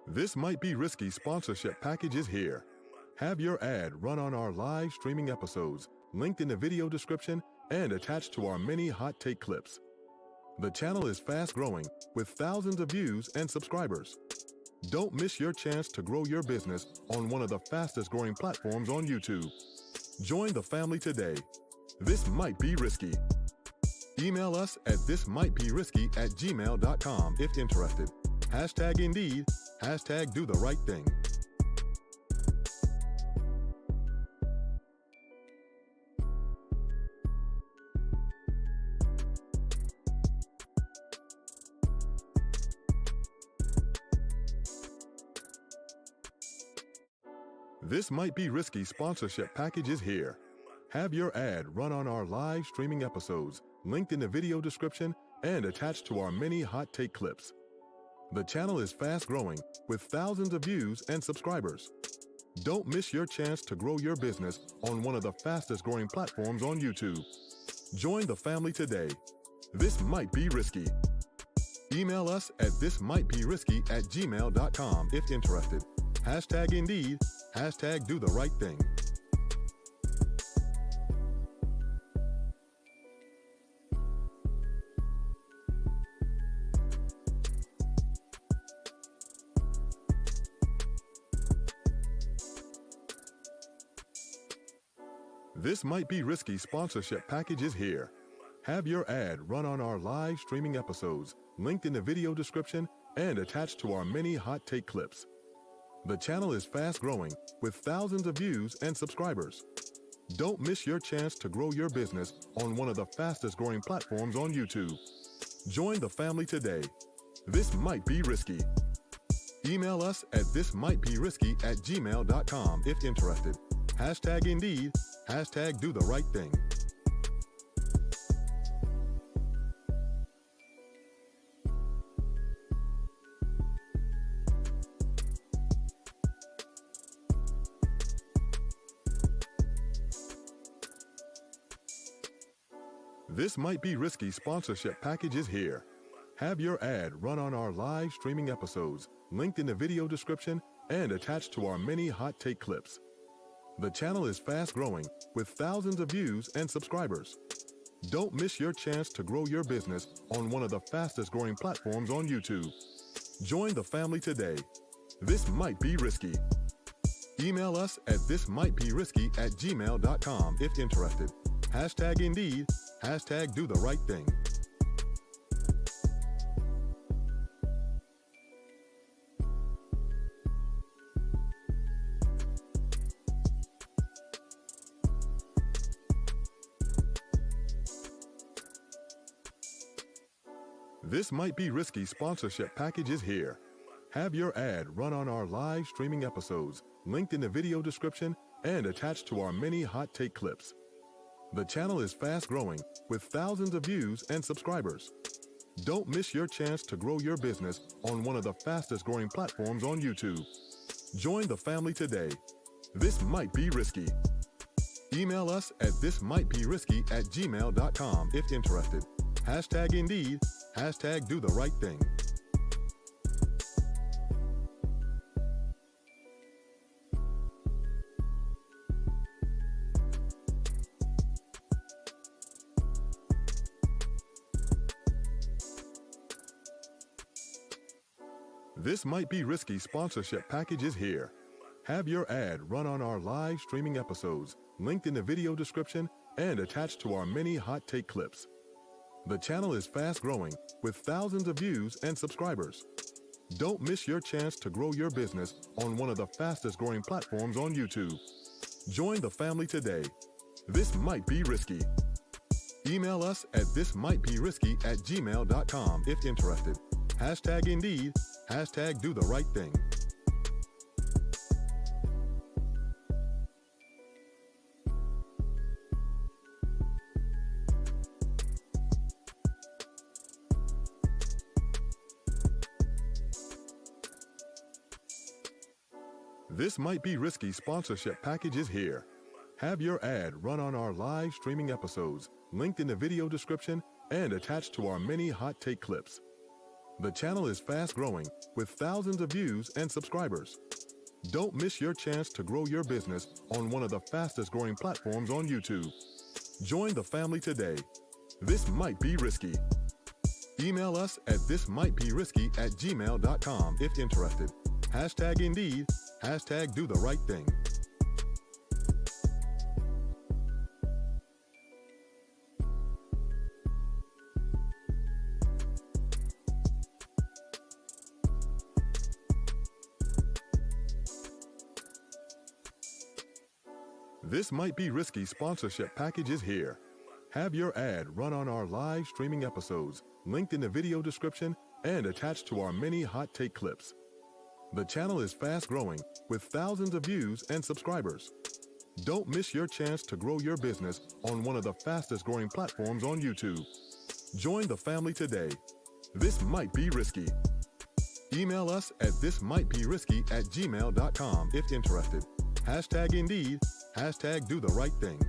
This might be risky sponsorship package is here. Have your ad run on our live streaming episodes, linked in the video description and attached to our many hot take clips. The channel is fast growing with thousands of views and subscribers. Don't miss your chance to grow your business on one of the fastest growing platforms on YouTube. Join the family today. This might be risky. Email us at thismightberisky@gmail.com if interested. Hashtag Indeed, hashtag do the right thing. This might be risky sponsorship package is here. Have your ad run on our live streaming episodes, linked in the video description and attached to our many hot take clips. The channel is fast growing with thousands of views and subscribers. Don't miss your chance to grow your business on one of the fastest growing platforms on YouTube. Join the family today. This might be risky. Email us at thismightberisky@gmail.com if interested. Hashtag Indeed, hashtag do the right thing. This might be risky sponsorship package is here. Have your ad run on our live streaming episodes, linked in the video description and attached to our many hot take clips. The channel is fast growing with thousands of views and subscribers. Don't miss your chance to grow your business on one of the fastest growing platforms on YouTube. Join the family today. This might be risky. Email us at thismightberisky@gmail.com if interested. Hashtag Indeed, hashtag do the right thing. This might be risky sponsorship package is here. Have your ad run on our live streaming episodes, linked in the video description and attached to our many hot take clips. The channel is fast growing with thousands of views and subscribers. Don't miss your chance to grow your business on one of the fastest growing platforms on YouTube. Join the family today. This might be risky. Email us at thismightberisky@gmail.com if interested. Hashtag Indeed, hashtag do the right thing. This might be risky sponsorship package is here. Have your ad run on our live streaming episodes, linked in the video description and attached to our many hot take clips. The channel is fast growing with thousands of views and subscribers. Don't miss your chance to grow your business on one of the fastest growing platforms on YouTube. Join the family today. This might be risky. Email us at thismightberisky@gmail.com if interested. Hashtag Indeed, hashtag do the right thing. This might be risky sponsorship package is here. Have your ad run on our live streaming episodes, linked in the video description and attached to our many hot take clips. The channel is fast growing with thousands of views and subscribers. Don't miss your chance to grow your business on one of the fastest growing platforms on YouTube. Join the family today. This might be risky. Email us at thismightberisky@gmail.com if interested. Hashtag Indeed, hashtag do the right thing. This might be risky sponsorship package is here. Have your ad run on our live streaming episodes, linked in the video description and attached to our many hot take clips. The channel is fast growing with thousands of views and subscribers. Don't miss your chance to grow your business on one of the fastest growing platforms on YouTube. Join the family today. This might be risky. Email us at thismightberisky@gmail.com if interested. Hashtag Indeed, hashtag do the right thing. This Might Be Risky sponsorship package is here. Have your ad run on our live streaming episodes, linked in the video description and attached to our many hot take clips. The channel is fast growing with thousands of views and subscribers. Don't miss your chance to grow your business on one of the fastest growing platforms on YouTube. Join the family today. This might be risky. Email us at thismightberisky@gmail.com if interested. Hashtag Indeed, hashtag do the right thing.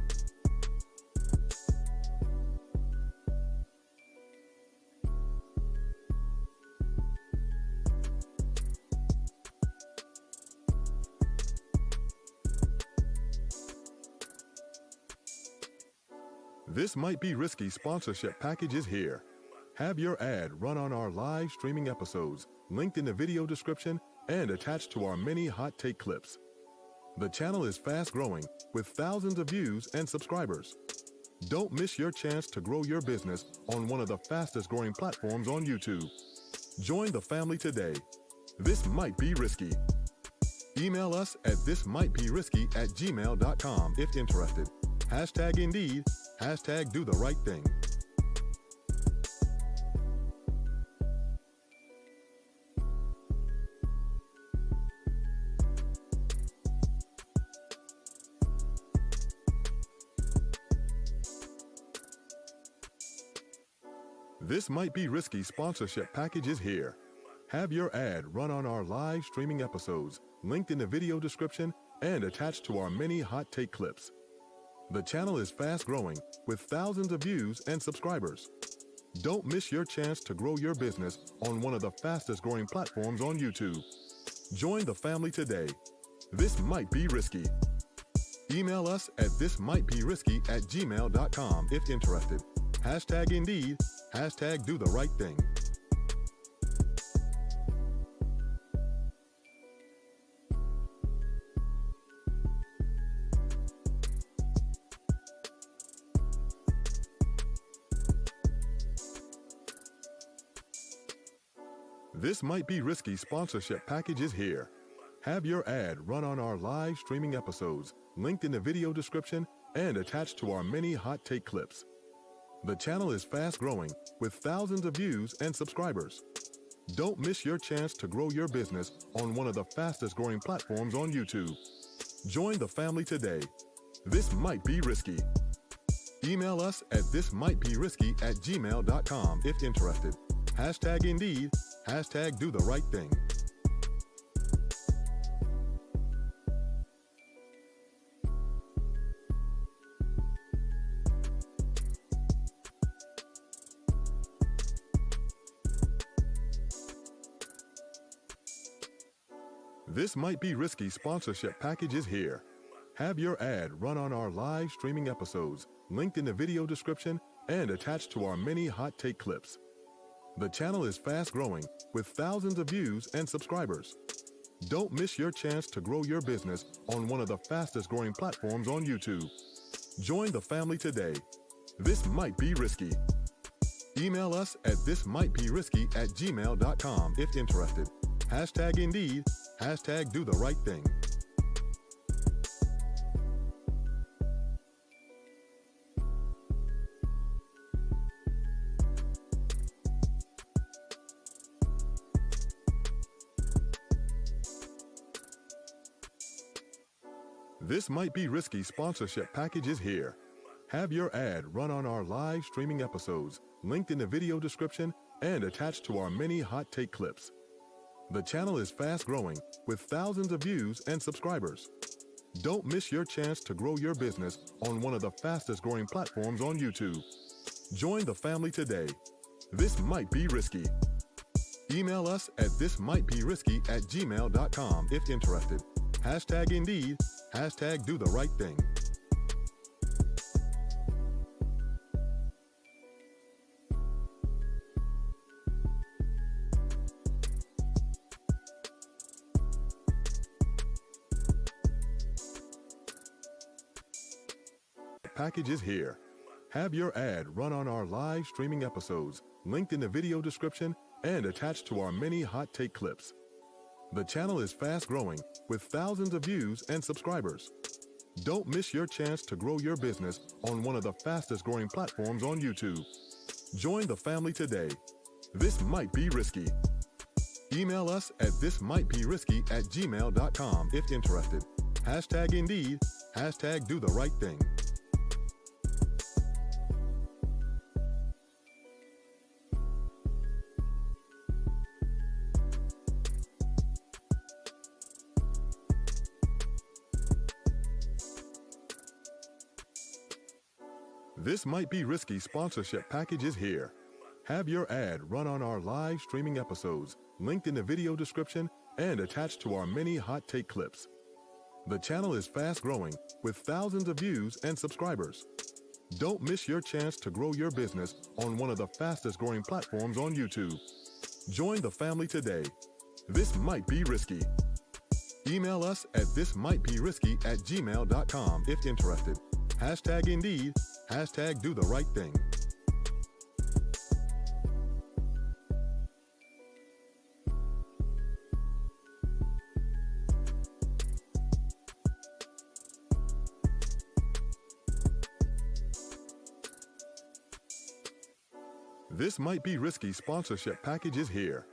This Might Be Risky sponsorship package is here. Have your ad run on our live streaming episodes, linked in the video description and attached to our many hot take clips. The channel is fast growing with thousands of views and subscribers. Don't miss your chance to grow your business on one of the fastest growing platforms on YouTube. Join the family today. This might be risky. Email us at thismightberisky@gmail.com if interested. Hashtag Indeed, hashtag do the right thing. This Might Be Risky sponsorship package is here. Have your ad run on our live streaming episodes, linked in the video description and attached to our many hot take clips. The channel is fast growing with thousands of views and subscribers. Don't miss your chance to grow your business on one of the fastest growing platforms on YouTube. Join the family today. This might be risky. Email us at thismightberisky@gmail.com if interested. Hashtag Indeed, hashtag do the right thing. This Might Be Risky sponsorship package is here. Have your ad run on our live streaming episodes, linked in the video description and attached to our many hot take clips. The channel is fast growing with thousands of views and subscribers. Don't miss your chance to grow your business on one of the fastest growing platforms on YouTube. Join the family today. This might be risky. Email us at thismightberisky@gmail.com if interested. Hashtag Indeed, hashtag do the right thing. This Might Be Risky sponsorship package is here. Have your ad run on our live streaming episodes, linked in the video description and attached to our many hot take clips. The channel is fast growing with thousands of views and subscribers. Don't miss your chance to grow your business on one of the fastest growing platforms on YouTube. Join the family today. This might be risky. Email us at thismightberisky@gmail.com if interested. Hashtag Indeed, hashtag do the right thing. This Might Be Risky sponsorship package is here. Have your ad run on our live streaming episodes, linked in the video description and attached to our many hot take clips. The channel is fast growing with thousands of views and subscribers. Don't miss your chance to grow your business on one of the fastest growing platforms on YouTube. Join the family today. This might be risky. Email us at thismightberisky@gmail.com if interested. Hashtag Indeed, hashtag Do the Right Thing. Package is here. Have your ad run on our live streaming episodes, linked in the video description and attached to our many hot take clips. The channel is fast growing with thousands of views and subscribers. Don't miss your chance to grow your business on one of the fastest growing platforms on YouTube. Join the family today. This might be risky. Email us at thismightberisky@gmail.com if interested. Hashtag Indeed, hashtag Do the Right Thing. This Might Be Risky sponsorship package is here. Have your ad run on our live streaming episodes, linked in the video description and attached to our many hot take clips. The channel is fast growing with thousands of views and subscribers. Don't miss your chance to grow your business on one of the fastest growing platforms on YouTube. Join the family today. This might be risky. Email us at thismightberisky@gmail.com if interested. Hashtag Indeed, hashtag Do the Right Thing. This Might Be Risky sponsorship package is here.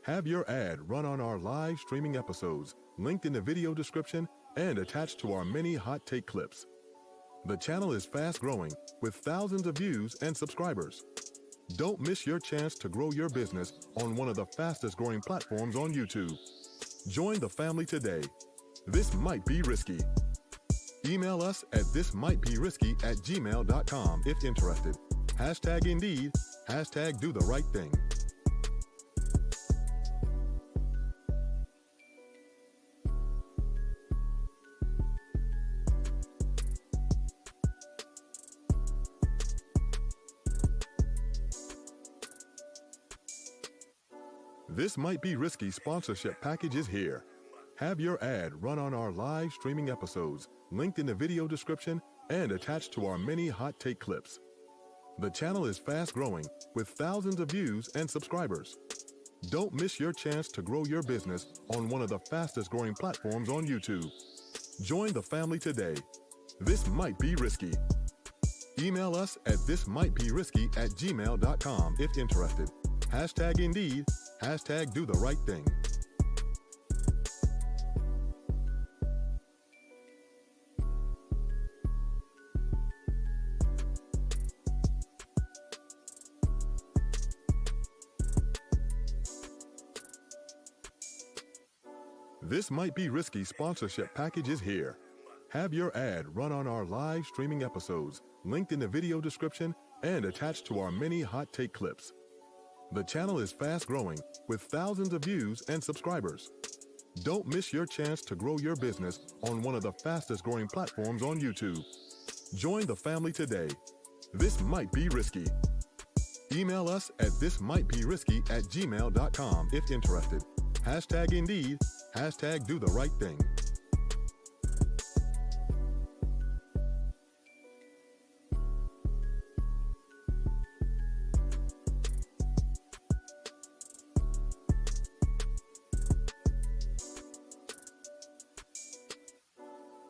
Have your ad run on our live streaming episodes, linked in the video description and attached to our many hot take clips. The channel is fast growing with thousands of views and subscribers. Don't miss your chance to grow your business on one of the fastest growing platforms on YouTube. Join the family today. This might be risky. Email us at thismightberisky@gmail.com if interested. Hashtag Indeed, hashtag Do the Right Thing. This Might Be Risky sponsorship package is here. Have your ad run on our live streaming episodes, linked in the video description and attached to our many hot take clips. The channel is fast growing with thousands of views and subscribers. Don't miss your chance to grow your business on one of the fastest growing platforms on YouTube. Join the family today. This might be risky. Email us at thismightberisky@gmail.com if interested. Hashtag Indeed, hashtag Do the Right Thing. This Might Be Risky sponsorship package is here. Have your ad run on our live streaming episodes, linked in the video description and attached to our many hot take clips. The channel is fast growing with thousands of views and subscribers. Don't miss your chance to grow your business on one of the fastest growing platforms on YouTube. Join the family today. This might be risky. Email us at thismightberisky@gmail.com if interested. Hashtag Indeed, hashtag Do the Right Thing.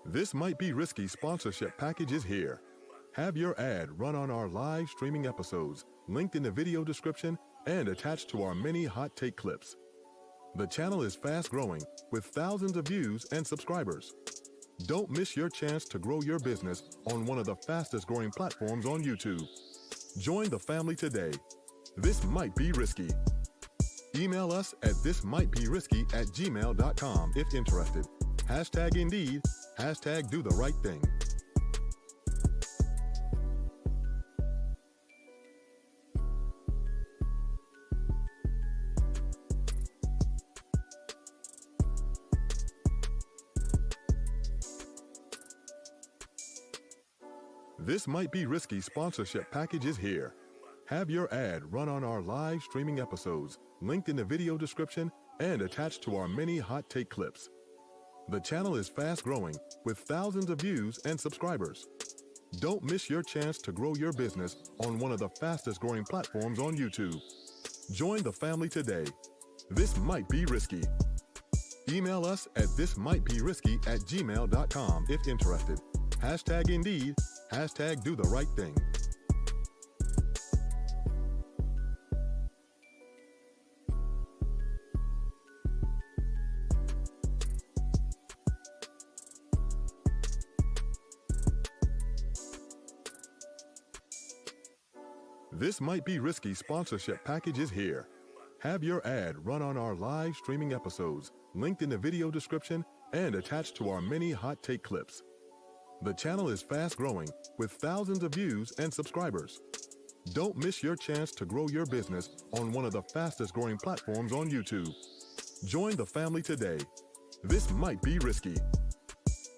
This Might Be Risky sponsorship package is here. Have your ad run on our live streaming episodes, linked in the video description and attached to our many hot take clips. The channel is fast growing with thousands of views and subscribers. Don't miss your chance to grow your business on one of the fastest growing platforms on YouTube. Join the family today. This might be risky. Email us at thismightberisky@gmail.com if interested. Hashtag Indeed, hashtag Do the Right Thing. This might be risky sponsorship package is here. Have your ad run on our live streaming episodes, linked in the video description and attached to our many hot take clips. The channel is fast growing with thousands of views and subscribers. Don't miss your chance to grow your business on one of the fastest growing platforms on YouTube. Join the family today. This might be risky. Email us at thismightberisky@gmail.com if interested. #Indeed, #do the right thing. This might be risky sponsorship package is here. Have your ad run on our live streaming episodes, linked in the video description and attached to our many hot take clips. The channel is fast growing with thousands of views and subscribers. Don't miss your chance to grow your business on one of the fastest growing platforms on YouTube. Join the family today. This might be risky.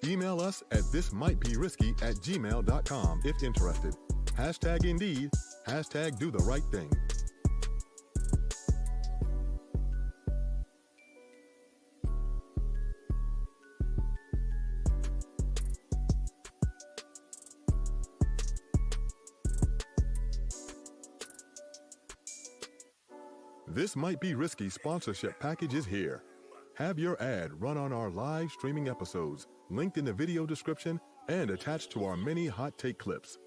Email us at thismightberisky@gmail.com if interested. #Indeed, #do the right thing. This might be risky sponsorship package is here. Have your ad run on our live streaming episodes, linked in the video description and attached to our many hot take clips.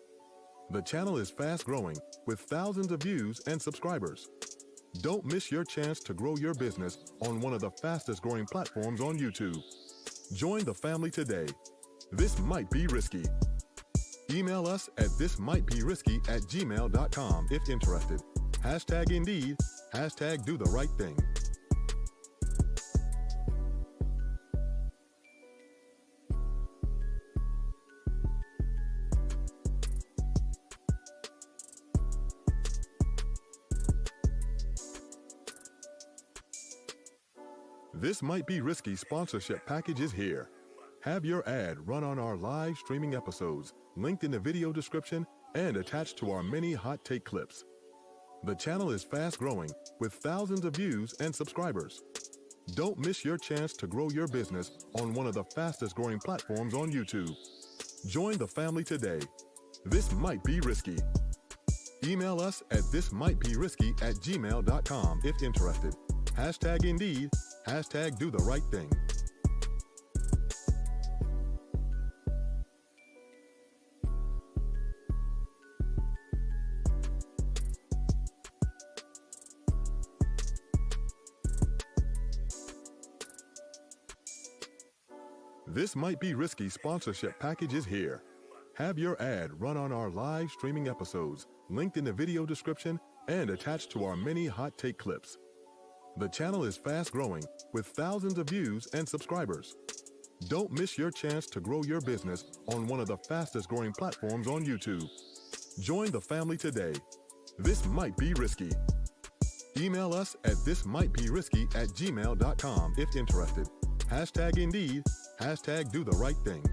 The channel is fast growing with thousands of views and subscribers. Don't miss your chance to grow your business on one of the fastest growing platforms on YouTube. Join the family today. This might be risky. Email us at thismightberisky@gmail.com if interested. #Indeed, #do the right thing. This might be risky sponsorship package is here. Have your ad run on our live streaming episodes, linked in the video description and attached to our many hot take clips. The channel is fast growing with thousands of views and subscribers. Don't miss your chance to grow your business on one of the fastest growing platforms on YouTube. Join the family today. This might be risky. Email us at thismightberisky@gmail.com if interested. #Indeed, #do the right thing. This might be risky sponsorship package is here. Have your ad run on our live streaming episodes, linked in the video description and attached to our many hot take clips. The channel is fast growing with thousands of views and subscribers. Don't miss your chance to grow your business on one of the fastest growing platforms on YouTube. Join the family today. This might be risky. Email us at thismightberisky@gmail.com if interested. #Indeed, #do the right thing.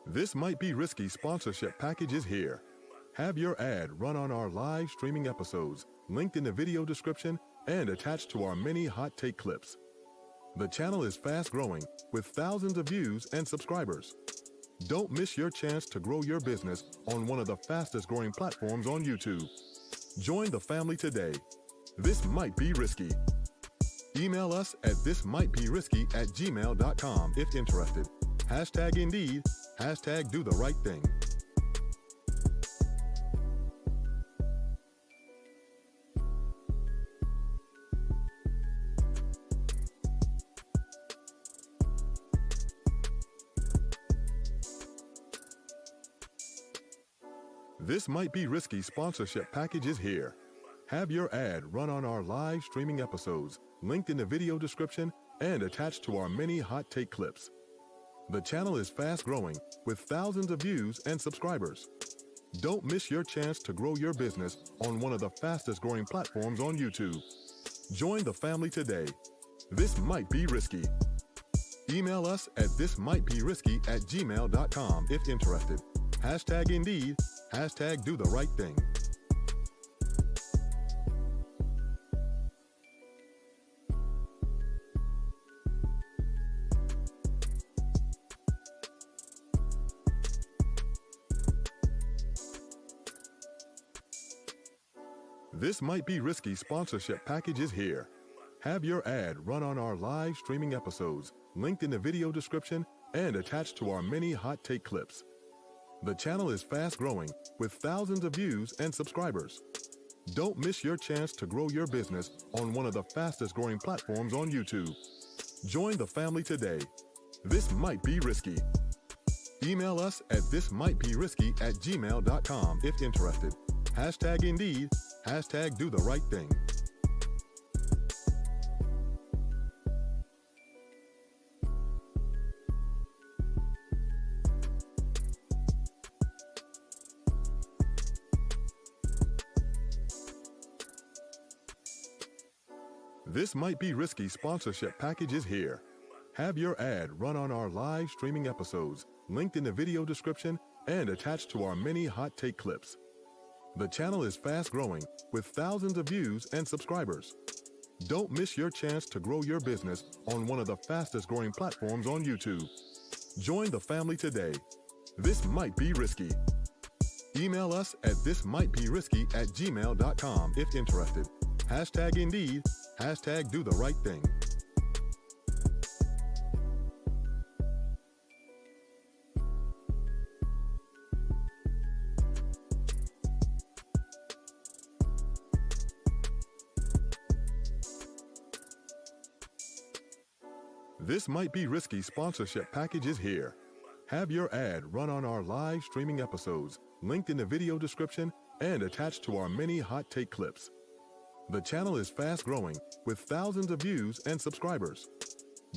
This might be risky sponsorship package is here. Have your ad run on our live streaming episodes, linked in the video description and attached to our many hot take clips. The channel is fast growing with thousands of views and subscribers. Don't miss your chance to grow your business on one of the fastest growing platforms on YouTube. Join the family today. This might be risky. Email us at thismightberisky@gmail.com if interested. #Indeed, #do the right thing. This might be risky sponsorship package is here. Have your ad run on our live streaming episodes, linked in the video description and attached to our many hot take clips. The channel is fast growing with thousands of views and subscribers. Don't miss your chance to grow your business on one of the fastest growing platforms on YouTube. Join the family today. This might be risky. Email us at thismightberisky@gmail.com if interested. #Indeed, #do the right thing. This Might Be Risky sponsorship package is here. Have your ad run on our live streaming episodes, linked in the video description and attached to our many hot take clips. The channel is fast growing with thousands of views and subscribers. Don't miss your chance to grow your business on one of the fastest growing platforms on YouTube. Join the family today. This might be risky. Email us at thismightberisky@gmail.com if interested. #Indeed, #do the right thing. This Might Be Risky sponsorship package is here. Have your ad run on our live streaming episodes, linked in the video description and attached to our many hot take clips. The channel is fast growing with thousands of views and subscribers. Don't miss your chance to grow your business on one of the fastest growing platforms on YouTube. Join the family today. This might be risky. Email us at thismightberisky@gmail.com if interested. #Indeed, #do the right thing. This Might Be Risky sponsorship package is here. Have your ad run on our live streaming episodes, linked in the video description and attached to our many hot take clips. The channel is fast growing with thousands of views and subscribers.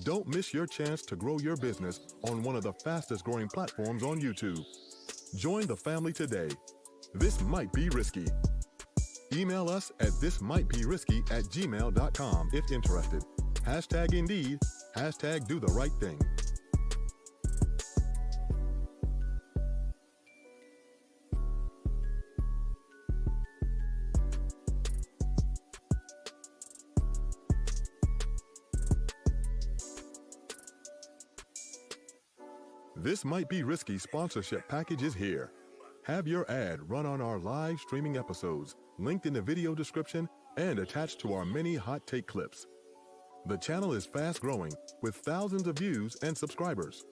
Don't miss your chance to grow your business on one of the fastest growing platforms on YouTube. Join the family today. This might be risky. Email us at thismightberisky@gmail.com if interested. #Indeed, #do the right thing. This Might Be Risky sponsorship package is here. Have your ad run on our live streaming episodes, linked in the video description and attached to our many hot take clips. The channel is fast growing with thousands of views and subscribers.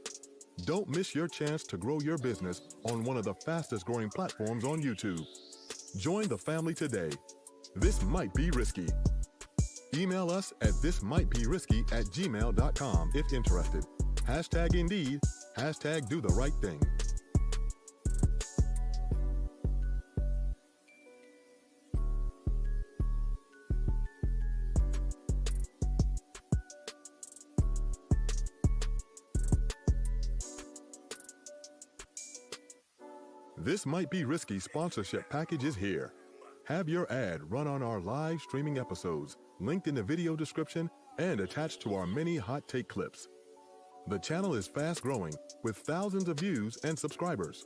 Don't miss your chance to grow your business on one of the fastest growing platforms on YouTube. Join the family today. This might be risky. Email us at thismightberisky@gmail.com if interested. #Indeed, #do the right thing. This Might Be Risky sponsorship package is here. Have your ad run on our live streaming episodes, linked in the video description and attached to our many hot take clips. The channel is fast growing with thousands of views and subscribers.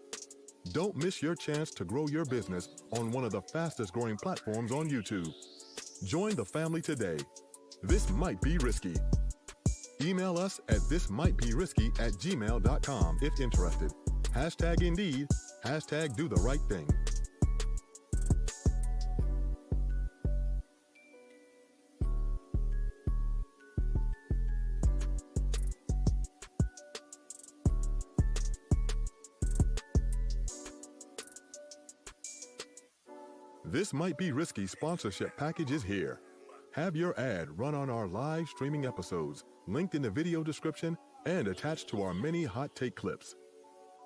Don't miss your chance to grow your business on one of the fastest growing platforms on YouTube. Join the family today. This might be risky. Email us at thismightberisky@gmail.com if interested. #Indeed, #do the right thing. This Might Be Risky sponsorship package is here. Have your ad run on our live streaming episodes, linked in the video description and attached to our many hot take clips.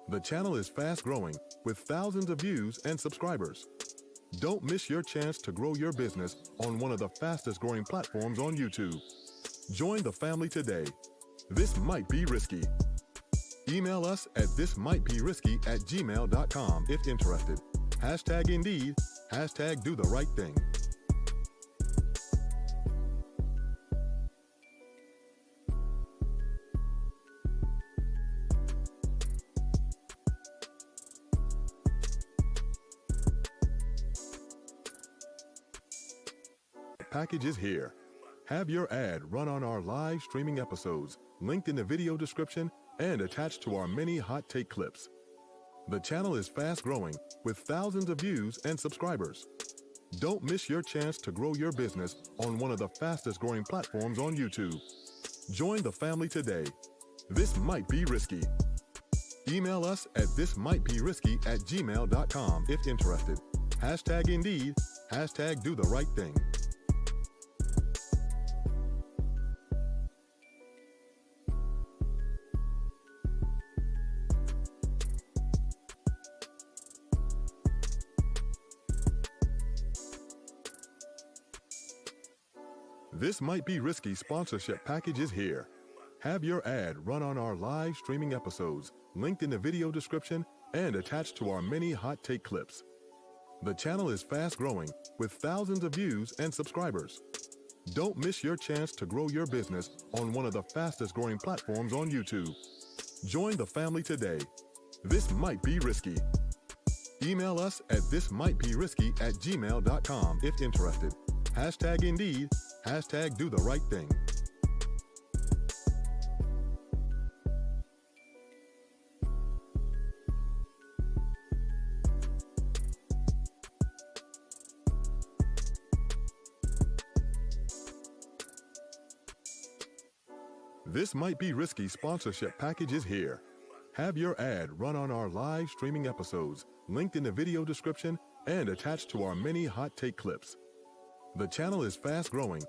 The channel is fast growing with thousands of views and subscribers. Don't miss your chance to grow your business on one of the fastest growing platforms on YouTube. Join the family today. This might be risky. Email us at thismightberisky@gmail.com if interested. Hashtag Indeed, hashtag do the right thing. Package is here. Have your ad run on our live streaming episodes, linked in the video description and attached to our many hot take clips. The channel is fast growing with thousands of views and subscribers. Don't miss your chance to grow your business on one of the fastest growing platforms on YouTube. Join the family today. This might be risky. Email us at thismightberisky@gmail.com if interested. Hashtag Indeed, hashtag do the right thing. This Might Be Risky sponsorship package is here. Have your ad run on our live streaming episodes, linked in the video description and attached to our many hot take clips. The channel is fast growing with thousands of views and subscribers. Don't miss your chance to grow your business on one of the fastest growing platforms on YouTube. Join the family today. This might be risky. Email us at thismightberisky@gmail.com if interested. Hashtag Indeed, hashtag do the right thing. This Might Be Risky sponsorship package is here. Have your ad run on our live streaming episodes, linked in the video description and attached to our many hot take clips. The channel is fast growing.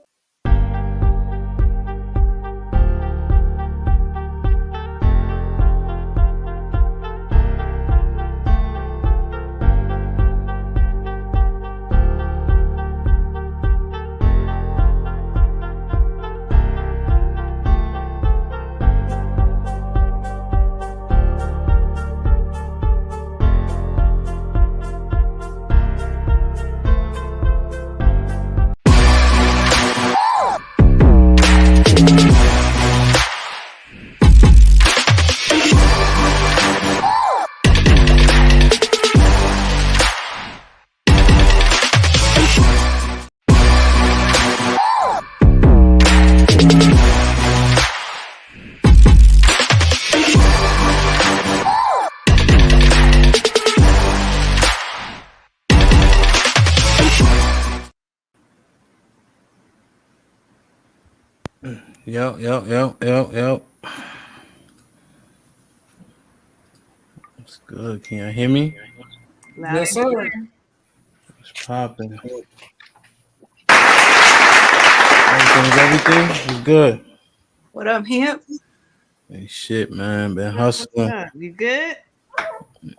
Yo. What's good? Can you hear me? Yes, sir. It's popping. Everything is good. What up, Hemp? Hey, shit, man. Been hustling. You good?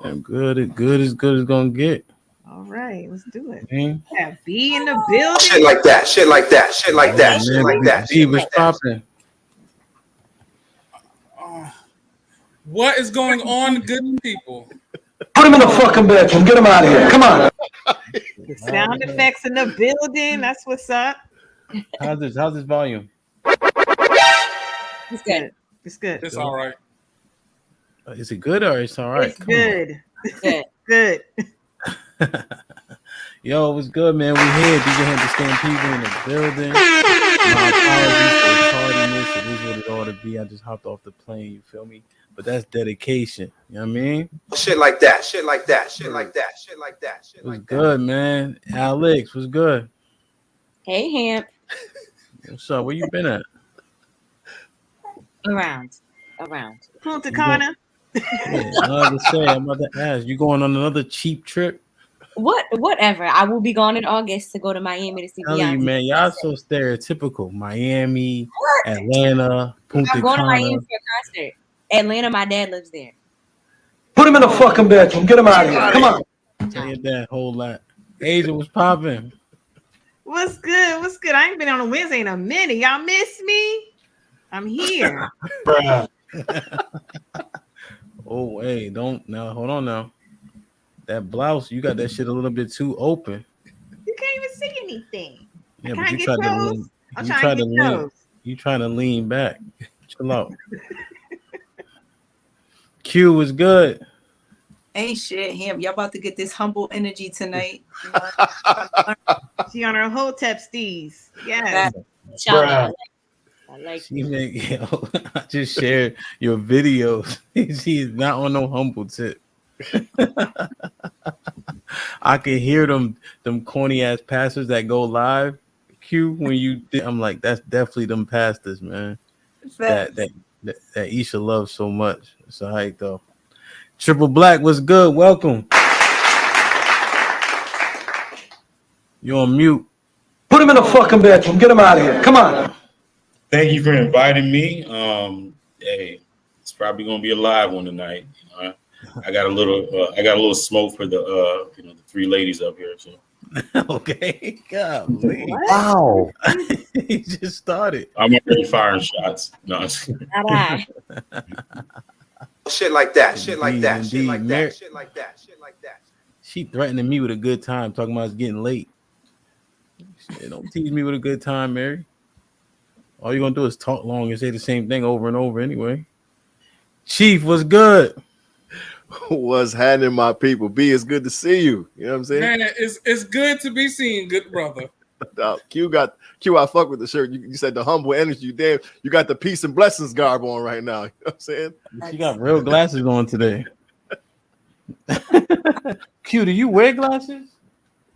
I'm good. As good as gonna get. All right, let's do it. Man. Yeah, be in the building. Shit like that. B was popping. What is going on, good people? Put him in the fucking bedroom. Get him out of here. Come on. The sound effects in the building. That's what's up. How's this volume? It's good. It's good. It's all right. Is it good or it's all right? It's good. Good. Yo, what's good, man? We here. DJ Hand to Stand people in the building. My apologies for the tardiness. It is what it ought to be. I just hopped off the plane, you feel me? But that's dedication. You know what I mean? Shit like that. What's good, man? Alex, what's good? Hey, Hamp. What's up? Where you been at? Around. Punta Cana. Yeah, I'm about to ask. You going on another cheap trip? Whatever. I will be gone in August to go to Miami to see Tell you, Beyonce. man, y'all so stereotypical. Miami, Atlanta, Punta I'm going to Miami Cana. for a concert. Atlanta, my dad lives there. Put him in the fucking bedroom. Get him out of here. Come on. Tell your dad whole lot. Asia was popping. What's good? I ain't been on a Wednesday in a minute. Y'all miss me? I'm here. Oh, hey, don't now. Hold on now. That blouse, you got that shit a little bit too open. You can't even see anything. Yeah, I but can't you get tried to yours. lean. I'm You trying tried to to get lean. yours. You trying to lean back. Chill out. Q was good. Ain't shit him. Y'all about to get this humble energy tonight. She on her Hotep steez. Yes. That- Shout out. I like She make I just shared your videos. She's not on no humble tip. I can hear them corny ass pastors that go live. Q when I'm like, that's definitely them pastors, man. That Facts. that Isha loves so much. It's all right though. Triple Black was good. Welcome. You're on mute. Put him in the fucking bedroom. Get him out of here. Come on. Thank you for inviting me. Hey, it's probably gonna be a live one tonight. I got a little smoke for the the three ladies up here. So Okay. Golly. Wow. He just started. I'm already firing shots. No, All right. Shit like that. Shit like that. Indeed, Shit like Mary- that. Shit like that. Shit like that. She threatening me with a good time, talking about it's getting late. Shit, don't tease me with a good time, Mary. All you're gonna do is talk long and say the same thing over and over anyway. Chief was good. Was handing my people. B, it's good to see you. You know what I'm saying? Man, it's good to be seen, good brother. Q, I fuck with the shirt. You said the humble energy. Damn, you got the peace and blessings garb on right now. You know what I'm saying? She got real glasses on today. Q, do you wear glasses?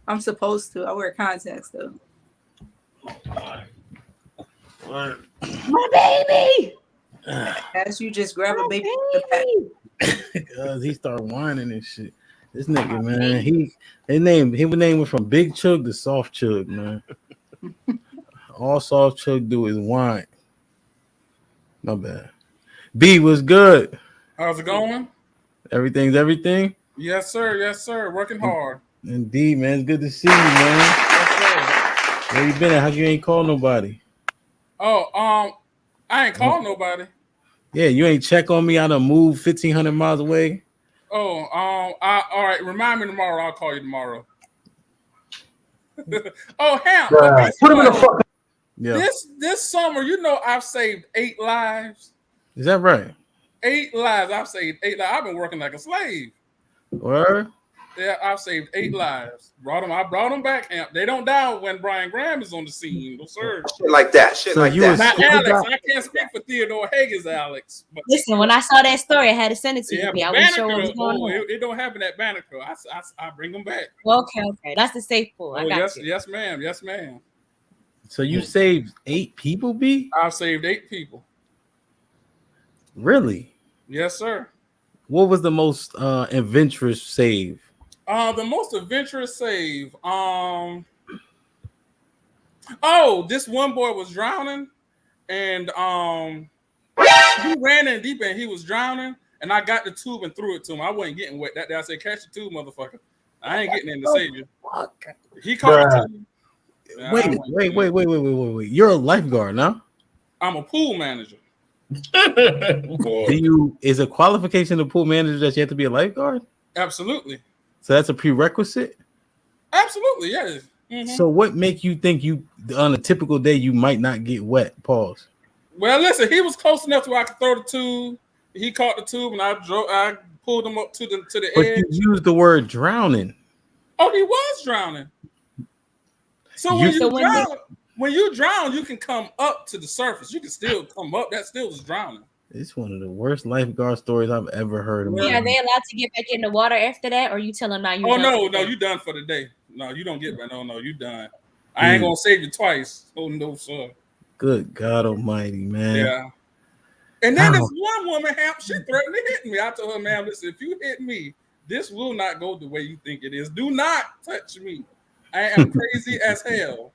I'm supposed to. I wear contacts though. My baby. As you just grab a My baby. Because he started whining and shit. This nigga, man, his name went from Big Chug to Soft Chug, man. All Soft Chug do is whine. Not bad. B was good. How's it going? Everything's everything. Yes, sir. Yes, sir. Working hard. Indeed, man. It's good to see you, man. Yes, sir. Where you been at? How you ain't called nobody? Oh, I ain't called nobody. Yeah, you ain't check on me. I done moved 1,500 miles away. Oh, all right. Remind me tomorrow. I'll call you tomorrow. Oh, Ham. Okay, Put him in the fucking. Yeah. This summer, I've saved 8 lives. Is that right? 8 lives. I've saved 8 lives. I've been working like a slave. Word? Yeah, I've saved 8 lives. I brought them back. Hamp. They don't die when Brian Graham is on the scene. No, sir. Shit like that. Shit So like you that. was- Not You Alex. got- I can't speak for Theodore Hagen's Alex. But Listen, when I saw that story, I had to send it to yeah, you. I but wasn't sure what was Banneker, going on. it don't happen at Banneker. I bring them back. Okay. That's the safe pool. I Oh, got yes, you. yes, ma'am. Yes, ma'am. So you saved 8 people, B? I've saved 8 people. Really? Yes, sir. What was the most adventurous save? The most adventurous save. This one boy was drowning, and he ran in deep and he was drowning, and I got the tube and threw it to him. I wasn't getting wet that day. I said, "Catch the tube, motherfucker." I ain't getting in to save you. He caught the tube. Yeah, Wait. You're a lifeguard now? I'm a pool manager. Is a qualification of pool manager that you have to be a lifeguard? Absolutely. So that's a prerequisite? Absolutely, yes. Mhm. So what make you think you on a typical day you might not get wet? Pause. Well, listen, he was close enough to where I could throw the tube. He caught the tube, and I pulled him up to the But edge. you used the word drowning. Oh, he was drowning. So when you drown, you can come up to the surface. You can still come up. That still is drowning. It's one of the worst lifeguard stories I've ever heard. Yeah, are they allowed to get back in the water after that, or you tell them now you? Oh no, you done for the day. No, you don't get back. No, you done. I ain't gonna save you twice. Oh no, sir. Good God Almighty, man. Yeah. And then this one woman, she threatened to hit me. I told her, "Ma'am, listen, if you hit me, this will not go the way you think it is. Do not touch me. I am crazy as hell.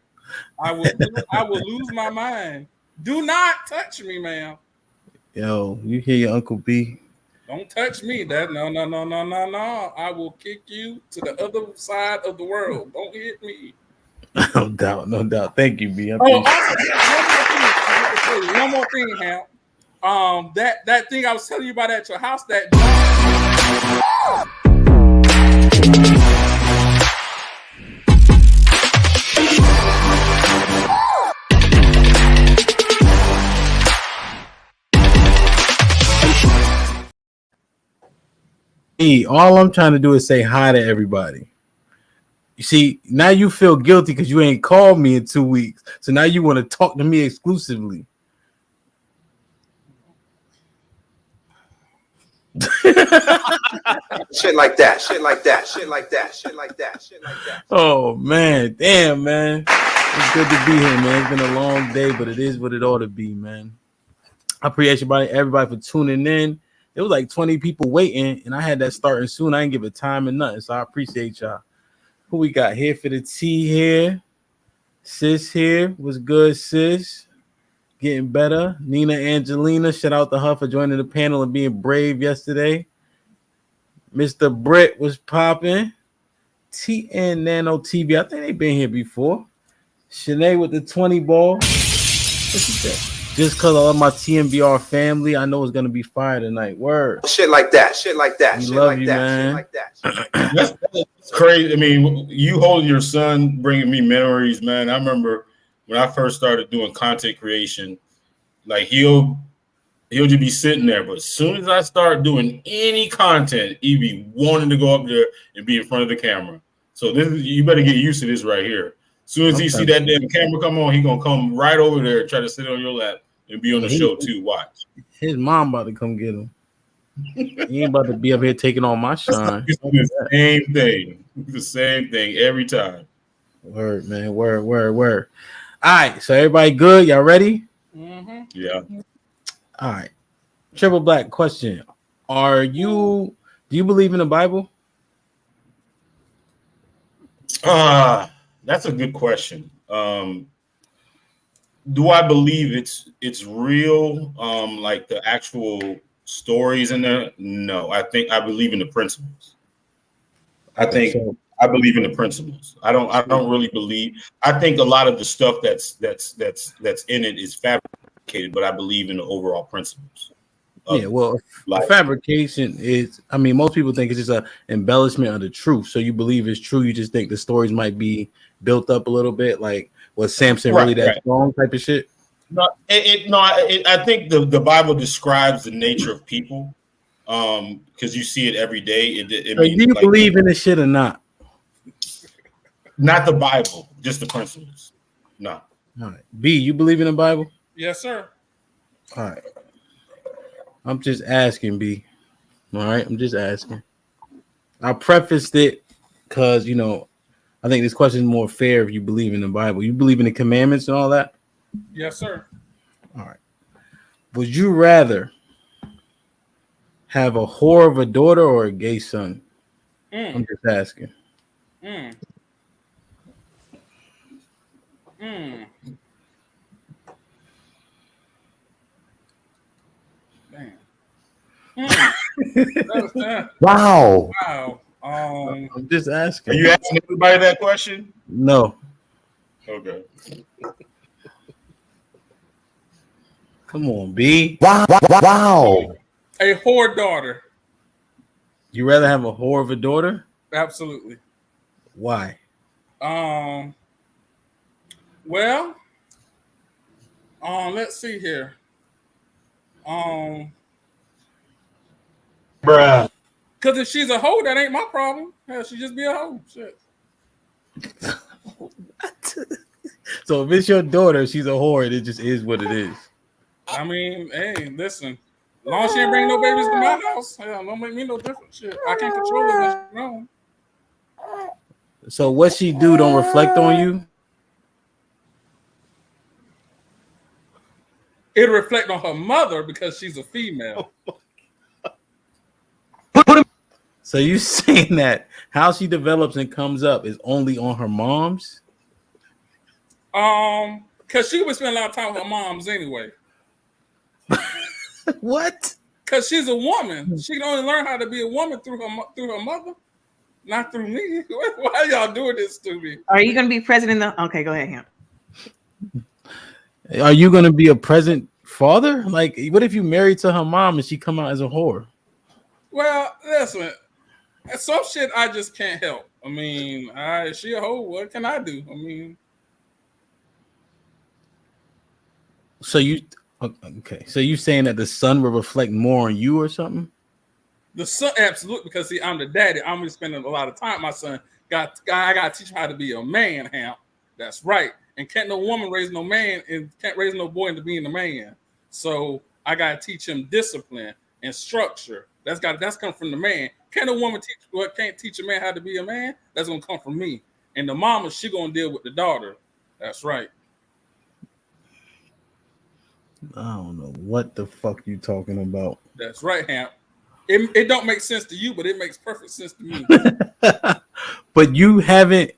I will lose my mind. Do not touch me, ma'am. Yo, you hear your Uncle B? Don't touch me. No. I will kick you to the other side of the world. Don't hit me." No doubt. Thank you, B. One more thing, Hal. That thing I was telling you about at your house, that all I'm trying to do is say hi to everybody. You see, now you feel guilty because you ain't called me in 2 weeks. So now you want to talk to me exclusively. Shit like that. Shit like that. Shit like that. Shit like that. Shit like that. Oh man, damn man, it's good to be here, man. It's been a long day, but it is what it ought to be, man. I appreciate everybody for tuning in. There was like 20 people waiting, and I had that starting soon. I didn't give it time and nothing, so I appreciate y'all. Who we got here for the tea here? Sis here. What's good, sis? Getting better. Nina Angelina, shout out to her for joining the panel and being brave yesterday. Mr. Britt was popping. TN Nano TV. I think they've been here before. Shanae with the 20 ball. What's that? Just because I love my TMBR family, I know it's gonna be fire tonight. Word. Shit like that. Shit like that. We Shit love like you, that. man. Shit like that. That's crazy. I mean, you holding your son, bringing me memories, man. I remember when I first started doing content creation, like he'll just be sitting there, but as soon as I start doing any content, he be wanting to go up there and be in front of the camera. So you better get used to this right here. As soon as he see that damn camera come on, he gonna come right over there and try to sit on your lap and be on the show too. Watch. His mom about to come get him. He ain't about to be up here taking all my shine. It's the same thing. The same thing every time. Word, man. Word. All right, so everybody good? Y'all ready? Mm-hmm. Yeah. All right. Triple Black question. Do you believe in the Bible? That's a good question. Do I believe it's real? Like the actual stories in there? No, I believe in the principles. I believe in the principles. I don't really believe. I think a lot of the stuff that's in it is fabricated, but I believe in the overall principles. Yeah, well, fabrication is. I mean, most people think it's just an embellishment of the truth. So you believe it's true. You just think the stories might be built up a little bit, like was Samson really that strong type of shit? No, I think the Bible describes the nature of people, because you see it every day. Do you believe in this shit or not? Not the Bible, just the principles. No. All right. B, you believe in the Bible? Yes, sir. All right. I'm just asking, B. All right, I'm just asking. I prefaced it because I think this question is more fair if you believe in the Bible. You believe in the commandments and all that? Yes, sir. All right. Would you rather have a whore of a daughter or a gay son? I'm just asking. Wow. I'm just asking. Are you asking everybody that question? No. Okay. Come on, B. Wow. A whore daughter. You rather have a whore of a daughter? Absolutely. Why? Well, let's see here. Bruh. Because if she's a hoe, that ain't my problem. Hell, she just be a hoe. Shit. So if it's your daughter, she's a whore, it just is what it is. I mean, hey, listen. As long as she ain't bring no babies to my house, hell, don't make me no different. Shit, I can't control her when she's grown. So what she do don't reflect on you? It'll reflect on her mother because she's a female. So you saying that how she develops and comes up is only on her mom's? Because she would spend a lot of time with her moms anyway. What? Because she's a woman. She can only learn how to be a woman through her mother, not through me. Why y'all doing this to me? Are you going to be president? Okay, go ahead, Hemp. Are you going to be a present father? Like, what if you married to her mom and she come out as a whore? Well, listen, some shit I just can't help. I mean, she a hoe. What can I do? I mean, So you okay? So you saying that the son will reflect more on you or something? the son, absolutely, because see, I'm the daddy. I'm gonna be spending a lot of time. My son I gotta teach him how to be a man, Hamp. That's right. And can't no woman raise no man and can't raise no boy into being a man. So I gotta teach him discipline and structure. That's come from the man. Can't a woman can't teach a man how to be a man? That's gonna come from me. And the mama, she gonna deal with the daughter. That's right. I don't know what the fuck you talking about. That's right, Hamp. It don't make sense to you, but it makes perfect sense to me. But you haven't.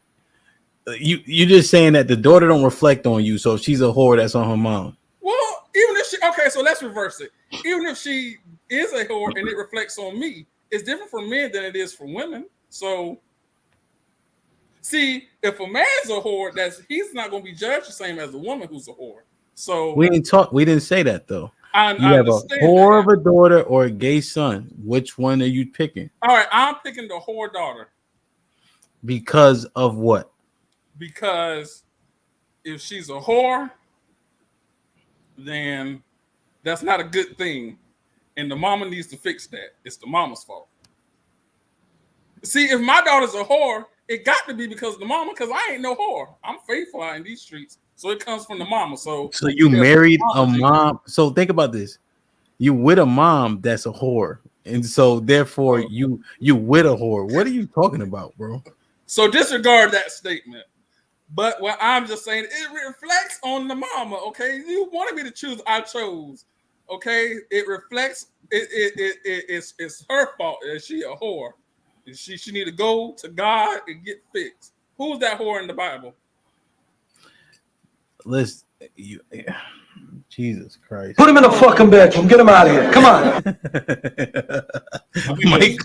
You just saying that the daughter don't reflect on you. So if she's a whore, that's on her mom. Well, even if okay, so let's reverse it. Even if she is a whore and it reflects on me, it's different for men than it is for women. So, see, if a man's a whore, he's not going to be judged the same as a woman who's a whore. So we didn't say that though. I you have a whore of a daughter or a gay son. Which one are you picking? All right, I'm picking the whore daughter. Because of what? Because if she's a whore, then that's not a good thing. And the mama needs to fix that. It's the mama's fault. See, if my daughter's a whore, it got to be because of the mama, because I ain't no whore. I'm faithful out in these streets. So it comes from the mama. So you married a mom. So think about this. You with a mom that's a whore. And so therefore you with a whore. What are you talking about, bro? So disregard that statement. But what I'm just saying, it reflects on the mama, okay? You wanted me to choose, I chose. Okay, it reflects. It's her fault. Is she a whore? She need to go to God and get fixed. Who's that whore in the Bible? Listen, Jesus Christ! Put him in a fucking bedroom. Get him out of here. Come on. Mike,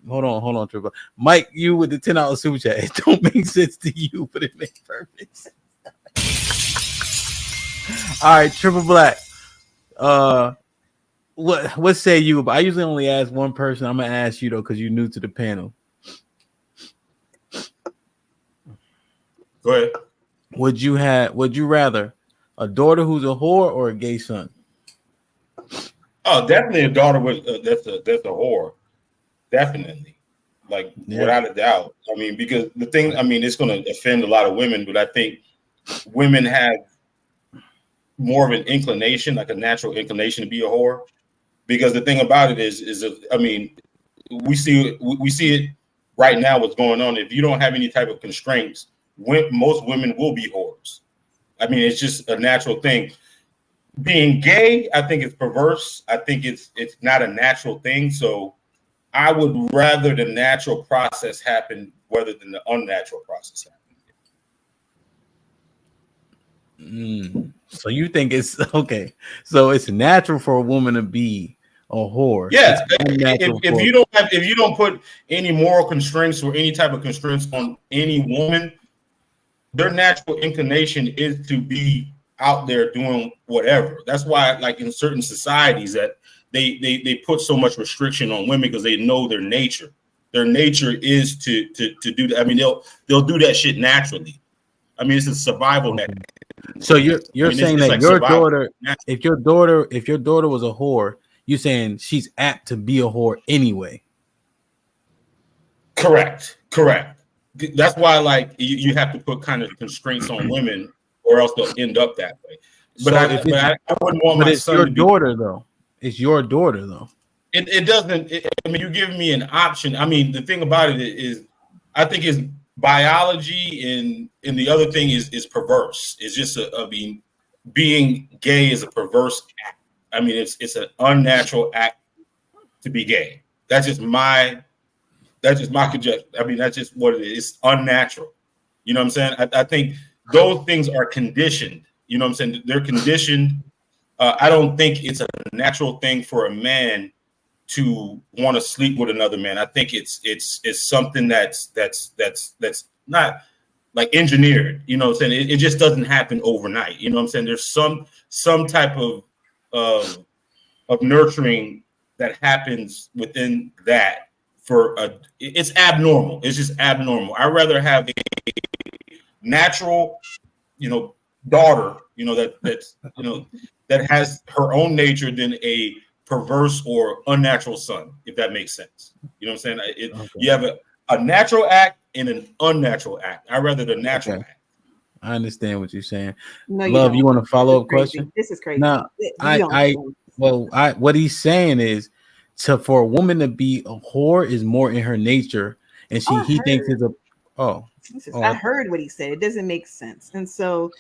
hold on, Triple. Mike, you with the $10 super chat. It don't make sense to you, but it makes perfect sense. All right, Triple Black. What say you about? I usually only ask one person. I'm gonna ask you though, because you're new to the panel. Go ahead. Would you rather a daughter who's a whore or a gay son? Oh, definitely a daughter with that's a whore. Definitely, without a doubt. I mean, because the thing, I mean, it's going to offend a lot of women, but I think women have more of an inclination, like a natural inclination to be a whore. Because the thing about it is I mean, we see it right now. What's going on? If you don't have any type of constraints, most women will be whores. I mean, it's just a natural thing. Being gay, I think it's perverse. I think it's not a natural thing. So I would rather the natural process happen rather than the unnatural process happen. So you think it's okay? So it's natural for a woman to be a whore. Yeah, if you don't put any moral constraints or any type of constraints on any woman, their natural inclination is to be out there doing whatever. That's why, like in certain societies, that they put so much restriction on women because they know their nature. Their nature is to do that. I mean, they'll do that shit naturally. I mean, it's a survival net. So you're saying that like your daughter, if your daughter was a whore, you're saying she's apt to be a whore anyway. Correct. That's why, like, you have to put kind of constraints on women, or else they'll end up that way. But I wouldn't want my son to be. It's your daughter, though. It doesn't. I mean, you give me an option. I mean, the thing about it is, I think it's biology, and the other thing is perverse. It's just being gay is a perverse act. I mean, it's an unnatural act to be gay. That's just my conjecture. I mean, that's just what it is. It's unnatural. You know what I'm saying? I think those things are conditioned. You know what I'm saying? They're conditioned. I don't think it's a natural thing for a man to want to sleep with another man. I think it's something that's not. like engineered. You know what I'm saying? It just doesn't happen overnight. You know what I'm saying? There's some type of nurturing that happens within that it's abnormal. It's just abnormal. I'd rather have a natural, daughter, that has her own nature than a perverse or unnatural son, if that makes sense. You know what I'm saying? Okay. You have a natural act and an unnatural act. I'd rather the natural act. I understand what you're saying. No, Love, you want a follow-up crazy. question? This is crazy. No, what he's saying is for a woman to be a whore is more in her nature, and he thinks it's a I heard what he said. It doesn't make sense. And so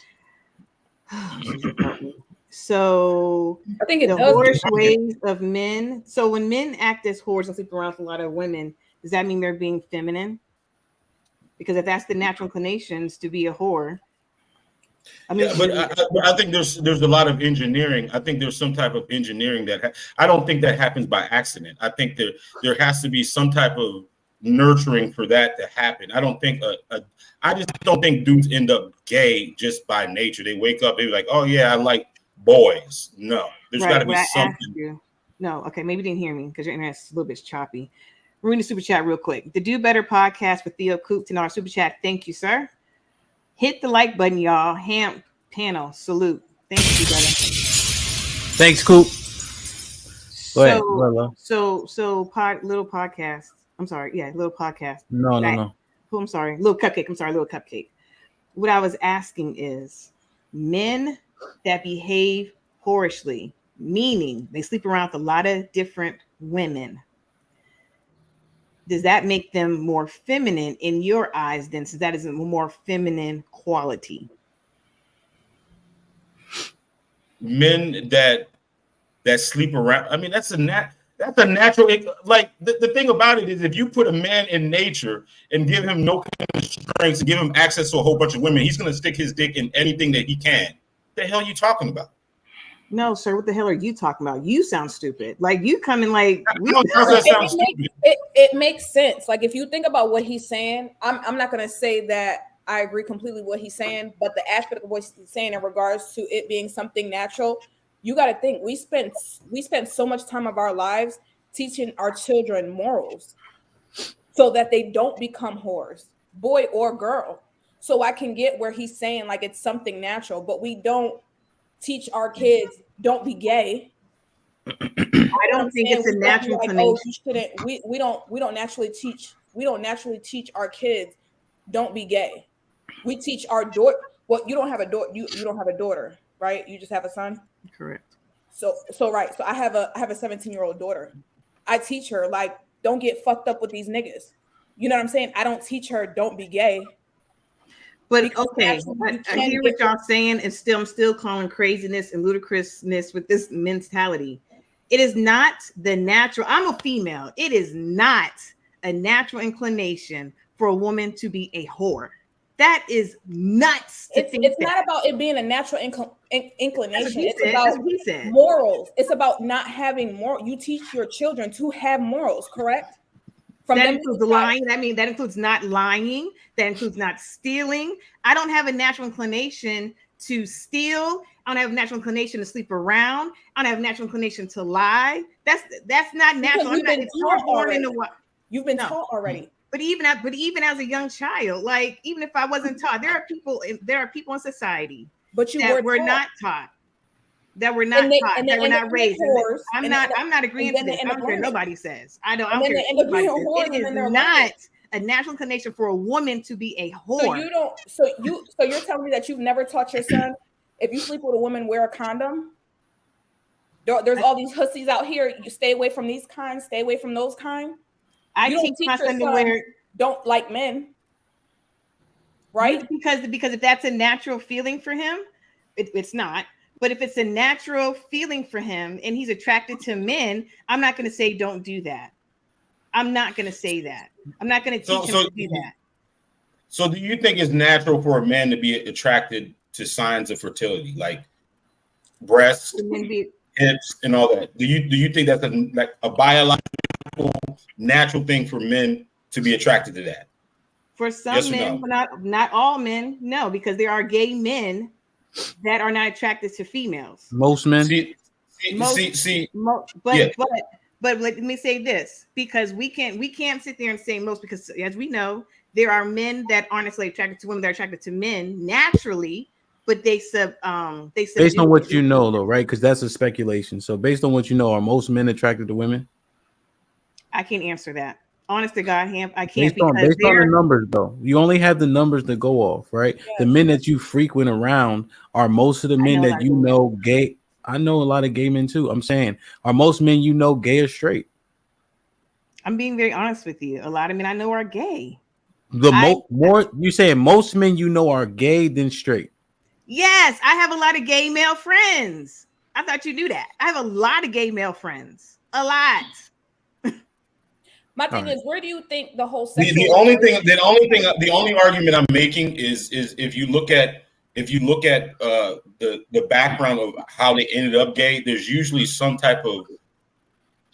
so I think the whorish ways of men. So when men act as whores and sleep around with a lot of women, does that mean they're being feminine? Because if that's the natural inclinations to be a whore, I mean, but I think there's a lot of engineering. I think there's some type of engineering that I don't think that happens by accident. I think there has to be some type of nurturing for that to happen. I don't think I just don't think dudes end up gay just by nature. They wake up, they're like, oh yeah, I like boys. No, there's got to be something. No, okay, maybe you didn't hear me because your internet's a little bit choppy. We're in the super chat real quick. The Do Better podcast with Theo Coop in our super chat. Thank you, sir. Hit the like button, y'all. Hamp panel salute. Thank you, brother. Thanks, Coop. Little podcast. I'm sorry. Yeah, little podcast. No. Oh, I'm sorry. Little cupcake. What I was asking is men that behave whorishly, meaning they sleep around with a lot of different women. Does that make them more feminine in your eyes then, since that is a more feminine quality? Men that sleep around, I mean, that's a natural, like the thing about it is if you put a man in nature and give him no constraints and give him access to a whole bunch of women, he's going to stick his dick in anything that he can. What the hell are you talking about? No, sir. What the hell are you talking about? You sound stupid. Like you coming like it makes sense. Like if you think about what he's saying, I'm not gonna say that I agree completely with what he's saying, but the aspect of what he's saying in regards to it being something natural, you got to think we spend so much time of our lives teaching our children morals so that they don't become whores, boy or girl. So I can get where he's saying like it's something natural, but we don't teach our kids don't be gay. I don't think it's a natural inclination. You shouldn't. We don't naturally teach our kids don't be gay. We teach our daughter. Well, you don't have a daughter. You don't have a daughter, right? You just have a son. Correct. So right. So I have a 17-year-old daughter. I teach her like don't get fucked up with these niggas. You know what I'm saying? I don't teach her don't be gay. But okay, I hear what y'all saying, and I'm still calling craziness and ludicrousness with this mentality. It is not the natural. I'm a female. It is not a natural inclination for a woman to be a whore. That is nuts. It's not about it being a natural inclination. It's about morals. It's about not having moral. You teach your children to have morals, correct? That includes lying. That includes not lying. That includes not stealing. I don't have a natural inclination to steal. I don't have a natural inclination to sleep around. I don't have a natural inclination to lie. That's not natural. You've been taught already. But even as a young child, like even if I wasn't taught, there are people in society that were not taught. That were not taught, that were not raised. I'm not agreeing to this. I don't care what nobody says. I don't care. It is not a natural inclination for a woman to be a whore. So you're telling me that you've never taught your son if you sleep with a woman, wear a condom? There's all these hussies out here. You stay away from these kinds, stay away from those kind. I teach my son to wear don't like men. Right? Because if that's a natural feeling for him, it's not. But if it's a natural feeling for him and he's attracted to men, I'm not going to say don't do that. I'm not going to say that. I'm not going to teach him to do that. So do you think it's natural for a man to be attracted to signs of fertility, like breasts, hips, and all that? Do you think that's a biological, natural thing for men to be attracted to that? For some Yes or men, no? but not all men, no, because there are gay men that are not attracted to females. Most men. But let me say this, because we can't sit there and say most, because as we know, there are men that aren't necessarily attracted to women that are attracted to men naturally, but they based on what you know though, right? Because that's a speculation. So based on what you know, are most men attracted to women? I can't answer that. Honest to God, Hamp, I can't, based on the numbers though. You only have the numbers to go off, right? Yes. The men that you frequent around are most of the men that you know gay. I know a lot of gay men too. I'm saying, are most men you know gay or straight? I'm being very honest with you. A lot of men I know are gay. More you saying most men you know are gay than straight? Yes, I have a lot of gay male friends. I thought you knew that. I have a lot of gay male friends. A lot. My thing is, where do you think the whole the only argument I'm making is if you look at the background of how they ended up gay, there's usually some type of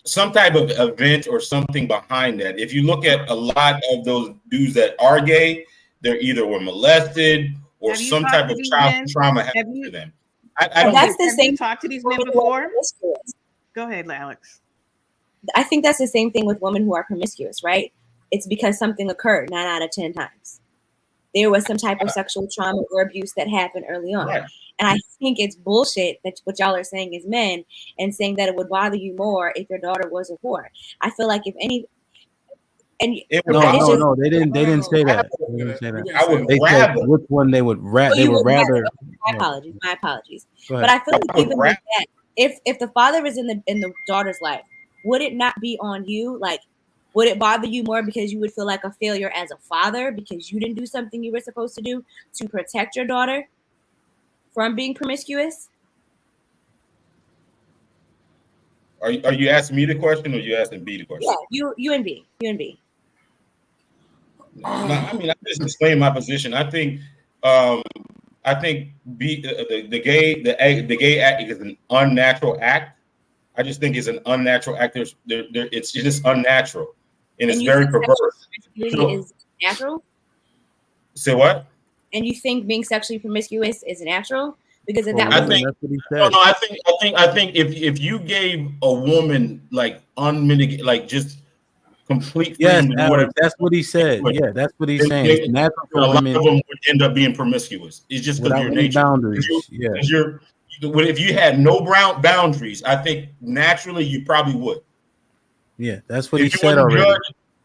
event or something behind that. If you look at a lot of those dudes that are gay, they're either were molested or some type of childhood trauma happened to them. I don't. That's the same. Talk to these men before. Go ahead, Alex. I think that's the same thing with women who are promiscuous, right? It's because something occurred 9 out of 10 times. There was some type of sexual trauma or abuse that happened early on. Right. And I think it's bullshit that what y'all are saying as men and saying that it would bother you more if your daughter was a whore. I feel like if any... And no, they didn't say that. They didn't say that. I would rather which one they would rather. They would rather. My apologies. But I feel like even with that, if the father is in the daughter's life, would it not be on you? Like, would it bother you more because you would feel like a failure as a father because you didn't do something you were supposed to do to protect your daughter from being promiscuous? Are you asking me the question or are you asking B the question? Yeah, you and B. No, I mean, I just explained my position. I think the gay act is an unnatural act. I just think it's an unnatural act. It's just unnatural, and it's very perverse. Is natural? Say what? And you think being sexually promiscuous is natural because of that? I think that's what he said. No, I think if you gave a woman like unmitigated, like just complete freedom, that's what he said. Yeah, that's what he's saying. It's natural for a lot women. of them would end up being promiscuous. It's just because of your nature. Boundaries. If you had no boundaries, I think naturally you probably would. Yeah, that's what he said already.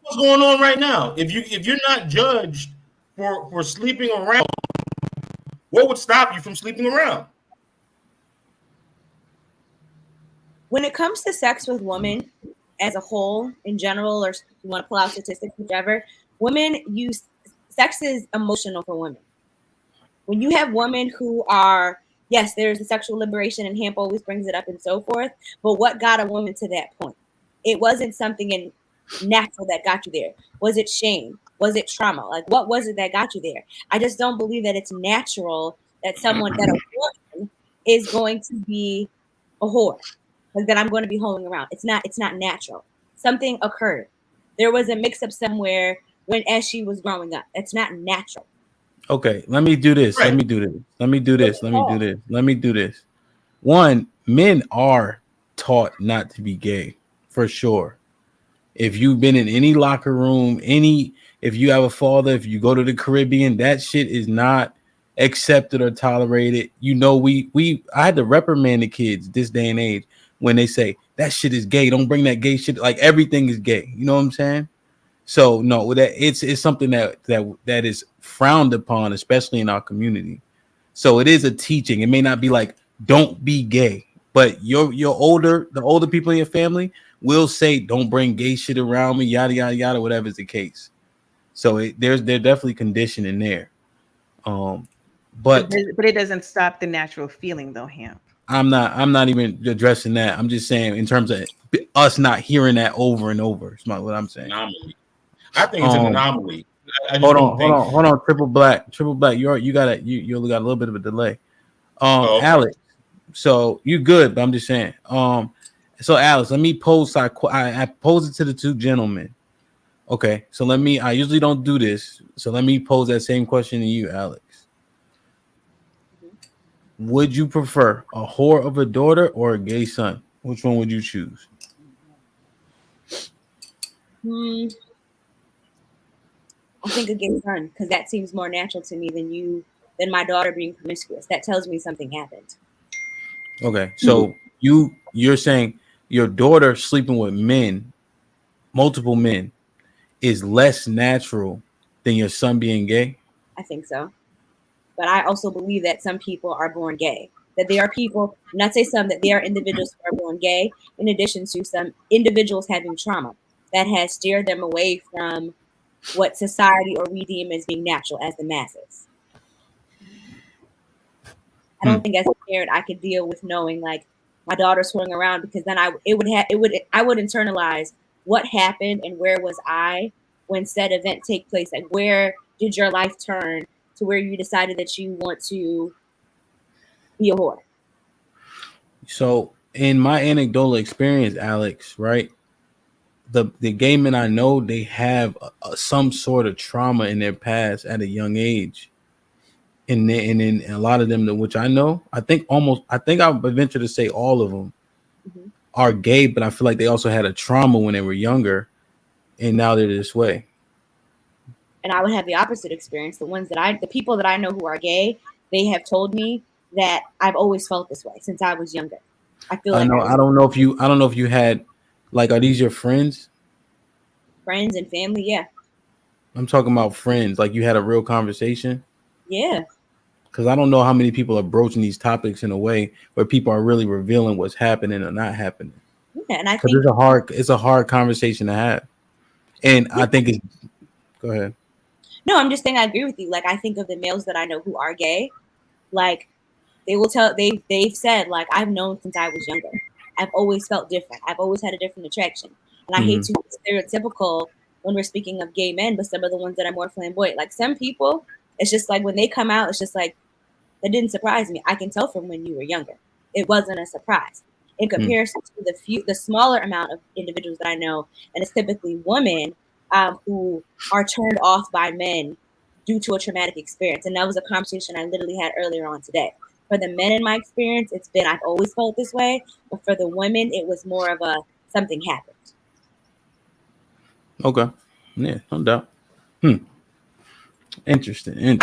What's going on right now? If you're not judged for sleeping around, what would stop you from sleeping around? When it comes to sex with women as a whole, in general, or if you want to pull out statistics, whichever, women use sex is emotional for women. When you have women who are, yes, there's the sexual liberation, and Hamp always brings it up and so forth. But what got a woman to that point? It wasn't something natural that got you there. Was it shame? Was it trauma? Like, what was it that got you there? I just don't believe that it's natural that a woman is going to be a whore, like that I'm going to be holding around. It's not natural. Something occurred. There was a mix-up somewhere as she was growing up. It's not natural. Okay, let me do this. Let me do this. One, men are taught not to be gay, for sure. If you've been in any locker room, if you have a father, if you go to the Caribbean, that shit is not accepted or tolerated. You know, I had to reprimand the kids this day and age when they say that shit is gay. Don't bring that gay shit. Like everything is gay. You know what I'm saying? So no, that it's something that is frowned upon, especially in our community. So it is a teaching. It may not be like don't be gay, but the older people in your family will say don't bring gay shit around me, yada yada yada, whatever is the case. So they're definitely conditioning there. But it doesn't stop the natural feeling though, Hamp. I'm not even addressing that. I'm just saying in terms of us not hearing that over and over. It's not what I'm saying. Anomaly. I think it's an anomaly. Hold on. Triple black. You got a little bit of a delay. Alex. So you good, but I'm just saying. So Alex, let me pose. I pose it to the two gentlemen. Okay, so I usually don't do this. So let me pose that same question to you, Alex. Would you prefer a whore of a daughter or a gay son? Which one would you choose? I think a gay son, because that seems more natural to me than my daughter being promiscuous. That tells me something happened. Okay, so you're saying your daughter sleeping with men, multiple men, is less natural than your son being gay? I think so. But I also believe that some people are born gay. That there are people, not say some, that there are individuals who are born gay, in addition to some individuals having trauma that has steered them away from what society or we deem as being natural as the masses. I don't think as a parent I could deal with knowing like my daughter's swirling around, because then I would internalize what happened and where was I when said event take place. Like, where did your life turn to where you decided that you want to be a whore? So in my anecdotal experience, Alex, right? The gay men I know, they have some sort of trauma in their past at a young age. And then a lot of them, which I know, I think I would venture to say all of them are gay, but I feel like they also had a trauma when they were younger, and now they're this way. And I would have the opposite experience. The people that I know who are gay, they have told me that I've always felt this way since I was younger. I feel like I don't know if you had, like, are these your friends? Friends and family, yeah. I'm talking about friends. Like, you had a real conversation? Yeah. Because I don't know how many people are broaching these topics in a way where people are really revealing what's happening or not happening. Yeah, and I think it's a hard conversation to have. And I think it's go ahead. No, I'm just saying I agree with you. Like, I think of the males that I know who are gay, like they've said, like, I've known since I was younger. I've always felt different. I've always had a different attraction. And I hate to be stereotypical when we're speaking of gay men, but some of the ones that are more flamboyant, like some people, it's just like when they come out, it's just like, that didn't surprise me. I can tell from when you were younger. It wasn't a surprise. In comparison to the smaller amount of individuals that I know, and it's typically women who are turned off by men due to a traumatic experience. And that was a conversation I literally had earlier on today. For the men in my experience, it's been, I've always felt this way. But for the women, it was more of a, something happened. Okay. Yeah, no doubt. Interesting.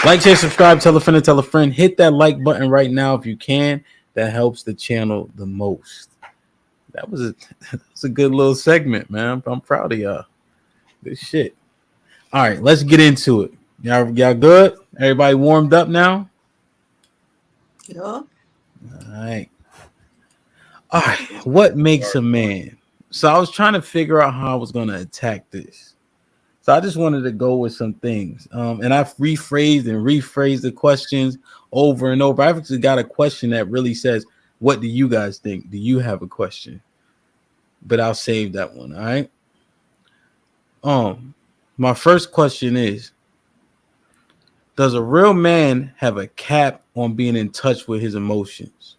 Like, share, subscribe, tell a friend. Hit that like button right now if you can. That helps the channel the most. That was a good little segment, man. I'm proud of y'all. Good shit. All right, let's get into it. Y'all good? Everybody warmed up now? Yeah. All right. What makes a man? So I was trying to figure out how I was going to attack this. So I just wanted to go with some things. And I've rephrased the questions over and over. I've actually got a question that really says, what do you guys think? Do you have a question? But I'll save that one. All right. My first question is, does a real man have a cap on being in touch with his emotions?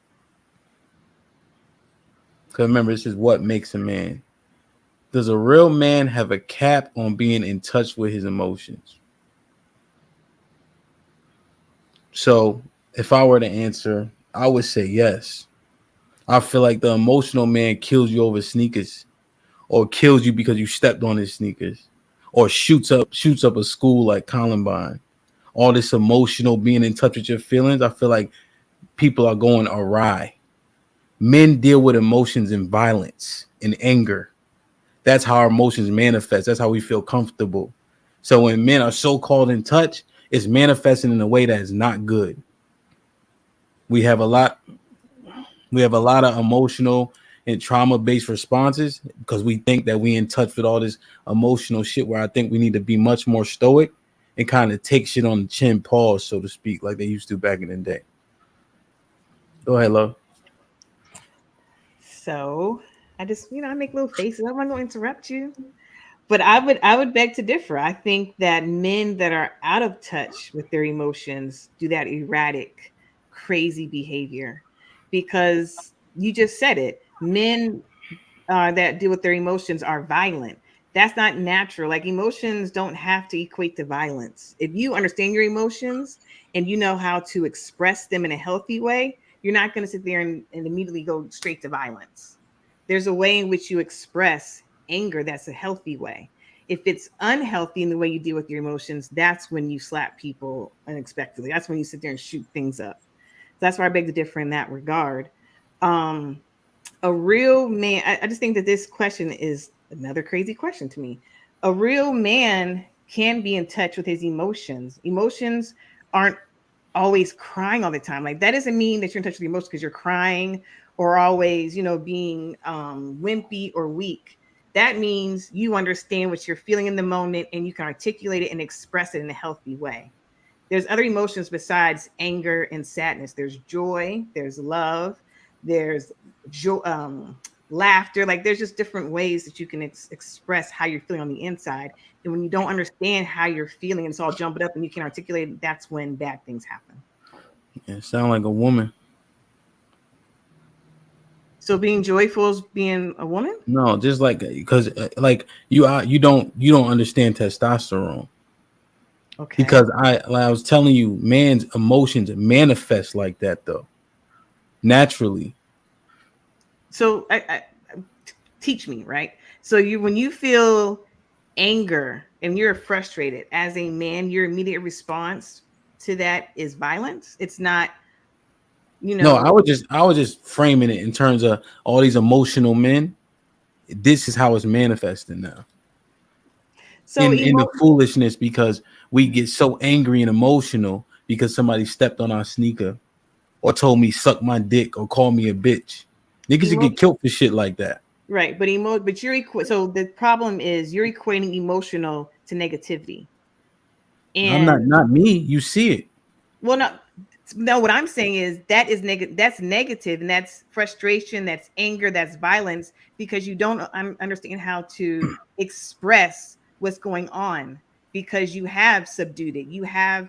Because remember, this is what makes a man. Does a real man have a cap on being in touch with his emotions? So if I were to answer, I would say yes. I feel like the emotional man kills you over sneakers, or kills you because you stepped on his sneakers, or shoots up a school like Columbine. All this emotional being in touch with your feelings, I feel like people are going awry. Men deal with emotions in violence, in anger. That's how our emotions manifest. That's how we feel comfortable. So when men are so called in touch, it's manifesting in a way that is not good. We have a lot of emotional and trauma-based responses because we think that we in touch with all this emotional shit, where I think we need to be much more stoic and kind of take shit on the chin, pause, so to speak, like they used to back in the day. Go ahead, love. So I just, I make little faces. I'm not going to interrupt you. But I would beg to differ. I think that men that are out of touch with their emotions do that erratic, crazy behavior, because you just said it. Men that deal with their emotions are violent. That's not natural. Like emotions don't have to equate to violence. If you understand your emotions and you know how to express them in a healthy way, you're not going to sit there and immediately go straight to violence. There's a way in which you express anger that's a healthy way. If it's unhealthy in the way you deal with your emotions, that's when you slap people unexpectedly. That's when you sit there and shoot things up. That's why I beg to differ in that regard. A real man, I just think that this question is another crazy question to me. A real man can be in touch with his emotions. Emotions aren't always crying all the time. Like that doesn't mean that you're in touch with your emotions because you're crying or always, being wimpy or weak. That means you understand what you're feeling in the moment and you can articulate it and express it in a healthy way. There's other emotions besides anger and sadness. There's joy, there's love, there's laughter. Like there's just different ways that you can express how you're feeling on the inside. And when you don't understand how you're feeling, and it's all jumbled up and you can articulate it, that's when bad things happen. Yeah, sound like a woman. So being joyful is being a woman? No, just like because like you don't understand testosterone. Okay. Because I was telling you, man's emotions manifest like that though, naturally. So I teach me, right? So when you feel anger and you're frustrated as a man, your immediate response to that is violence. It's not, No, I was just framing it in terms of all these emotional men. This is how it's manifesting now. So in the foolishness, because we get so angry and emotional because somebody stepped on our sneaker or told me suck my dick or call me a bitch. Niggas should get killed for shit like that. Right, but so the problem is you're equating emotional to negativity. And I'm not me. You see it. Well, no. What I'm saying is that is negative. That's negative, and that's frustration. That's anger. That's violence because you don't understand how to express what's going on because you have subdued it. You have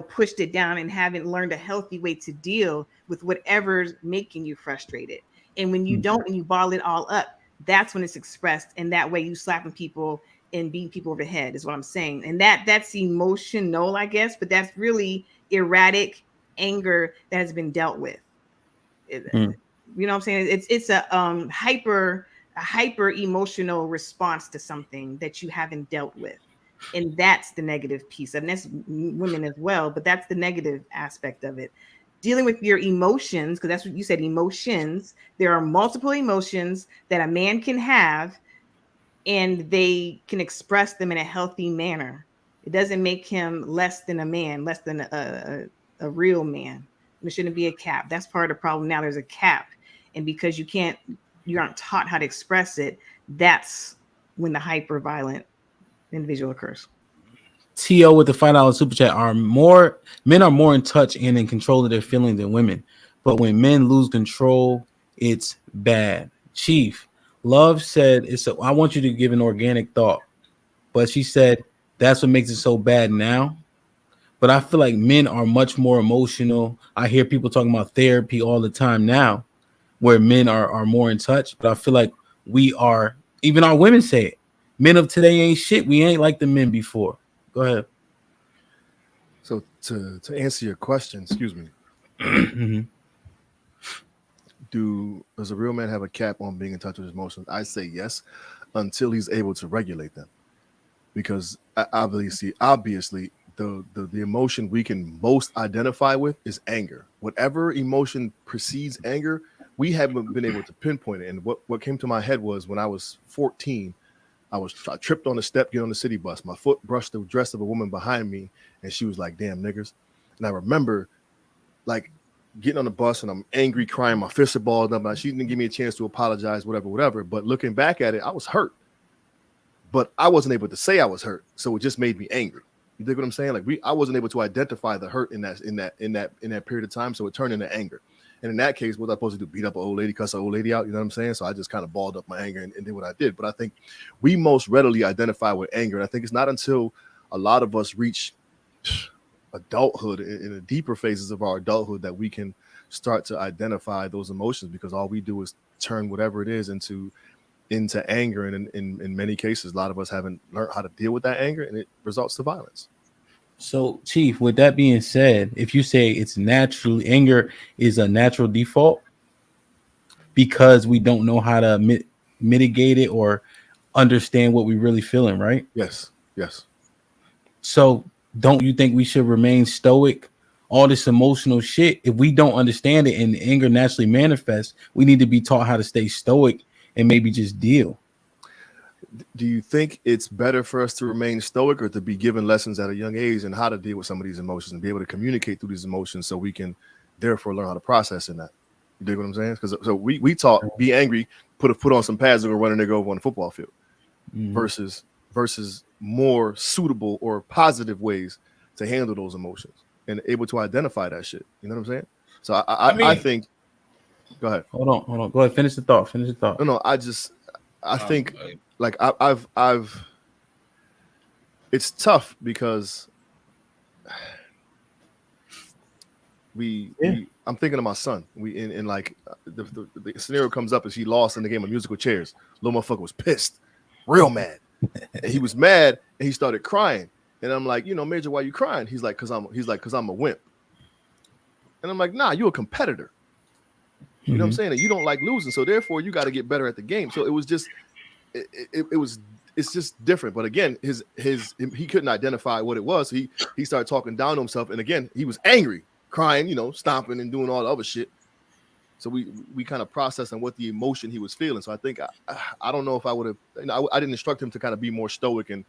pushed it down and haven't learned a healthy way to deal with whatever's making you frustrated. And when you don't and you bottle it all up, that's when it's expressed. And that way you slapping people and beating people over the head is what I'm saying. And that's emotional, I guess, but that's really erratic anger that has been dealt with. You know what I'm saying? It's a hyper emotional response to something that you haven't dealt with. And that's the negative piece. And that's women as well, but that's the negative aspect of it. Dealing with your emotions, because that's what you said, emotions. There are multiple emotions that a man can have, and they can express them in a healthy manner. It doesn't make him less than a man, less than a real man. There shouldn't be a cap. That's part of the problem now. There's a cap. And because you aren't taught how to express it, that's when the hyper violent individual occurs. T.O. with the $5 super chat men are more in touch and in control of their feelings than women. But when men lose control, it's bad. Chief, Love said, I want you to give an organic thought. But she said, that's what makes it so bad now. But I feel like men are much more emotional. I hear people talking about therapy all the time now, where men are more in touch. But I feel like we are, even our women say it. Men of today ain't shit. We ain't like the men before. Go ahead. So to answer your question, excuse me. Does a real man have a cap on being in touch with his emotions? I say yes, until he's able to regulate them. Because obviously, the emotion we can most identify with is anger. Whatever emotion precedes anger, we haven't been able to pinpoint it. And what came to my head was when I was 14, I tripped on the step, get on the city bus. My foot brushed the dress of a woman behind me, and she was like, "Damn niggers." And I remember like getting on the bus and I'm angry, crying, my fists are balled up. She didn't give me a chance to apologize, whatever. But looking back at it, I was hurt. But I wasn't able to say I was hurt, so it just made me angry. You dig what I'm saying? Like I wasn't able to identify the hurt in that period of time, so it turned into anger. And in that case, what was I supposed to do? Beat up an old lady, cuss an old lady out? You know what I'm saying? So I just kind of balled up my anger and did what I did. But I think we most readily identify with anger. And I think it's not until a lot of us reach adulthood, in the deeper phases of our adulthood, that we can start to identify those emotions, because all we do is turn whatever it is into into anger, and in many cases, a lot of us haven't learned how to deal with that anger, and it results to violence. So, Chief, with that being said, if you say it's naturally anger is a natural default because we don't know how to mitigate it or understand what we're really feeling, right? Yes. So, don't you think we should remain stoic? All this emotional shit, if we don't understand it and anger naturally manifests, we need to be taught how to stay stoic and maybe just deal. Do you think it's better for us to remain stoic or to be given lessons at a young age and how to deal with some of these emotions and be able to communicate through these emotions so we can therefore learn how to process in that? You dig what I'm saying? Because so we taught be angry, put on some pads and go run a nigga over on the football field, versus more suitable or positive ways to handle those emotions and able to identify that shit. You know what I'm saying? So I think. Go ahead. Hold on. Go ahead. Finish the thought. No. I think like I've. It's tough because I'm thinking of my son. We in like the scenario comes up as he lost in the game of musical chairs. Little motherfucker was pissed, real mad. And he was mad and he started crying. And I'm like, Major, why you crying? He's like, cause I'm a wimp. And I'm like, nah, you a competitor. You know what I'm saying? And you don't like losing, so therefore you got to get better at the game. So it was just, it's just different. But again, he couldn't identify what it was. He started talking down to himself, and again, he was angry, crying, stomping and doing all the other shit. So we kind of processed on what the emotion he was feeling. So I think I don't know if I would have, I didn't instruct him to kind of be more stoic and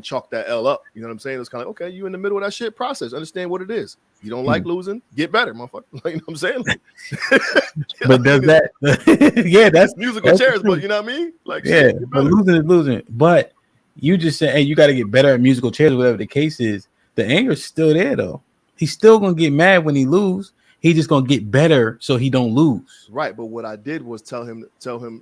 chalk that L up. You know what I'm saying? It was kind of like, okay, you in the middle of that shit, process, understand what it is. You don't like losing, get better, motherfucker. Like, you know what I'm saying? But does that, yeah, that's musical chairs, but you know what I mean? Like, yeah, but losing is losing. But you just said, hey, you got to get better at musical chairs, whatever the case is. The anger is still there, though. He's still gonna get mad when he lose. He just gonna get better so he don't lose. Right, but what I did was tell him,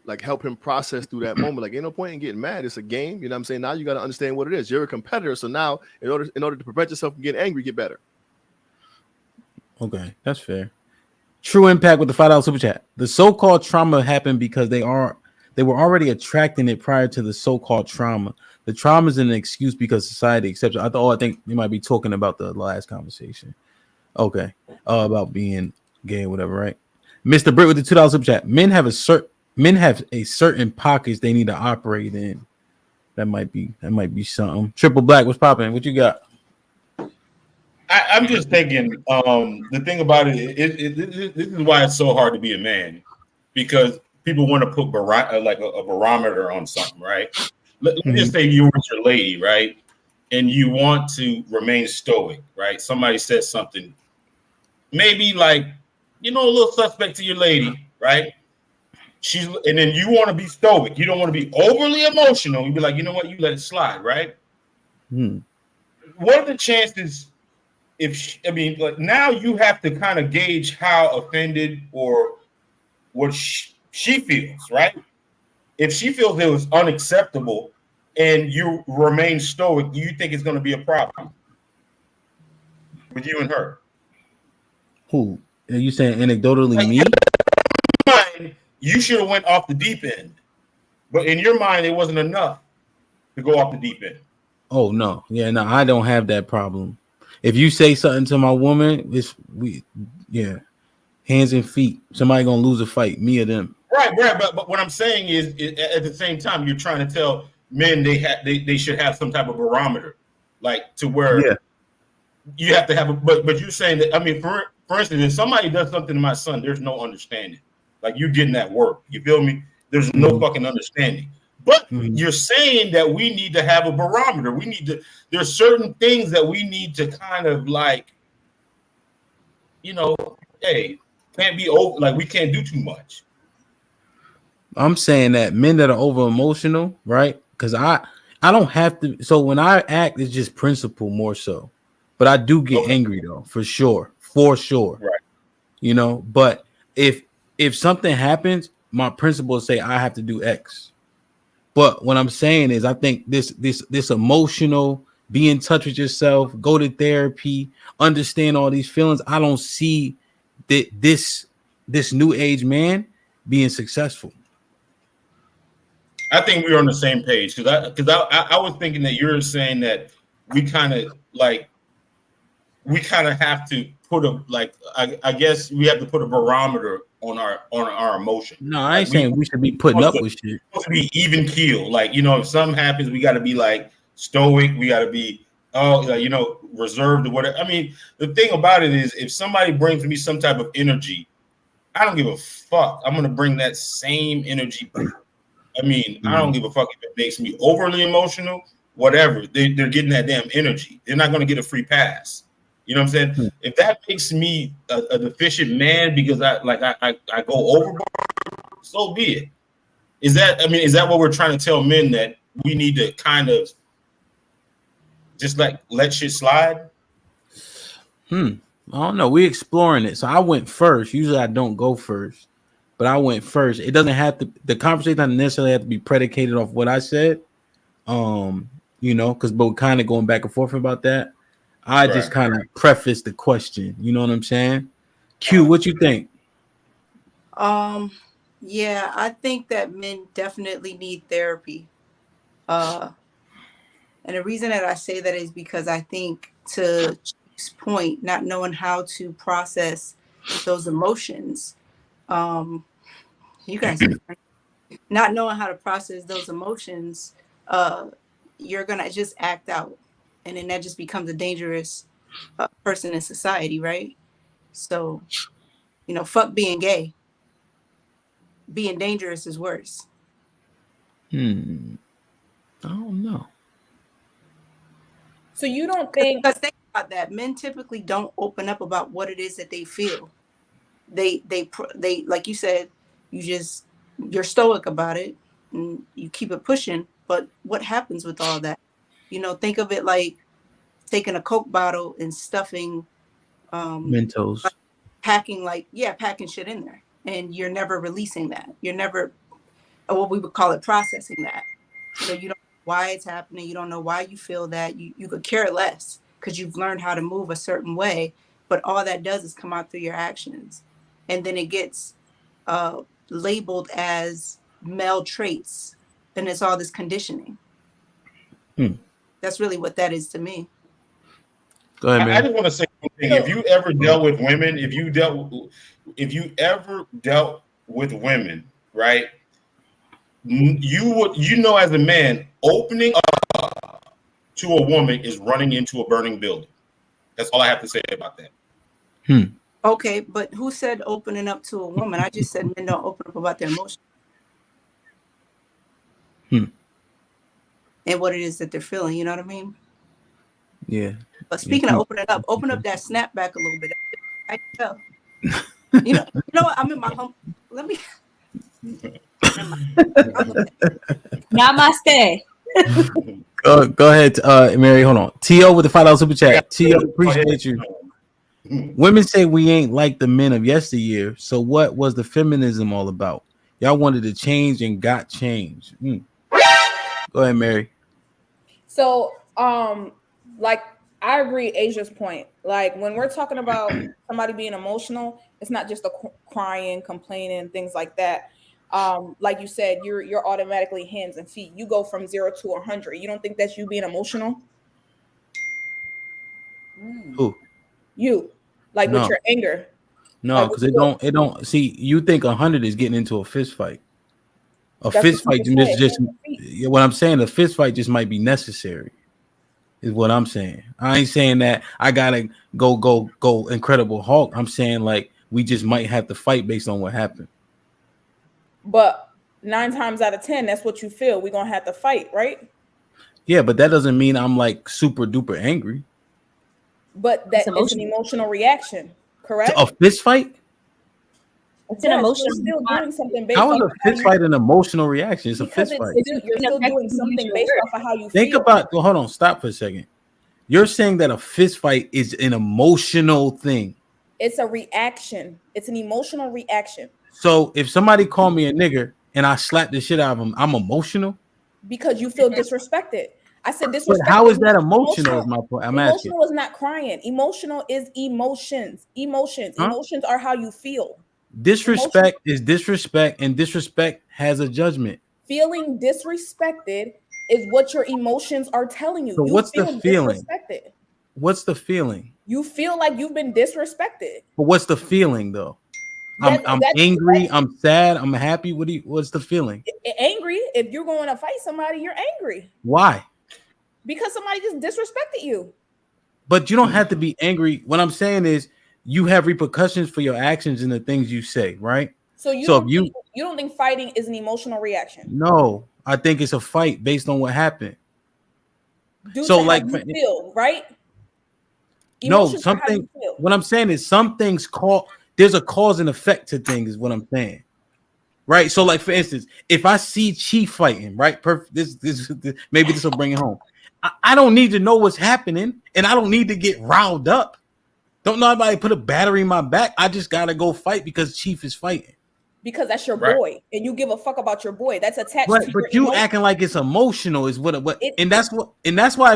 like, help him process through that moment. Like, ain't no point in getting mad. It's a game. You know what I'm saying? Now you got to understand what it is. You're a competitor, so now in order to prevent yourself from getting angry, get better. Okay, that's fair. True Impact with the $5 super chat. The so-called trauma happened because they were already attracting it prior to the so-called trauma. The trauma is an excuse because society accepts it. I think they might be talking about the last conversation. Okay, about being gay or whatever, right? Mr. Britt with the $2 super chat. Men have a certain pockets they need to operate in. That might be something. Triple Black, what's popping? What you got? I'm just thinking. The thing about it, this is why it's so hard to be a man, because people want to put like a barometer on something, right? Let me just say you with your lady, right, and you want to remain stoic, right? Somebody says something, maybe like, a little suspect to your lady, right? And then you want to be stoic. You don't want to be overly emotional. You be like, you know what? You let it slide, right? What are the chances? Now you have to kind of gauge how offended or what she feels, right? If she feels it was unacceptable and you remain stoic, you think it's going to be a problem with you and her? Who are you saying? Anecdotally, like, me? You should have went off the deep end, but in your mind, it wasn't enough to go off the deep end. Oh no, yeah, no, I don't have that problem. If you say something to my woman, hands and feet. Somebody gonna lose a fight, me or them. Right. But what I'm saying is at the same time, you're trying to tell men they should have some type of barometer, like to where you have to have. But you're saying that, for instance, if somebody does something to my son, there's no understanding. Like, you're getting that work. You feel me? There's no fucking understanding. But you're saying that we need to have a barometer. There's certain things that we need to kind of like, hey, can't be over, like, we can't do too much. I'm saying that men that are over emotional, right? Because I don't have to. So when I act, it's just principle more so. But I do get angry though, for sure. Right. But if something happens, my principles say I have to do X. But what I'm saying is, I think this emotional, be in touch with yourself, go to therapy, understand all these feelings. I don't see that this new age man being successful. I think we're on the same page because I was thinking that you're saying that we kind of have to put I guess we have to put a barometer on our emotion. No, I ain't saying we should be putting up with shit. Supposed to be even keel. Like, if something happens, we got to be like stoic. We got to be reserved or whatever. I mean, the thing about it is, if somebody brings me some type of energy, I don't give a fuck. I'm gonna bring that same energy back. I mean, I don't give a fuck if it makes me overly emotional, whatever. They're getting that damn energy. They're not gonna get a free pass. You know what I'm saying? If that makes me a deficient man because I go overboard, so be it. Is that what we're trying to tell men, that we need to kind of just let shit slide? I don't know. We're exploring it. So I went first. Usually I don't go first, but I went first. It doesn't have to. The conversation doesn't necessarily have to be predicated off what I said. Because we're kind of going back and forth about that. I just kind of preface the question. You know what I'm saying? Q, what you think? Yeah, I think that men definitely need therapy. And the reason that I say that is because I think, to Chief's point, not knowing how to process those emotions, you guys, not knowing how to process those emotions, you're gonna just act out, and then that just becomes a dangerous person in society, right? So, fuck being gay. Being dangerous is worse. I don't know. So you don't think? Because think about that. Men typically don't open up about what it is that they feel. They like you said, you're stoic about it and you keep it pushing. But what happens with all that? Think of it like taking a Coke bottle and stuffing Mentos, packing shit in there, and you're never releasing that. You're never, what we would call it, processing that. So you don't know why it's happening. You don't know why you feel that. You could care less because you've learned how to move a certain way. But all that does is come out through your actions, and then it gets labeled as male traits, and it's all this conditioning. That's really what that is to me. Go ahead, man. I just want to say one thing. If you ever dealt with women, if you ever dealt with women, right? You know, as a man, opening up to a woman is running into a burning building. That's all I have to say about that. Okay, but who said opening up to a woman? I just said men don't open up about their emotions. And what it is that they're feeling, you know what I mean? Yeah. But speaking of opening up, open up that snapback a little bit. I can tell. You know what? I'm in my home. Let me. Namaste. Go ahead, Mary. Hold on. T.O. with the $5 super chat. T.O. appreciate you. Women say we ain't like the men of yesteryear. So what was the feminism all about? Y'all wanted to change and got changed. Go ahead, Mary. So, like, I agree Asia's point. Like, when we're talking about somebody being emotional, it's not just crying, complaining, things like that. Like you said, you're automatically hands and feet. You go from 0 to 100. You don't think that's you being emotional? Who? You, like, with your anger. No, because it don't see. You think 100 is getting into a fist fight. Fist fight just what I'm saying. A fist fight just might be necessary. Is what I'm saying. I ain't saying that I gotta go Incredible Hulk. I'm saying like we just might have to fight based on what happened. But 9 times out of 10, that's what you feel. We're gonna have to fight, right? Yeah, but that doesn't mean I'm like super duper angry. But that is an emotional reaction, correct? To a fist fight? It's an emotional. Still doing something based. How is a fist fight an emotional reaction? It's a fist fight. You're still doing something based off of how you think feel. about. Well, hold on, stop for a second. You're saying that a fist fight is an emotional thing. It's a reaction. It's an emotional reaction. So if somebody called me a nigger and I slapped the shit out of him, I'm emotional because you feel disrespected. I said disrespect. But how is that emotional? Is my point. I'm asking. Emotional is not crying. Emotional is emotions. Emotions. Huh? Emotions are how you feel. Disrespect is disrespect, and disrespect has a judgment. feeling disrespected is what your emotions are telling you. So you what's feel the feeling? Disrespected. What's the feeling? You feel like you've been disrespected. But what's the feeling though? I'm angry. I'm sad. I'm happy. What's the feeling? Angry. If you're going to fight somebody, you're angry. Why? Because somebody just disrespected you. But you don't have to be angry. What I'm saying is you have repercussions for your actions and the things you say, right? So you don't think fighting is an emotional reaction? No, I think it's a fight based on what happened. So like you feel, right? Emotions something. What I'm saying is some things there's a cause and effect to things, is what I'm saying. Right. So, like, for instance, if I see Chief fighting, right? This maybe this will bring it home. I don't need to know what's happening, and I don't need to get riled up. Don't nobody put a battery in my back. I just gotta go fight because Chief is fighting. Because that's your boy, and you give a fuck about your boy. That's attached. But you acting like it's emotional is what and that's why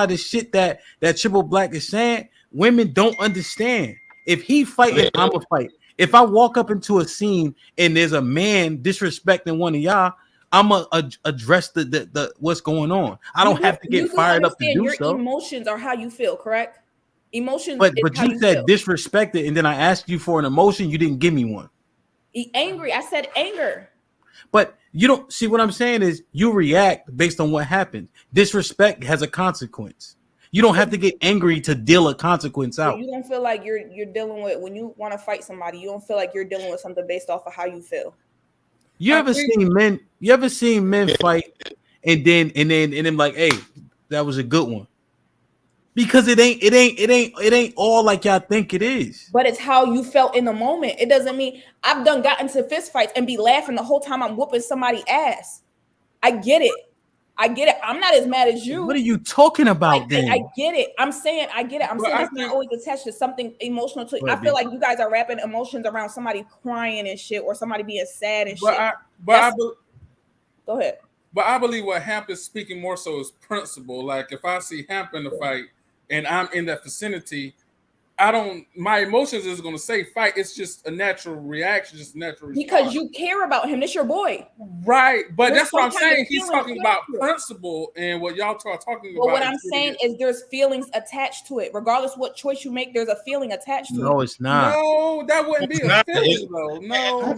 the shit that Triple Black is saying, women don't understand. If he fighting, I'm a fight. If I walk up into a scene and there's a man disrespecting one of y'all, I'm gonna address the what's going on. I don't have to get fired up to do your so. Emotions are how you feel, correct? Emotions. But you said disrespected, and then I asked you for an emotion. You didn't give me one. Angry. I said anger. But you don't see what I'm saying is you react based on what happened. Disrespect has a consequence. You don't have to get angry to deal a consequence out. You don't feel like you're dealing with, when you want to fight somebody, you don't feel like you're dealing with something based off of how you feel. You ever seen men fight and then like, hey, that was a good one. Because it ain't all like y'all think it is. But it's how you felt in the moment. It doesn't mean I've gotten into fist fights and be laughing the whole time I'm whooping somebody's ass. I get it. I'm not as mad as you. What are you talking about then? I get it. I'm saying I get it. I'm saying it's not always attached to something emotional. I feel like you guys are wrapping emotions around somebody crying and shit, or somebody being sad and shit. Go ahead. But I believe what Hamp is speaking more so is principle. Like if I see Hamp in the fight and I'm in that vicinity, my emotions is going to say fight. It's just a natural reaction, just a natural response. Because you care about him. That's your boy. Right. But that's what I'm saying. He's talking about principle, and what y'all are talking about. But what I'm saying is there's feelings attached to it. Regardless what choice you make, there's a feeling attached to it. No, it's not. No, that wouldn't be a feeling, though. No.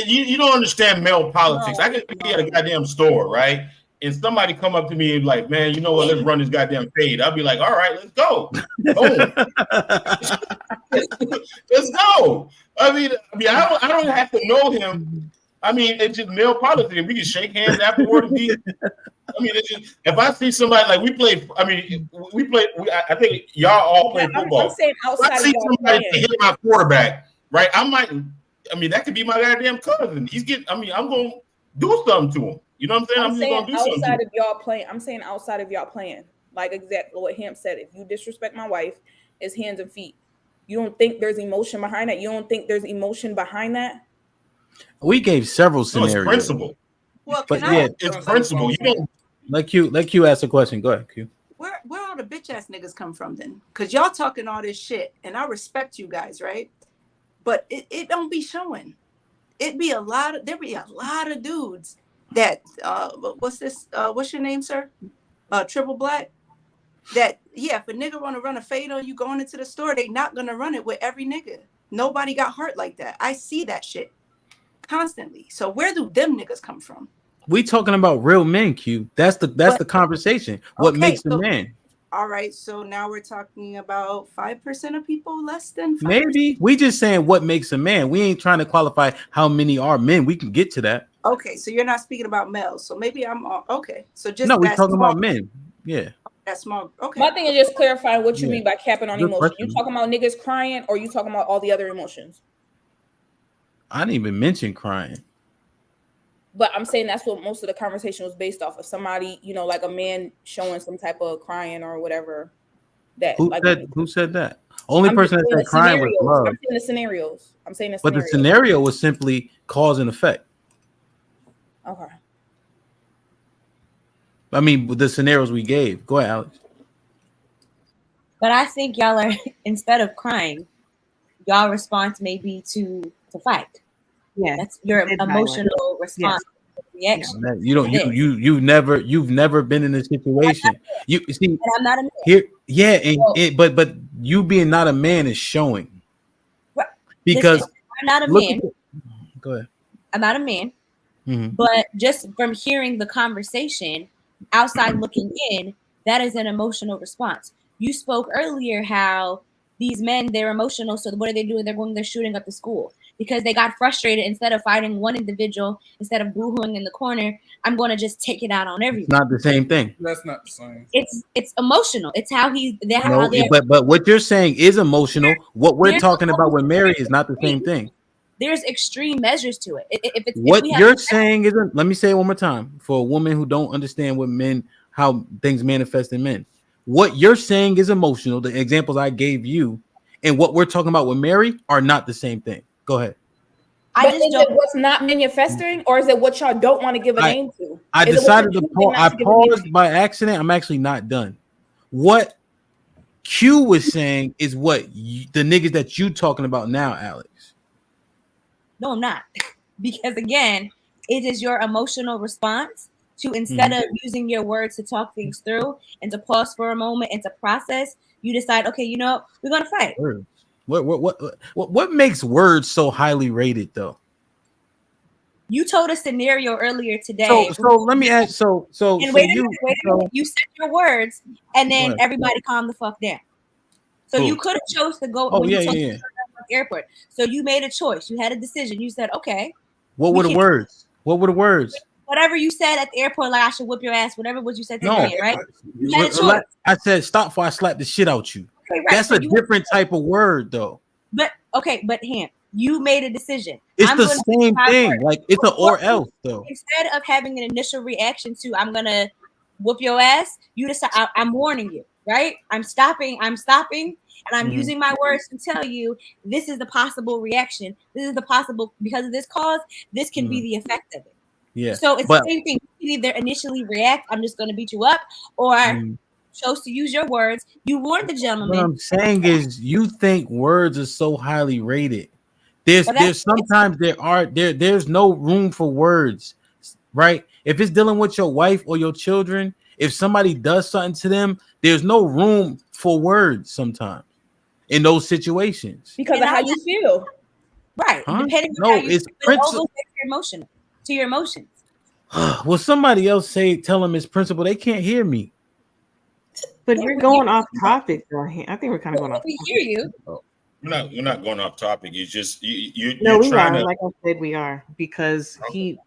You don't understand male politics. I could be at a goddamn store, right? And somebody come up to me and like, man, you know what? Let's run this goddamn fade. I'll be like, all right, let's go. Boom. Let's go. I mean, I don't have to know him. I mean, it's just male politics. We can shake hands afterward. It's just, if I see somebody like we play. I think y'all all play football. I'm saying outside if I see somebody hit my quarterback, right? I might. I mean, that could be my goddamn cousin. I'm gonna do something to him. You know what I'm saying? I'm saying outside of y'all playing. I'm saying outside of y'all playing. Like exactly what Hamp said. If you disrespect my wife, it's hands and feet. You don't think there's emotion behind that? You don't think there's emotion behind that? We gave several scenarios. It's principle. Well, it's principle. You don't like you asked a question. Go ahead, Q. Where all the bitch ass niggas come from then? Because y'all talking all this shit, and I respect you guys, right? But it don't be showing. There be a lot of dudes that what's your name, sir? Triple Black. That if a nigga want to run a fade on you going into the store, they not gonna run it with every nigga. Nobody got hurt like that. I see that shit constantly. So where do them niggas come from? We talking about real men, Q. That's the conversation. What makes the man? All right, so now we're talking about 5% of people, less than 5%? Maybe. We just saying what makes a man. We ain't trying to qualify how many are men. We can get to that. Okay, so you're not speaking about males. So maybe I'm okay. So just no, we're talking about men. Yeah. That's small. Okay. My thing is just clarifying what you mean by capping on emotion. You talking about niggas crying, or you talking about all the other emotions? I didn't even mention crying. But I'm saying that's what most of the conversation was based off of. Somebody, like a man showing some type of crying or whatever. Who said that? Only person that said crying was love. I'm saying the scenarios. But the scenario was simply cause and effect. Okay. I mean, the scenarios we gave. Go ahead, Alex. But I think y'all are, instead of crying, y'all response may be to fight. Yeah, that's your emotional response. reaction. You've never been in a situation. You see, and I'm not a man. Here, but you being not a man is showing. Right. Because listen, I'm not a man. Go ahead. I'm not a man. But just from hearing the conversation outside looking in, that is an emotional response. You spoke earlier how these men, they're emotional. So what are they doing? They're shooting up the school because they got frustrated. Instead of fighting one individual, instead of boohooing in the corner, I'm going to just take it out on everyone. It's not the same thing. That's not the same. It's emotional. It's how but what you're saying is emotional. What we're talking about with Mary is not the same thing. There's extreme measures to it. What you're saying isn't. Let me say it one more time for a woman who don't understand what men, how things manifest in men. What you're saying is emotional. The examples I gave you and what we're talking about with Mary are not the same thing. Go ahead. But is it what's not manifesting, or is it what y'all don't want to give a name to? I decided to pause. I paused by accident. I'm actually not done. What Q was saying is what the niggas that you talking about now, Alex. No, I'm not. Because again, it is your emotional response to instead of using your words to talk things through and to pause for a moment and to process, you decide, okay, you know, we're gonna fight. What makes words so highly rated though? You told a scenario earlier today. So let me ask. So you said your words, and then everybody calmed the fuck down. So you could have chose to go when you told the airport. So you made a choice. You had a decision. You said, okay. What were the words? What were the words? Whatever you said at the airport, like I should whip your ass. Whatever what you said to me, right? You had a choice. I said, stop before I slap the shit out you. Okay, right. That's so a different type of word, though. But Ham, you made a decision. It's the same thing. Like it's an or else, though. Instead of having an initial reaction to I'm gonna whoop your ass, you decide I'm warning you, right? I'm stopping, and I'm using my words to tell you this is the possible reaction. This is the possible because of this cause. This can be the effect of it. Yeah. So it's the same thing. You either initially react, I'm just gonna beat you up, or chose to use your words. You warned the gentleman. What I'm saying is, you think words are so highly rated. There's sometimes there's no room for words, right? If it's dealing with your wife or your children, if somebody does something to them, there's no room for words sometimes in those situations because of how you feel, right? Depending on how you feel, to your emotions. Well, somebody else tell them it's principle. They can't hear me. But we're going off topic, though. I think we're kind of going off. We hear you. We're not going off topic. It's just you're we trying are. to. Like I said, we are because the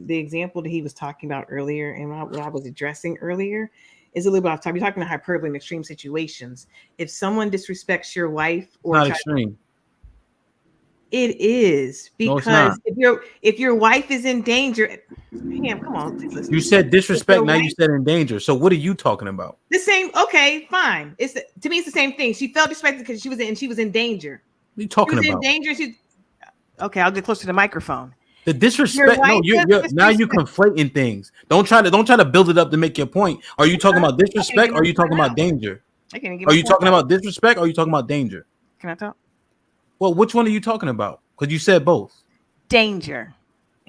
example that he was talking about earlier and what I was addressing earlier is a little bit off topic. You're talking about hyperbole in extreme situations. If someone disrespects your wife, or not extreme. It is because if your wife is in danger, Pam, come on. You said disrespect. Now you said in danger. So what are you talking about? The same. Okay, fine. To me, it's the same thing. She felt disrespected because she was in danger. What are you talking about? In danger. Okay, I'll get closer to the microphone. The disrespect. No, you're now you conflating things. Don't try to build it up to make your point. Are you talking about disrespect? Or are you talking about danger? Are you talking about disrespect? Or are you talking about danger? Can I talk? Well, which one are you talking about? Because you said both. Danger.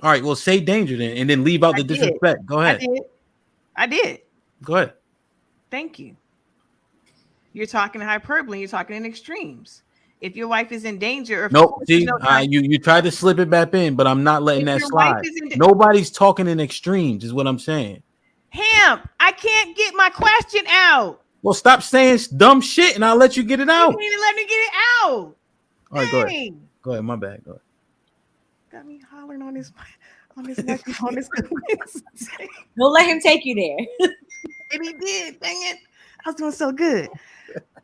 All right. Well, say danger then, and then leave out the disrespect. Go ahead. I did. Go ahead. Thank you. You're talking hyperbole. You're talking in extremes. If your wife is in danger, see, you tried to slip it back in, but I'm not letting that slide. Nobody's talking in extremes, is what I'm saying. Ham, I can't get my question out. Well, stop saying dumb shit, and I'll let you get it out. You need to let me get it out. All right, go ahead. Go ahead. My bad. Go ahead. Got me hollering on this microphone. Don't let him take you there. And he did. Dang it! I was doing so good.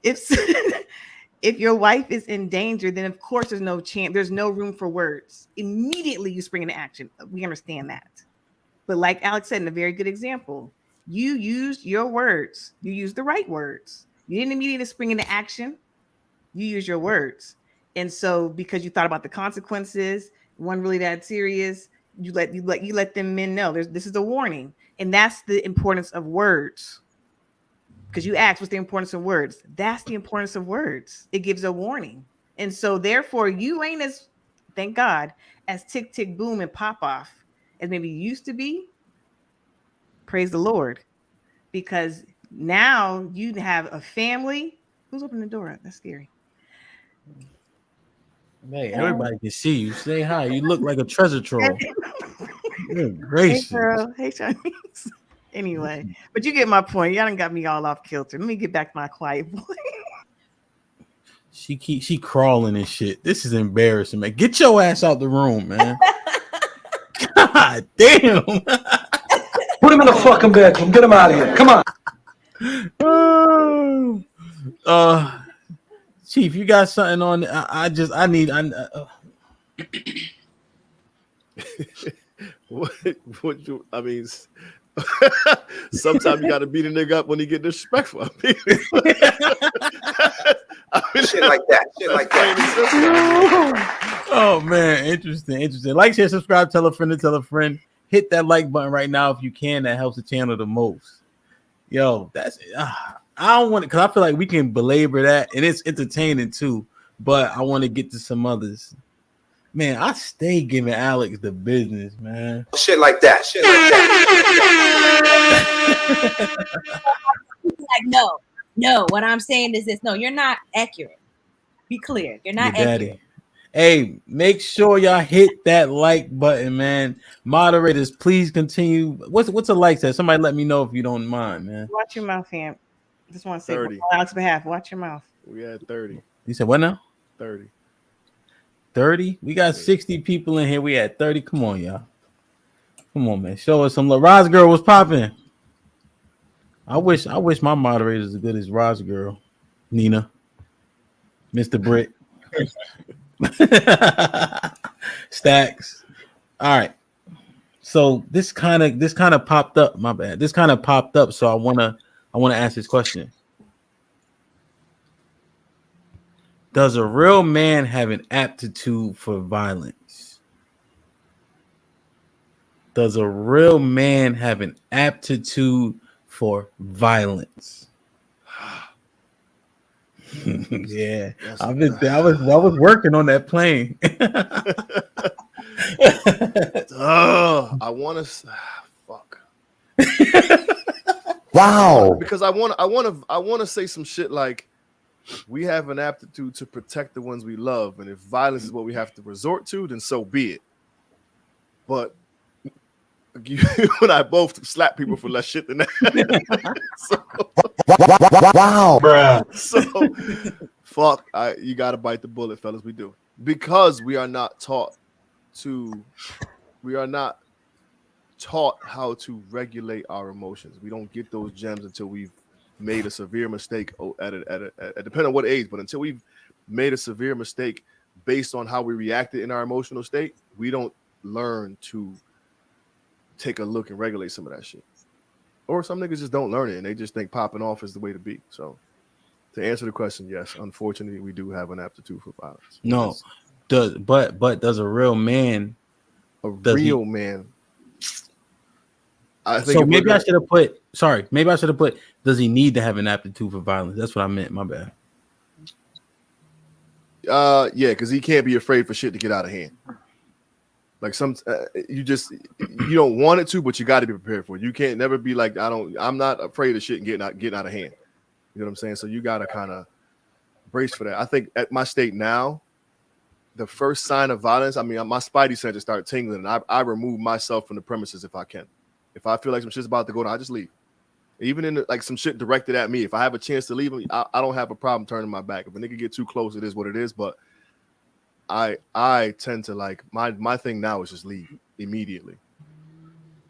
If your wife is in danger, then of course there's no chance. There's no room for words. Immediately you spring into action. We understand that. But like Alex said, in a very good example, you used your words. You used the right words. You didn't immediately spring into action. You use your words. And so because you thought about the consequences, one really that serious, you let them men know this is a warning. And that's the importance of words. Because you asked what's the importance of words. That's the importance of words. It gives a warning. And so therefore you ain't as, thank God, as tick, tick, boom and pop off as maybe you used to be, praise the Lord, because now you have a family. Who's opening the door? That's scary. Hey, everybody can see you. Say hi. You look like a treasure trove. Good gracious. Hey, girl. Hey, Chinese. Anyway, but you get my point. Y'all done got me all off kilter. Let me get back to my quiet voice. She crawling and shit. This is embarrassing, man. Get your ass out the room, man. God damn. Put him in the fucking bedroom. Get him out of here. Come on. Chief, you got something on? I need. What you? I mean, sometimes you got to beat a nigga up when he get disrespectful. I mean, shit like that. Shit like that. Oh man, interesting. Like, share, subscribe, tell a friend to tell a friend. Hit that like button right now if you can. That helps the channel the most. Yo, that's I don't want it because I feel like we can belabor that and it's entertaining too. But I want to get to some others. Man, I stay giving Alex the business, man. Shit like that. Shit like that. Like, no. What I'm saying is this: no, you're not accurate. Be clear, you're not accurate. Hey, make sure y'all hit that like button, man. Moderators, please continue. What's a like that? Somebody let me know if you don't mind, man. Watch your mouth, fam. Just want to say on Alex's behalf, watch your mouth. We had 30. You said what now? 30. 30? We got 60 people in here. We had 30. Come on, y'all. Come on, man. Show us some love. Roz Girl was popping. I wish my moderators as good as Roz Girl. Nina. Mr. Britt. Stacks. All right. So this kind of popped up. My bad. This kind of popped up. So I wanna ask this question. Does a real man have an aptitude for violence? Does a real man have an aptitude for violence? Yeah, I was working on that plane. I want to fuck. Wow. Because I want to say some shit like we have an aptitude to protect the ones we love, and if violence is what we have to resort to, then so be it. But you and I both slap people for less shit than that. Wow, bruh. So fuck, you gotta bite the bullet, fellas. We do, because we are not taught how to regulate our emotions. We don't get those gems until we've made a severe mistake at depending on what age, but until we've made a severe mistake based on how we reacted in our emotional state, we don't learn to take a look and regulate some of that shit. Or some niggas just don't learn it and they just think popping off is the way to be. So to answer the question, yes, unfortunately, we do have an aptitude for violence. No, does a real man? Man. I think so. Maybe I should have put. Sorry, maybe I should have put. Does he need to have an aptitude for violence? That's what I meant. My bad. Yeah, because he can't be afraid for shit to get out of hand. Like you don't want it to, but you got to be prepared for it. You can't never be like, I'm not afraid of shit and getting out of hand. You know what I'm saying? So you got to kind of brace for that. I think at my state now, the first sign of violence, I mean, my spidey senses start tingling, and I remove myself from the premises if I can. If I feel like some shit's about to go down, I just leave. Even in like some shit directed at me, if I have a chance to leave, I don't have a problem turning my back. If a nigga get too close, it is what it is. But I tend to like my thing now is just leave immediately.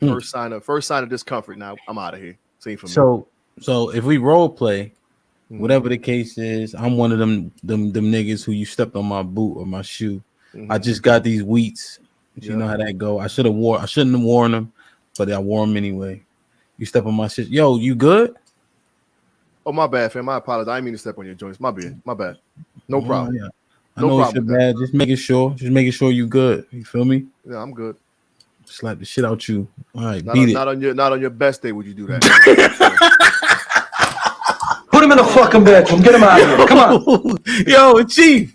First sign of discomfort. Now I'm out of here. Same for me. So if we role play, whatever the case is, I'm one of them niggas who you stepped on my boot or my shoe. I just got these wheats. You know how that go. I shouldn't have worn them, but I wore them anyway. You step on my shit. Yo, you good? Oh, my bad, fam. I apologize. I didn't mean to step on your joints. My bad. No problem. Yeah. I know it's bad. Just making sure you good. You feel me? Yeah, I'm good. Slap the shit out you. All right, not on your best day would you do that. Put him in the fucking bedroom. Get him out of here. Come on. Yo, Chief.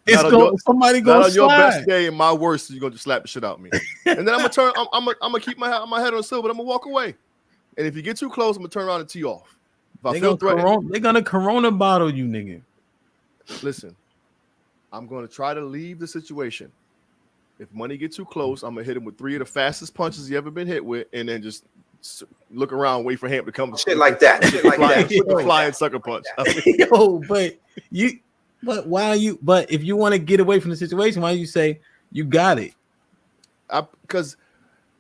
Somebody not gonna on your best slide. day and my worst, you're gonna just slap the shit out of me. And then I'm gonna keep my head on the swivel, but I'm gonna walk away. And if you get too close, I'm gonna turn around and tee you off. If I feel threatened, they're gonna corona bottle you, nigga. Listen, I'm gonna try to leave the situation. If money gets too close, I'm gonna hit him with 3 of the fastest punches he ever been hit with, and then just look around, wait for him to come. Shit like that. Shit like that. With the flying sucker punch. Yo, but why you? But if you want to get away from the situation, why don't you say you got it? Because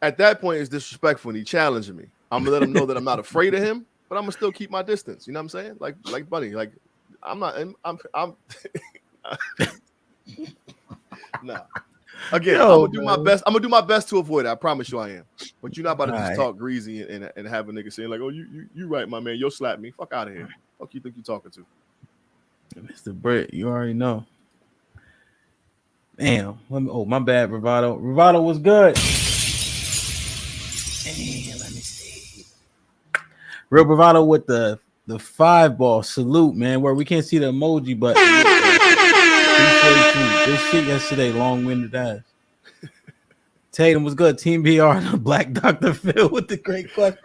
at that point it's disrespectful and he challenging me. I'm gonna let him know that I'm not afraid of him, but I'm gonna still keep my distance. You know what I'm saying? Like Bunny, like I'm not. I'm nah. Again, I'm gonna do my best. I'm gonna do my best to avoid it. I promise you, I am. But you're not about to just talk greasy and have a nigga saying like, "Oh, you right, my man. You'll slap me. Fuck out of here. Fuck you think you talking to?" Mr. Brett, you already know. Damn. My bad, Bravado. Bravado was good. Damn, let me see. Real Bravado with the 5-ball salute, man. Where we can't see the emoji, but appreciate you. This shit yesterday, long-winded ass. Tatum was good. TMBR, the Black Dr. Phil with the great question.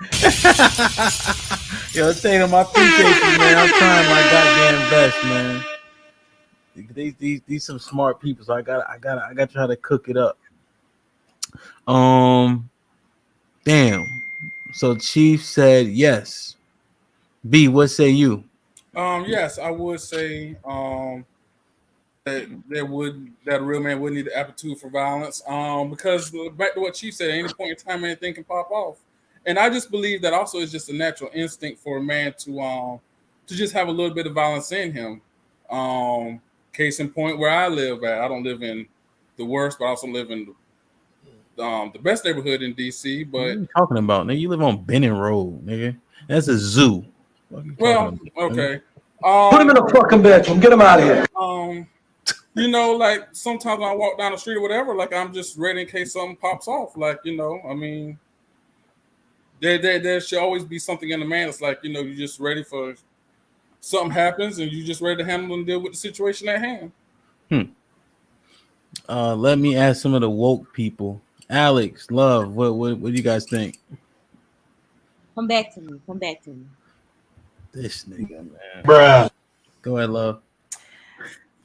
Yo, Tatum, I appreciate you, man. I'm trying my goddamn best, man. These some smart people, so I gotta try to cook it up. Damn. So Chief said yes. B, what say you? Yes, I would say that a real man would need the aptitude for violence. Because back to what Chief said, at any point in time, anything can pop off. And I just believe that also is just a natural instinct for a man to just have a little bit of violence in him. Case in point, where I live at, I don't live in the worst, but I also live in the best neighborhood in DC. But what are you talking about, nigga? You live on Benning Road, nigga. That's a zoo. Well, okay. Put him in a fucking bedroom. Get him out of here. You know, like sometimes I walk down the street or whatever, like I'm just ready in case something pops off. Like, you know, I mean, there should always be something in the man that's like, you know, you're just ready for something happens and you're just ready to handle and deal with the situation at hand. Let me ask some of the woke people. Alex, Love, what do you guys think? Come back to me. This nigga, man. Bruh. Go ahead, Love.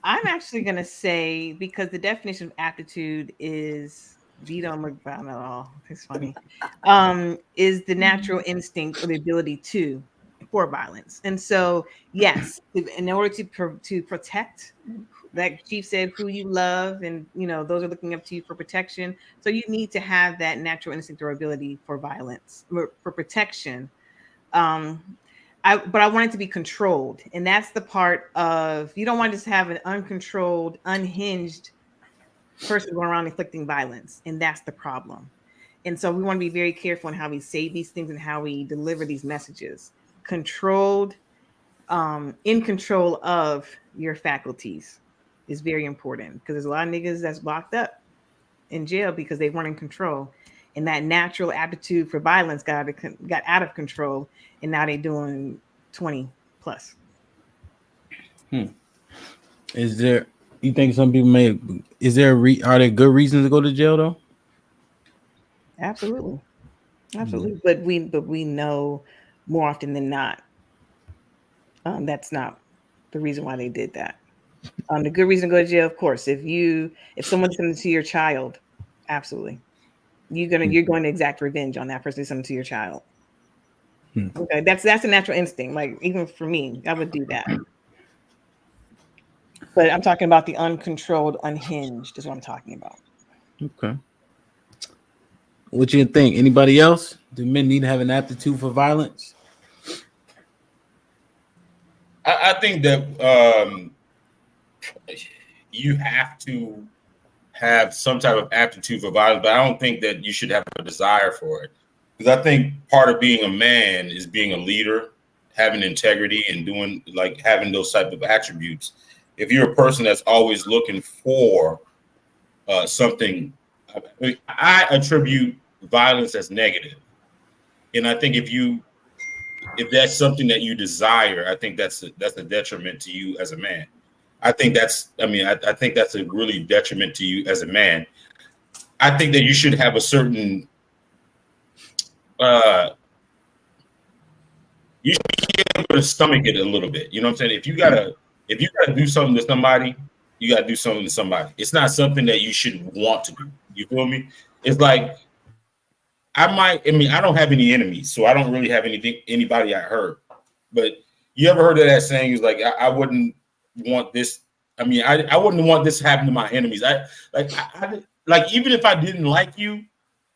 I'm actually going to say, because the definition of aptitude is, you don't look brown at all. It's funny. Is the natural instinct or the ability for violence. And so, yes, in order to protect, like Chief said, who you love, and, you know, those are looking up to you for protection. So you need to have that natural instinct or ability for violence, for protection. But I want it to be controlled. And that's the part of, you don't want to just have an uncontrolled, unhinged person going around inflicting violence. And that's the problem. And so we want to be very careful in how we say these things and how we deliver these messages. Controlled, in control of your faculties is very important, because there's a lot of niggas that's locked up in jail because they weren't in control. And that natural aptitude for violence got out of control, and now they're doing 20 plus. Is there? You think some people may? Is there? Are there good reasons to go to jail though? Absolutely. But we know more often than not, that's not the reason why they did that. The good reason to go to jail, of course, if someone's something to your child, absolutely. You're going to exact revenge on that person who's something to your child. Okay, that's a natural instinct. Like, even for me, I would do that. But I'm talking about the uncontrolled, unhinged is what I'm talking about. Okay. What you think? Anybody else? Do men need to have an aptitude for violence? I think that you have to have some type of aptitude for violence, but I don't think that you should have a desire for it. Because I think part of being a man is being a leader, having integrity, and having those type of attributes. If you're a person that's always looking for something, I attribute violence as negative. And I think if that's something that you desire, I think that's a detriment to you as a man. I think that's a really detriment to you as a man. I think that you should have a certain you should be able to stomach it a little bit. You know what I'm saying? If you gotta do something to somebody, you gotta do something to somebody. It's not something that you should want to do. You feel me? It's like I don't have any enemies, so I don't really have anybody I hurt. But you ever heard of that saying? It's like I wouldn't want this. I wouldn't want this to happen to my enemies. Like even if I didn't like you,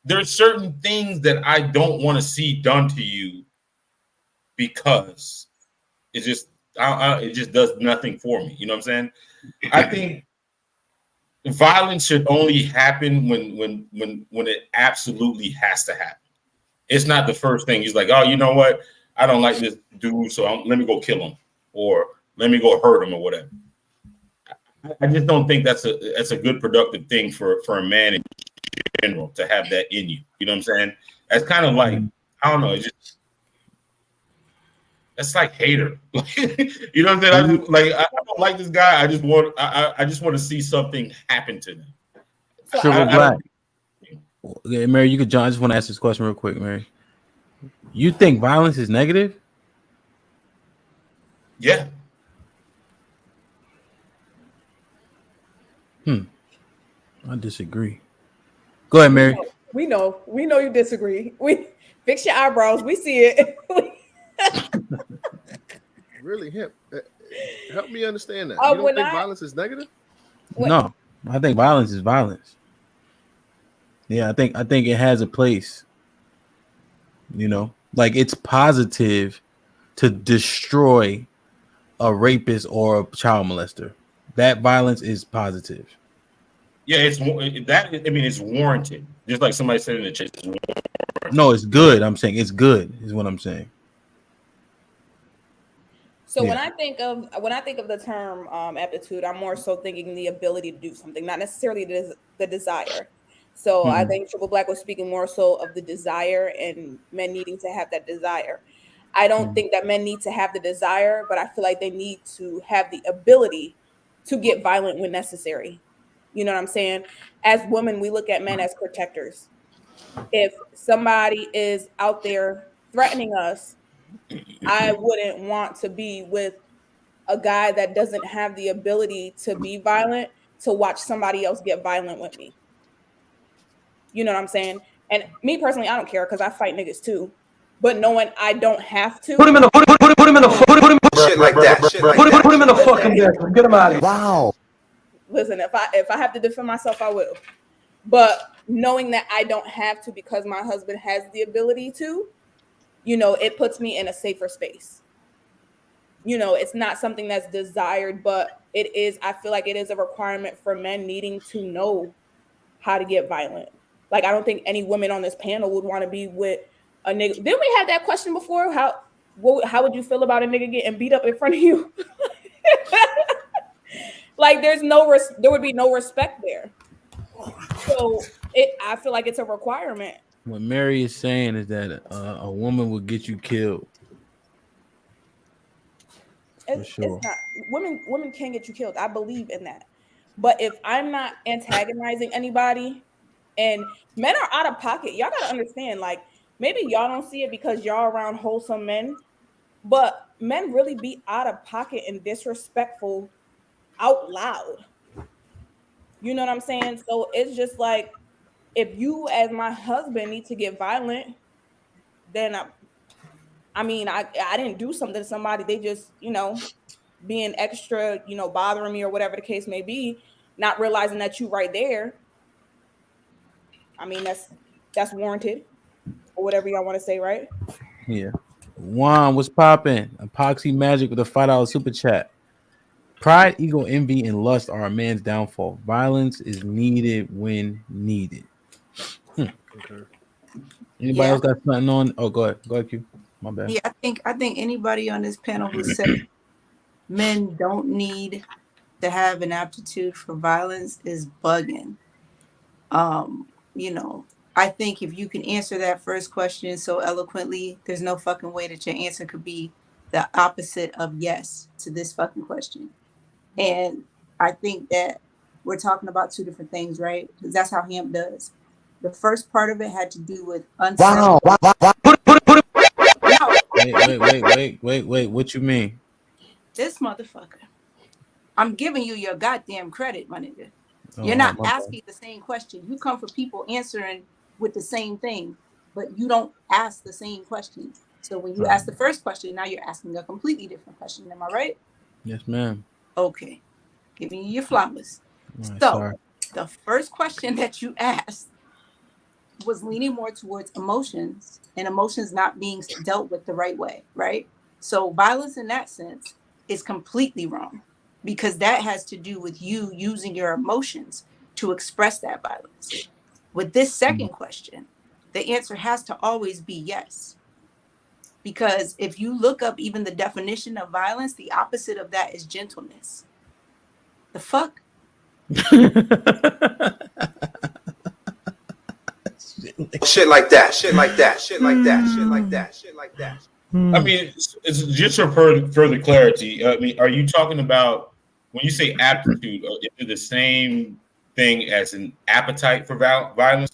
there's certain things that I don't want to see done to you because it just does nothing for me. You know what I'm saying? I think violence should only happen when it absolutely has to happen. It's not the first thing. He's like, oh, you know what? I don't like this dude, so let me go kill him or let me go hurt him or whatever. I just don't think that's a good productive thing for a man in general to have that in you. You know what I'm saying? That's kind of like, I don't know. That's like hater. You know what I'm saying? I don't like this guy. I just want to see something happen to him. Okay, Mary, you could join. I just want to ask this question real quick, Mary. You think violence is negative? Yeah. I disagree. Go ahead, Mary. We know you disagree. We fix your eyebrows. We see it. Really, help me understand that. You don't think violence is negative? No, I think violence is violence. Yeah, I think it has a place. You know, like it's positive to destroy a rapist or a child molester. That violence is positive. Yeah, it's warranted. Just like somebody said in the chat. No, it's good. I'm saying it's good, is what I'm saying. So when I think of the term aptitude, I'm more so thinking the ability to do something, not necessarily the desire. So I think Triple Black was speaking more so of the desire and men needing to have that desire. I don't think that men need to have the desire, but I feel like they need to have the ability to get violent when necessary. You know what I'm saying? As women, we look at men as protectors. If somebody is out there threatening us, I wouldn't want to be with a guy that doesn't have the ability to be violent, to watch somebody else get violent with me. You know what I'm saying? And me personally, I don't care because I fight niggas too. But knowing I don't have to put him in the Shit like that. Put him in the fucking bedroom. Get him out of here. Wow. Listen, if I have to defend myself, I will. But knowing that I don't have to because my husband has the ability to, it puts me in a safer space. It's not something that's desired, but it is. I feel like it is a requirement for men needing to know how to get violent. Like, I don't think any women on this panel would want to be with a nigga. Didn't we have that question before? How would you feel about a nigga getting beat up in front of you? Like, there would be no respect there. So I feel like it's a requirement. What Mary is saying is that a woman will get you killed. It's not. Women can get you killed. I believe in that. But if I'm not antagonizing anybody, and men are out of pocket, y'all gotta understand. Like, maybe y'all don't see it because y'all around wholesome men, but men really be out of pocket and disrespectful out loud. You know what I'm saying? So it's just like, if you as my husband need to get violent, then I didn't do something to somebody. They just, being extra, bothering me or whatever the case may be, not realizing that you right there. I mean, that's warranted or whatever y'all want to say, right? Yeah. Juan, what's popping? Epoxy Magic with a $5 super chat. Pride, ego, envy, and lust are a man's downfall. Violence is needed when needed. Okay. Anybody else got something on? Oh, go ahead, Q. My bad. Yeah, I think anybody on this panel who said men don't need to have an aptitude for violence is bugging. I think if you can answer that first question so eloquently, there's no fucking way that your answer could be the opposite of yes to this fucking question. And I think that we're talking about two different things, right? Because that's how Hamp does. The first part of it had to do with Wow. Put Wait. What you mean? This motherfucker. I'm giving you your goddamn credit, my nigga. Oh, You're not my bad. asking the same question. You come for people answering with the same thing, but you don't ask the same questions. So when you ask the first question, now you're asking a completely different question. Am I right? Yes, ma'am. Okay. Giving you your flowers. Right, So sorry. the first question that you asked was leaning more towards emotions and emotions not being dealt with the right way, right? So violence in that sense is completely wrong because that has to do with you using your emotions to express that violence. With this second question, the answer has to always be yes. Because if you look up even the definition of violence, the opposite of that is gentleness. The fuck? Shit like that. Shit like that. Shit like that. Shit like that. Shit like that. I mean, it's just for further clarity. I mean, are you talking about when you say aptitude? Is it the same thing as an appetite for violence?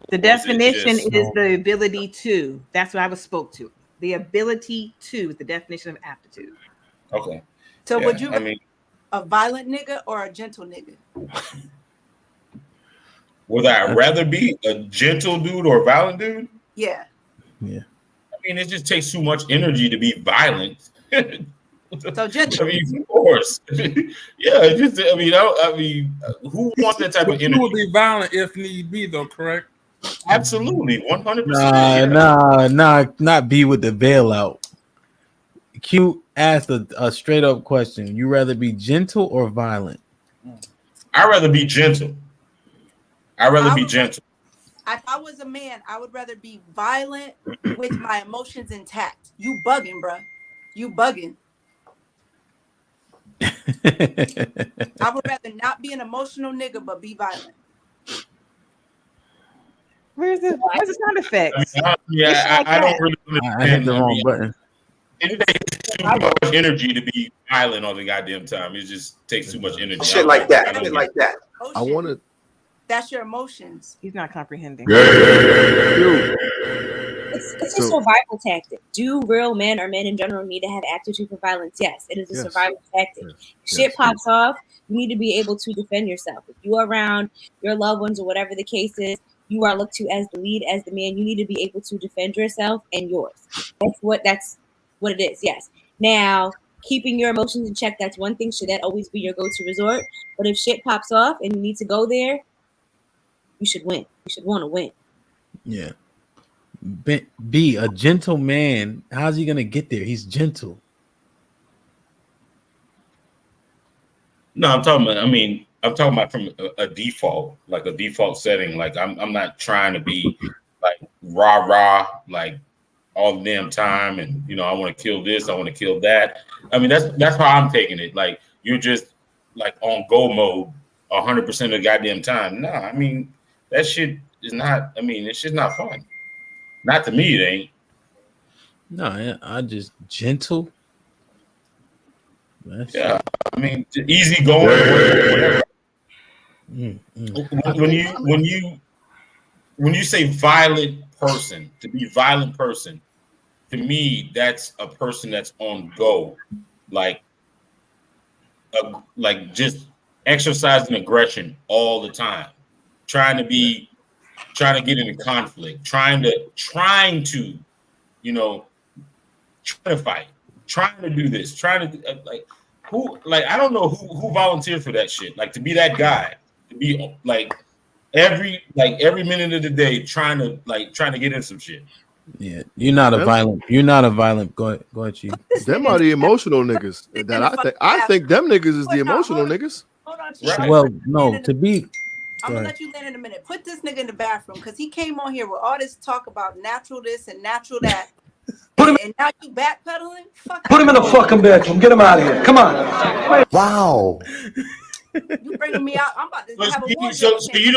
The definition is the ability to. That's what I was spoke to. The ability to is the definition of aptitude. Okay. So would you a violent nigga or a gentle nigga? Would I rather be a gentle dude or a violent dude? Yeah. Yeah. I mean, it just takes too much energy to be violent. So gentle. I mean, of course. Yeah. Just. I mean, who wants that type of energy? You will be violent if need be, though. Correct. Absolutely, 100%. Nah, not be with the bailout. Q asked a straight up question. You rather be gentle or violent? I'd rather be gentle. I'd rather be gentle. If I was a man, I would rather be violent with my emotions intact. You bugging, bruh. You bugging. I would rather not be an emotional nigga, but be violent. Where's the sound effects? I don't really understand. I hit the wrong button. It takes too much energy to be violent all the goddamn time. It just takes too much energy. Shit like that. Shit like that. I want to. That's your emotions. He's not comprehending. It's a survival tactic. Do real men or men in general need to have aptitude for violence? Yes, it is a survival tactic. Shit pops off, you need to be able to defend yourself. If you are around your loved ones or whatever the case is, you are looked to as the lead, as the man. You need to be able to defend yourself and yours. That's what it is. Yes. Now, keeping your emotions in check, that's one thing. Should that always be your go-to resort? But if shit pops off and you need to go there, you should win. You should want to win. Yeah. Be a gentle man. How's he gonna get there? He's gentle. No, I'm talking about from a default, like a default setting. Like I'm not trying to be like rah like all the damn time, and I want to kill this, I want to kill that. I mean, that's how I'm taking it. Like you're just like on go mode 100% of the goddamn time. Nah, I mean that shit is not. I mean, it's just not fun. Not to me, it ain't. No, I just gentle. Yeah, I mean, easy going, whatever. When you say violent person, to be violent person, to me, that's a person that's on go, like just exercising aggression all the time, trying to get into conflict, trying to trying to fight, trying to do this, trying to I don't know who volunteered for that shit. Like to be that guy, to be like every minute of the day trying to get in some shit. Yeah, you're not a violent. Go ahead, Chief. Them are the emotional niggas. I think them niggas is the emotional niggas. Hold on, right. Well, no, to be. I'm gonna let you land in a minute. Put this nigga in the bathroom because he came on here with all this talk about natural this and natural that. And now you backpedaling? Put him in the fucking bedroom. Get him out of here. Come on. Wow. You bringing me out? I'm about to have a war. So you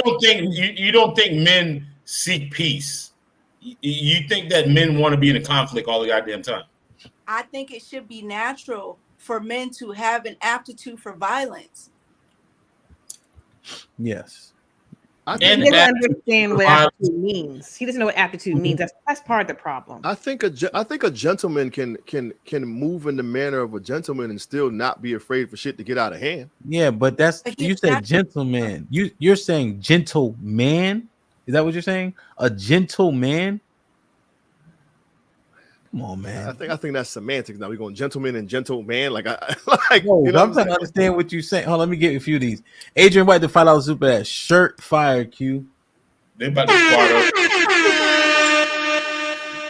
don't think men seek peace? You think that men want to be in a conflict all the goddamn time? I think it should be natural for men to have an aptitude for violence. Yes. He doesn't understand what aptitude means. He doesn't know what aptitude means. That's part of the problem. I think a gentleman can move in the manner of a gentleman and still not be afraid for shit to get out of hand. Yeah, but you said gentleman. You're saying gentleman? Is that what you're saying? A gentleman? Come on, man. I think that's semantics. Now we're going gentleman and gentleman. Like no, you know I'm trying to understand what you're saying. Hold on, let me get a few of these. Adrian White, the $5 super at shirt fire Q. They about to squad up.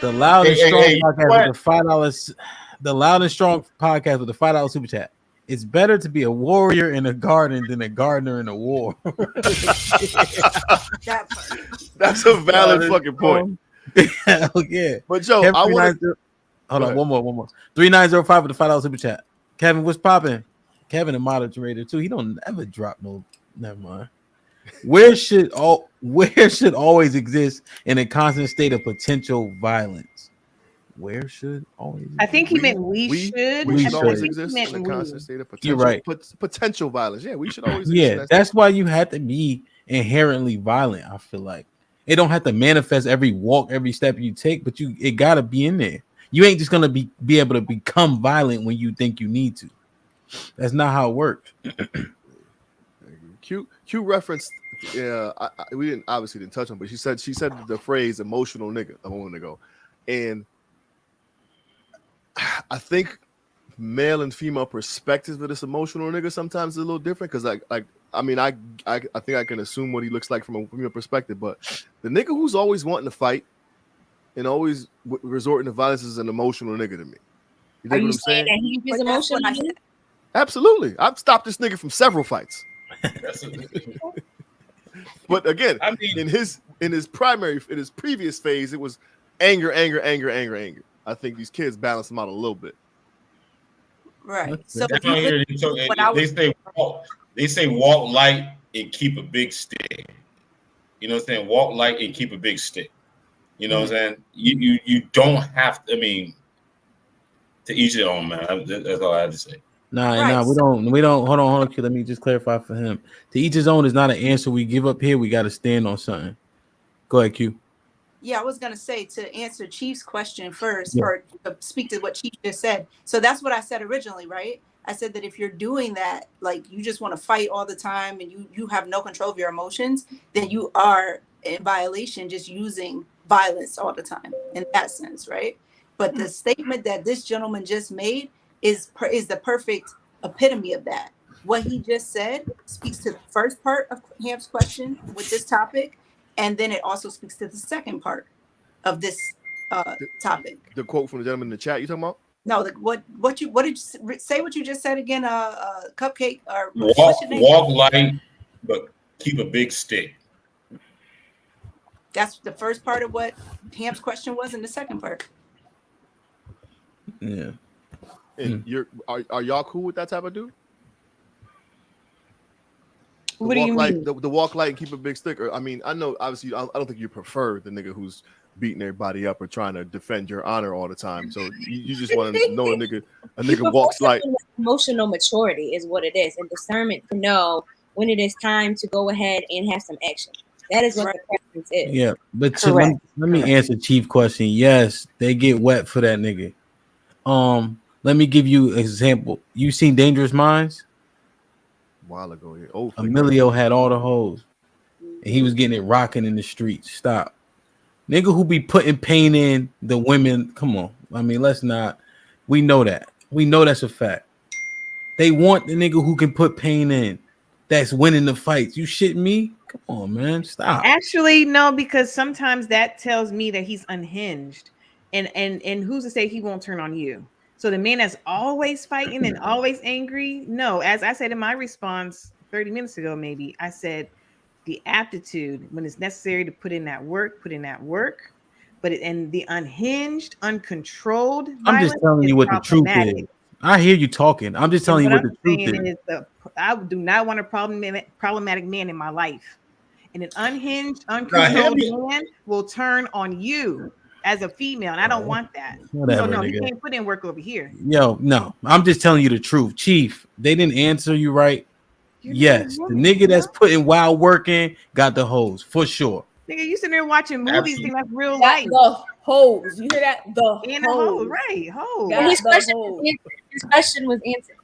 The loud and strong podcast with the $5. The loud and strong podcast with the $5 super chat. It's better to be a warrior in a garden than a gardener in a war. That's a valid fucking point. Hell yeah. But Joe, I want to hold on, one more. 3905 with the $5 super chat. Kevin, what's popping? Kevin, a moderator too. He don't ever drop no. Never mind. Where should always exist in a constant state of potential violence? Where should always? I think he meant we should. We should always exist in a constant state of potential. You're right. Potential violence. Yeah, we should always. Yeah, that's why you have to be inherently violent. I feel like it don't have to manifest every walk, every step you take, but it gotta be in there. You ain't just gonna be able to become violent when you think you need to. That's not how it works. Q referenced. Yeah, we didn't touch on, but she said the phrase "emotional nigga" a moment ago, and I think male and female perspectives of this emotional nigga sometimes is a little different because I think I can assume what he looks like from a female perspective, but the nigga who's always wanting to fight and always resorting to violence is an emotional nigga to me. You know what I'm saying? That he uses emotion? Absolutely. I've stopped this nigga from several fights. But again, I mean, in his previous phase, it was anger. I think these kids balance them out a little bit. Right. So they say walk light and keep a big stick. You know what I'm saying? Walk light and keep a big stick. You know what I'm saying? You don't have to. I mean, to each their own, man. That's all I have to say. Nah, we don't. Hold on. Let me just clarify for him. To each his own is not an answer we give up here. We got to stand on something. Go ahead, Q. Yeah, I was gonna say to answer Chief's question first, or speak to what Chief just said. So that's what I said originally, right? I said that if you're doing that, like you just want to fight all the time and you have no control of your emotions, then you are in violation, just using violence all the time in that sense, right? But the statement that this gentleman just made is the perfect epitome of that. What he just said speaks to the first part of Hamp's question with this topic, and then it also speaks to the second part of this topic. The quote from the gentleman in the chat you talking about? No, what did you say? What you just said again? Cupcake or walk light, but keep a big stick. That's the first part of what Hamp's question was, and the second part. Yeah. And are y'all cool with that type of dude? What do you mean? The walk light and keep a big stick. I mean, I know obviously I don't think you prefer the nigga who's beating everybody up or trying to defend your honor all the time. So you just want to know a nigga walks like emotional maturity is what it is, and discernment to know when it is time to go ahead and have some action. That is what the preference is. Yeah, but let me answer Chief question. Yes, they get wet for that nigga. Let me give you an example. You seen Dangerous Minds? A while ago, yeah. Oh, Emilio had all the hoes, and he was getting it rocking in the streets. Stop, nigga who be putting pain in the women. Come on, I mean, let's not. We know that. We know that's a fact. They want the nigga who can put pain in. That's winning the fights. You shitting me? Come on, man, stop. Actually, no, because sometimes that tells me that he's unhinged, and who's to say he won't turn on you? So the man that's always fighting and always angry, no. As I said in my response 30 minutes ago, maybe I said the aptitude when it's necessary to put in that work. But the unhinged, uncontrolled. I'm just telling you what the truth is. I hear you talking. I'm just telling you what the truth is. I do not want a problematic man in my life. And an unhinged, uncontrolled man will turn on you as a female, and I don't want that. Whatever, so no, nigga. he can't put in work over here. Yo, no, I'm just telling you the truth, Chief. They didn't answer you right. Yes, the nigga that's putting wild work in got the hose for sure. Nigga, you sitting there watching movies, think that's real life. The hose. You hear that? The hose, right? Hose. His question was answered.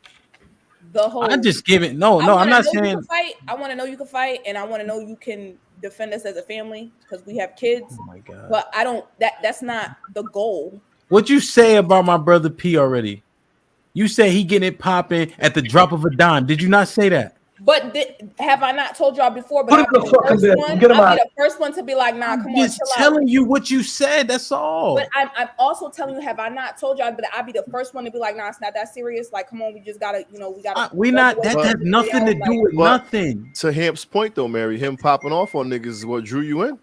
The hose. I'm just giving. No, I'm not saying. I want to know you can fight, and I want to know you can defend us as a family because we have kids. Oh my god! But I don't. That's not the goal. What you say about my brother P already? You say he getting it popping at the drop of a dime. Did you not say that? But have I not told y'all before? But I'll be the first one to be like, nah, come on, chill out. Just telling you what you said. That's all. But I'm also telling you, have I not told y'all? But I'll be the first one to be like, nah, it's not that serious. Like, come on, we just gotta, we gotta. That has nothing to do with nothing. To Hamp's point, though, Mary, him popping off on niggas is what drew you in.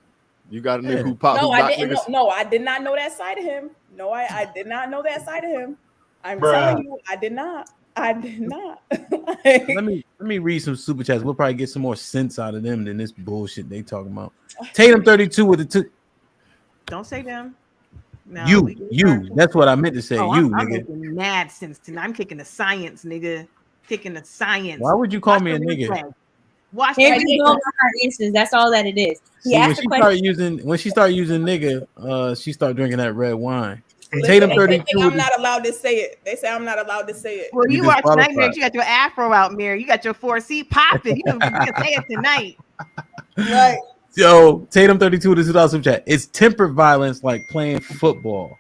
You got a nigga who popped. No, I didn't. No, I did not know that side of him. No, I did not know that side of him. I'm telling you, I did not. I did not. let me read some super chats. We'll probably get some more sense out of them than this bullshit they talking about. Tatum 32 with the two. Don't say them. No, you. That's what I meant to say. I'm making mad sense tonight. I'm kicking the science, nigga. Kicking the science. Why would you call me a nigga? Watch answers. That's all that it is. When she started using nigga, she started drinking that red wine. Tatum 32. I'm not allowed to say it. They say I'm not allowed to say it. Well, you watch Nightmare. You got your afro out, Mary. You got your 4C popping. You can say it tonight. Right. Yo, Tatum 32 to 2000 chat. It's tempered violence like playing football.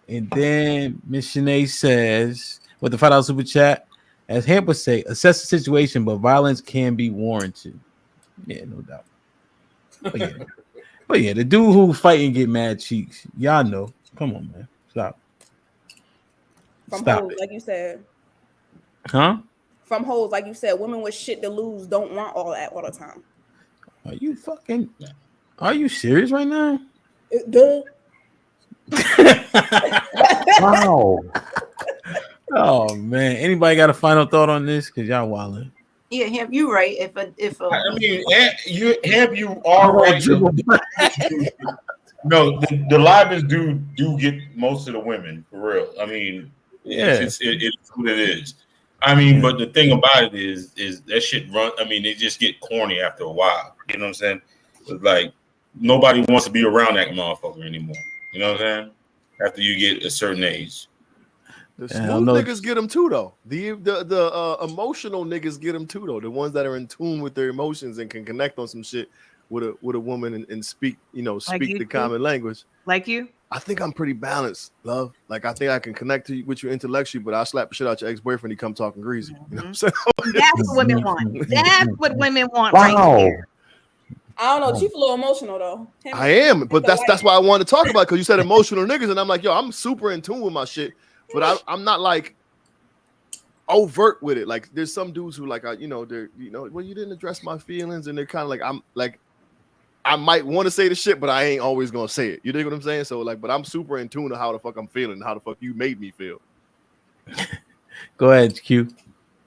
And then Miss Shanae says, with the $5 super chat, as Hamp would say, assess the situation, but violence can be warranted. Yeah, no doubt. But yeah, the dude who fight and get mad cheeks, y'all know. Come on, man. Stop. From hoes, like you said. Huh? From hoes, like you said, women with shit to lose don't want all that all the time. Are you serious right now? Duh. Wow. Oh man. Anybody got a final thought on this? Cause y'all wilding. Yeah, Hamp, you right. I mean, you are right. No, the livest do get most of the women for real. I mean, it's what it is. I mean, but the thing about it is that shit run. I mean, they just get corny after a while. You know what I'm saying? It's like nobody wants to be around that motherfucker anymore. You know what I'm saying? After you get a certain age. The smooth niggas get them too, though. The emotional niggas get them too, though. The ones that are in tune with their emotions and can connect on some shit with a woman and speak, speak the common language. Like you? I think I'm pretty balanced, love. Like I think I can connect with you intellectually, but I'll slap the shit out your ex-boyfriend. He come talking greasy. You know what I'm saying? That's what women want. That's what women want right there. I don't know. Chief a little emotional though. I am, but that's why I wanted to talk about it, because you said emotional niggas, and I'm like, yo, I'm super in tune with my shit, but I'm not like overt with it. Like there's some dudes who like, well, you didn't address my feelings, and they're kind of like, I'm like, I might want to say the shit, but I ain't always gonna say it. You dig what I'm saying? So like, but I'm super in tune to how the fuck I'm feeling, how the fuck you made me feel. Go ahead, Q.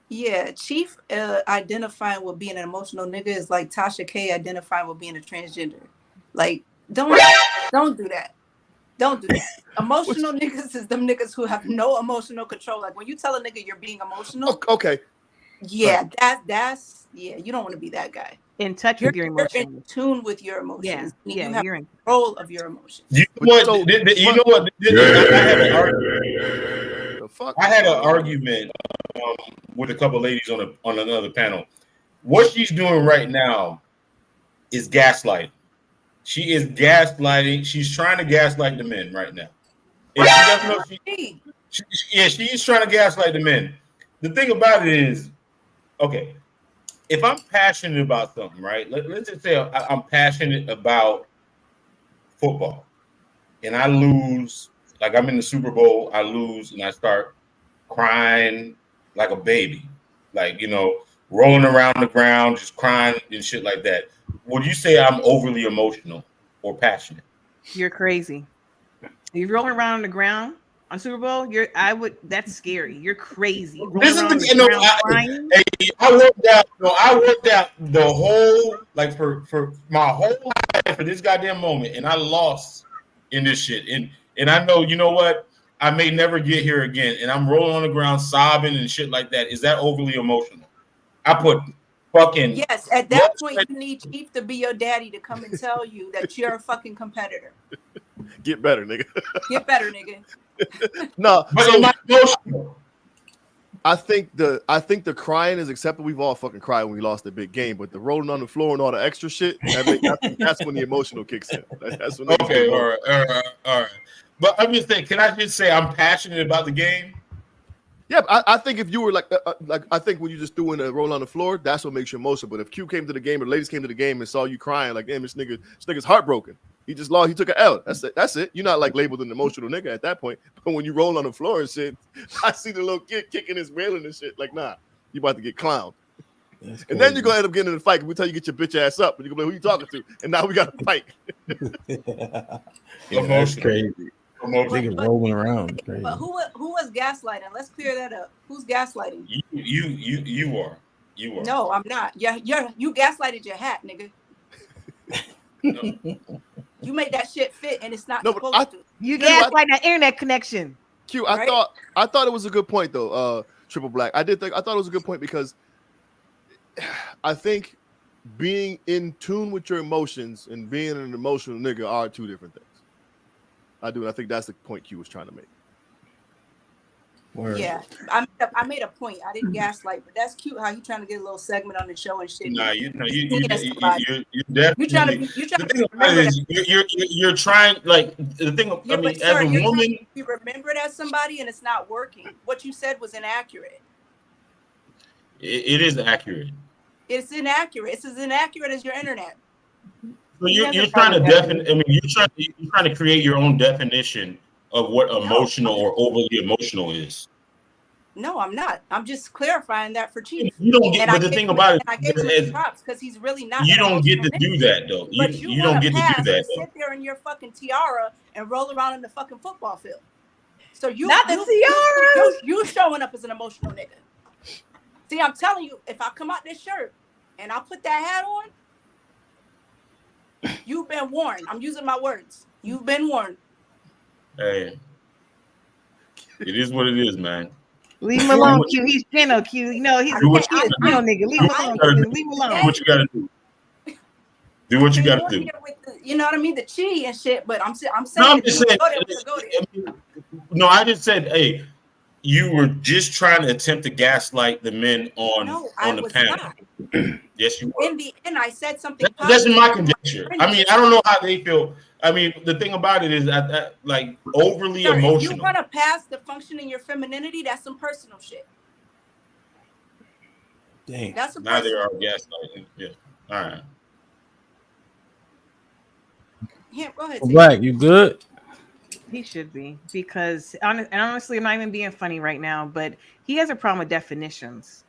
Yeah, Chief identifying with being an emotional nigga is like Tasha K identifying with being a transgender. Like, don't do that. Don't do that. Emotional niggas is them niggas who have no emotional control. Like when you tell a nigga you're being emotional. Okay. Yeah, that's you don't want to be that guy. In touch with your emotions. You're in tune with your emotions. Yeah, you have control of your emotions. You know what? I had an argument with a couple ladies on another panel. What she's doing right now is gaslighting. She is gaslighting. She's trying to gaslight the men right now. She's trying to gaslight the men. The thing about it is, okay, if I'm passionate about something, right? Let's just say I'm passionate about football, and I lose. Like I'm in the Super Bowl, I lose, and I start crying like a baby, like rolling around the ground, just crying and shit like that. Would you say I'm overly emotional or passionate? You're crazy. If you're rolling around on the ground on Super Bowl, that's scary. You're crazy. This is I worked out the whole, like for my whole life for this goddamn moment, and I lost in this shit. And I know, you know what? I may never get here again, and I'm rolling on the ground sobbing and shit like that. Is that overly emotional? I put fucking yes. At that point, you need Chief to be your daddy to come and tell you that you're a fucking competitor. Get better, nigga. Get better, nigga. No, but so not emotional. I think the crying is acceptable. We've all fucking cried when we lost a big game, but the rolling on the floor and all the extra shit, that's when the emotional kicks in. That's when Okay, all right. But I'm just saying, can I just say I'm passionate about the game? Yeah, I think if you were like I think when you just doing a roll on the floor, that's what makes you emotional. But if Q came to the game or the ladies came to the game and saw you crying, like, damn, this nigga's heartbroken. He just lost. He took an L. That's it. You're not like labeled an emotional nigga at that point. But when you roll on the floor and shit, I see the little kid kicking his wailing and shit. Like, nah, you about to get clowned. And then you're gonna end up getting in a fight. We tell you get your bitch ass up, and you're gonna be like, who you talking to? And now we got to fight. Yeah, that's crazy. Nigga rolling around. Crazy. But who was gaslighting? Let's clear that up. Who's gaslighting? You are. No, I'm not. You gaslighted your hat, nigga. No. You made that shit fit, and it's not supposed to. You gaslight that internet connection. Q, I thought it was a good point though. Triple Black. I thought it was a good point because I think being in tune with your emotions and being an emotional nigga are two different things. I do. And I think that's the point Q was trying to make. Word. Yeah, I made a point. I didn't gaslight, but that's cute how you trying to get a little segment on the show and shit. Nah, you're definitely. You're trying like the thing. Yeah, I mean, but sir, as a woman, you remember it as somebody, and it's not working. What you said was inaccurate. It is accurate. It's inaccurate. It's as inaccurate as your internet. So you're trying to I mean, you're trying to create your own definition of what emotional or overly emotional is. No, I'm not. I'm just clarifying that for Chief. You don't get, but the thing about it, I gave him props because he's really not. You don't get to do that though. You don't get to do that. Sit there in your fucking tiara and roll around in the fucking football field. So you showing up as an emotional nigga. See, I'm telling you, if I come out this shirt and I put that hat on, you've been warned. I'm using my words. You've been warned. Hey, it is what it is, man. Leave him alone, Q. He's Geno, Q. You know, he's a Geno nigga. Leave him alone, Q. Leave him alone. Do what you gotta do. Do what you gotta do. You know what I mean? The chi and shit, but I'm saying. No, I'm just saying. No, I just said, hey, you were just trying to attempt to gaslight the men on the panel. Yes, you were. In the end, I said something. That's my conjecture. I mean, I don't know how they feel. I mean, the thing about it is, like overly emotional. If you want to pass the function in your femininity, that's some personal shit. Dang. That's some now they are gaslighting. Yeah. All right. Yeah, go ahead. Black, you good? He should be, because honestly, I'm not even being funny right now, but he has a problem with definitions.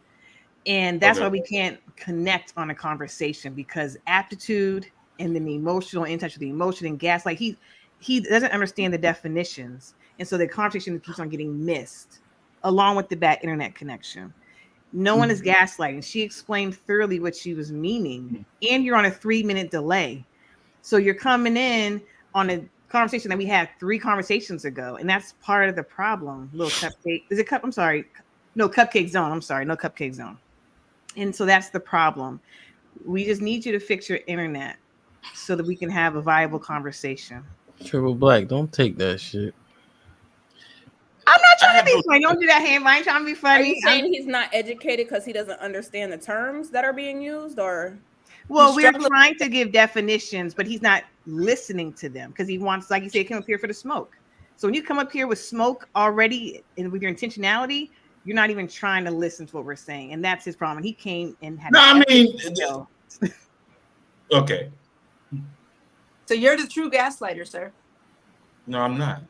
And that's why we can't connect on a conversation, because aptitude and then the emotional, in touch with the emotion and gaslight, he doesn't understand the definitions. And so the conversation keeps on getting missed, along with the bad internet connection. No one is gaslighting. She explained thoroughly what she was meaning. And you're on a 3-minute delay. So you're coming in on a conversation that we had 3 conversations ago. And that's part of the problem. Little cupcake. Is it cup? I'm sorry. No, Cupcake Zone. I'm sorry. No, Cupcake Zone. And so that's the problem. We just need you to fix your internet so that we can have a viable conversation. Triple Black, don't take that shit. I'm not trying to be funny. Don't do that, Ham. I ain't trying to be funny. Are you saying he's not educated because he doesn't understand the terms that are being used, or? Well, we're trying to give definitions, but he's not listening to them because he wants, like you say, come up here for the smoke. So when you come up here with smoke already and with your intentionality, you're not even trying to listen to what we're saying, and that's his problem. He came and had. No, I mean, okay. So you're the true gaslighter, sir. No, I'm not.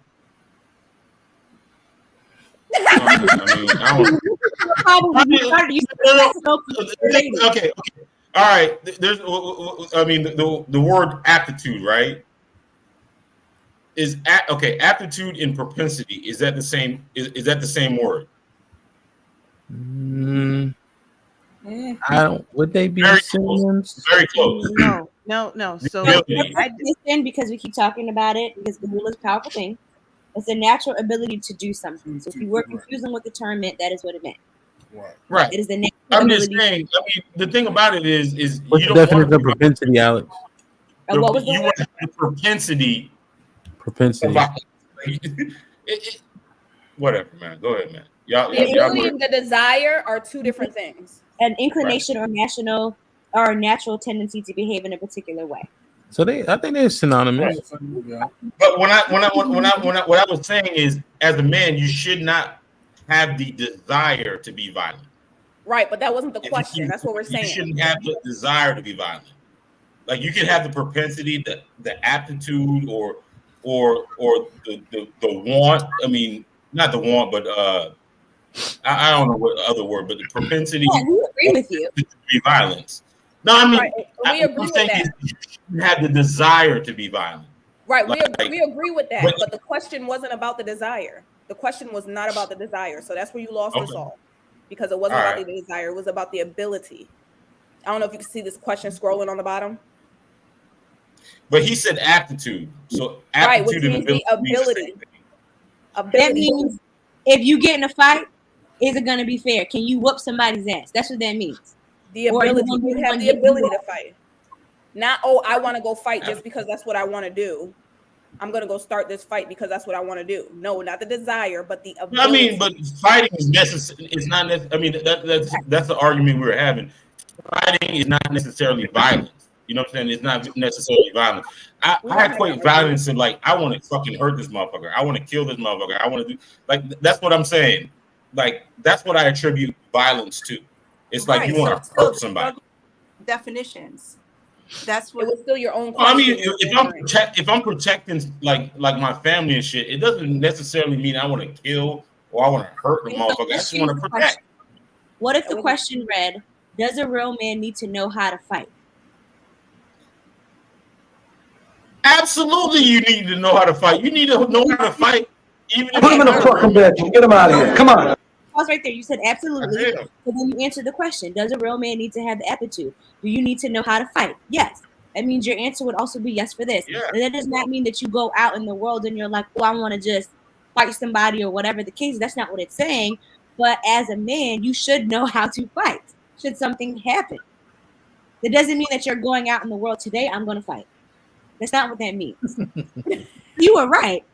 Okay. All right. There's, I mean, the word aptitude, right? Is aptitude and propensity, is that the same? Is that the same word? I don't. Would they be very synonyms? Close. Very close. No. No. So because we keep talking about it, because the will is a powerful thing. It's a natural ability to do something. So if you were confusing what the term meant, that is what it meant. Right. It is the natural I'm ability. just saying. I mean, the thing about it is what's you the don't want definition of propensity, Alex? What was you want to have the propensity. Propensity. Whatever, man. Go ahead, man. Y'all, the ability and the desire are two different things. An inclination or natural tendency to behave in a particular way. So I think they're synonymous. But what I was saying is, as a man, you should not have the desire to be violent. Right, but that wasn't the question. That's what we're saying. You shouldn't have the desire to be violent. Like you can have the propensity, the aptitude, or the want. I mean, not the want, but I don't know what other word, but the propensity. Yeah, we agree with you. To be violent. No, I mean, right. We agree with that. You have the desire to be violent. Right, we agree with that, but the question wasn't about the desire. The question was not about the desire, so that's where you lost us all, because it wasn't about the desire. It was about the ability. I don't know if you can see this question scrolling on the bottom. But he said aptitude, so aptitude and ability. That means if you get in a fight, is it going to be fair? Can you whoop somebody's ass? That's what that means. The ability, you have the ability to fight. Not, I want to go fight just because that's what I want to do. I'm going to go start this fight because that's what I want to do. No, not the desire, but the ability. I mean, but fighting is necessary. It's not necessary. I mean, that's the argument we're having. Fighting is not necessarily violence. You know what I'm saying? It's not necessarily violent. I equate violence to like, I want to fucking hurt this motherfucker. I want to kill this motherfucker. I want to do, like, that's what I'm saying. Like, that's what I attribute violence to. It's like you want to hurt somebody. Definitions. That's what. It was still your own. I mean, if I'm protecting like my family and shit, it doesn't necessarily mean I want to kill or I want to hurt the motherfucker. I just want to protect. What if the question read, does a real man need to know how to fight? Absolutely, you need to know how to fight. You need to know how to fight. Even if put him in a fucking bedroom. Get him out of here. Come on. Pause right there. You said absolutely. So then you answered the question. Does a real man need to have the aptitude? Do you need to know how to fight? Yes. That means your answer would also be yes for this. Yeah. And that does not mean that you go out in the world and you're like, I want to just fight somebody or whatever the case. That's not what it's saying. But as a man, you should know how to fight should something happen. That doesn't mean that you're going out in the world today, I'm going to fight. That's not what that means. You were right.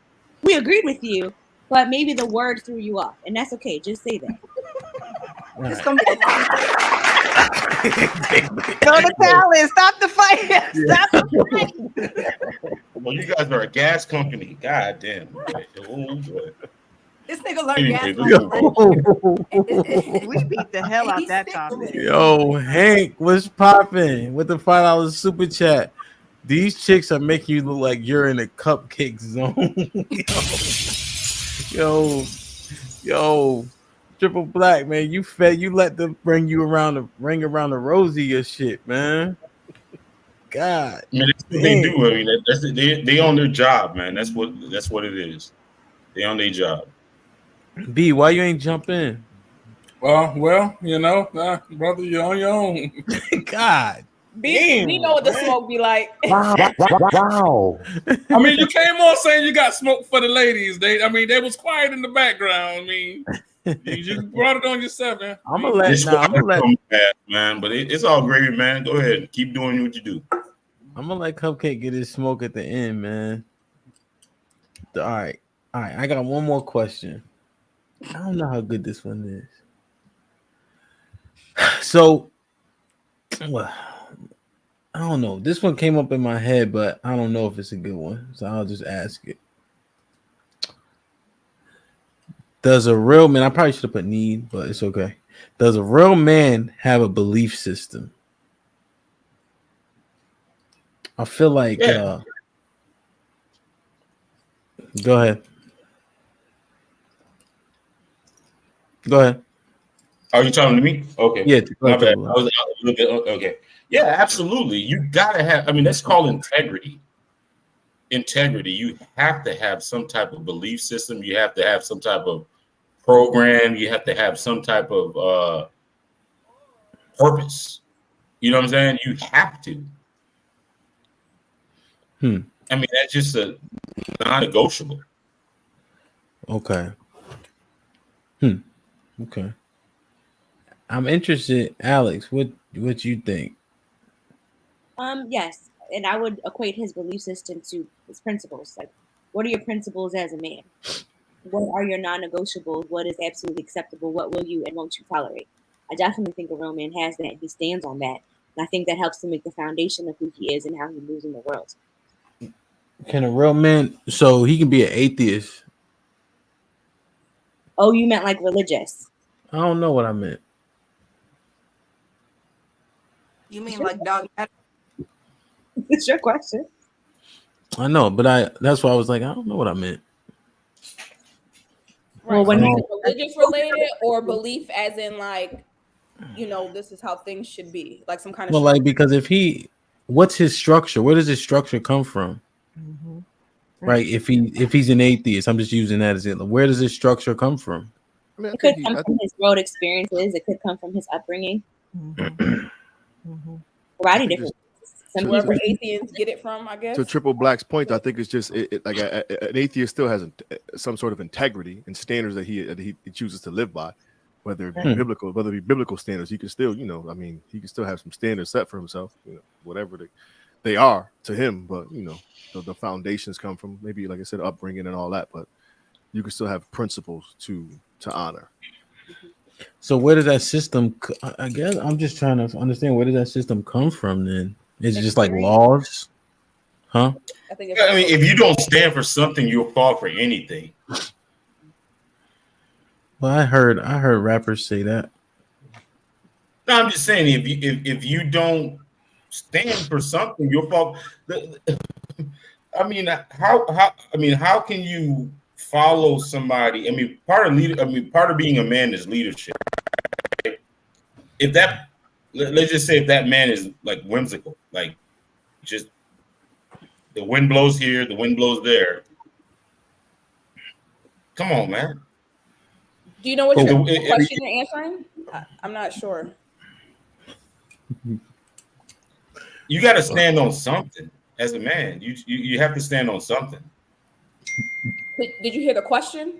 We agreed with you, but maybe the word threw you off, and that's okay. Just say that. It's gonna be Throw the towel in. Stop the fight. Stop the fight. Well, you guys are a gas company. God damn. Oh, boy. This nigga learned gas. We beat the hell out that topic. Yo, Hank, what's popping with the $5 super chat? These chicks are making you look like you're in a cupcake zone. yo, Triple Black, man. You fed. You let them bring you around the ring around the rosy or shit, man. God, I mean, that's what they do. I mean, they on their job, man. That's what it is. They on their job. B, why you ain't jump in? Well, you know, brother, you're on your own. God. We know what the smoke be like. Wow. I mean, you came on saying you got smoke for the ladies. They was quiet in the background. I mean, you brought it on yourself, man. I'm gonna let man, but it's all gravy, man. Go ahead, keep doing what you do. I'm gonna let Cupcake get his smoke at the end, man. All right. I got one more question. I don't know how good this one is. So, well, I don't know. This one came up in my head, but I don't know if it's a good one. So I'll just ask it. Does a real man, I probably should have put need, but it's okay. Does a real man have a belief system? I feel like, go ahead. Go ahead. Are you talking to me? Okay. Yeah. My bad. I was a little bit, okay. Yeah, absolutely. You gotta have. I mean, that's called integrity. Integrity. You have to have some type of belief system. You have to have some type of program. You have to have some type of purpose. You know what I'm saying? You have to. I mean, that's just a non-negotiable. Okay. Okay. I'm interested, Alex. What you think? Yes, and I would equate his belief system to his principles. Like, what are your principles as a man? What are your non-negotiables? What is absolutely acceptable? What will you and won't you tolerate? I definitely think a real man has that. He stands on that, and I think that helps to make the foundation of who he is and how he moves in the world. Can a real man? So he can be an atheist. Oh, you meant like religious? I don't know what I meant. You mean like dogmatic? It's your question. I know, but that's why I was like, I don't know what I meant. Right. Well, when religious related or belief as in like, this is how things should be, like some kind of. Well, like because what's his structure? Where does his structure come from? Mm-hmm. Right. If he's an atheist, I'm just using that as it. Where does his structure come from? I mean, it could come from his road experiences. It could come from his upbringing. Variety different. Wherever atheists get it from, I guess. To Triple Black's point, I think it's just like an atheist still has some sort of integrity and standards that he chooses to live by, whether it be biblical standards. He can still, I mean, he can still have some standards set for himself, whatever they are to him. But the foundations come from maybe, like I said, upbringing and all that. But you can still have principles to honor. So where does that system? I guess I'm just trying to understand where does that system come from then. Is it just like laws? Huh? I mean, if you don't stand for something, you'll fall for anything. Well, I heard rappers say that. No, I'm just saying if you don't stand for something, you'll fall. I mean, how can you follow somebody? I mean, part of being a man is leadership. Let's just say if that man is like whimsical, like just the wind blows here, the wind blows there. Come on, man. Do you know what your question you're answering? I'm not sure. You got to stand on something as a man. You have to stand on something. Did you hear the question?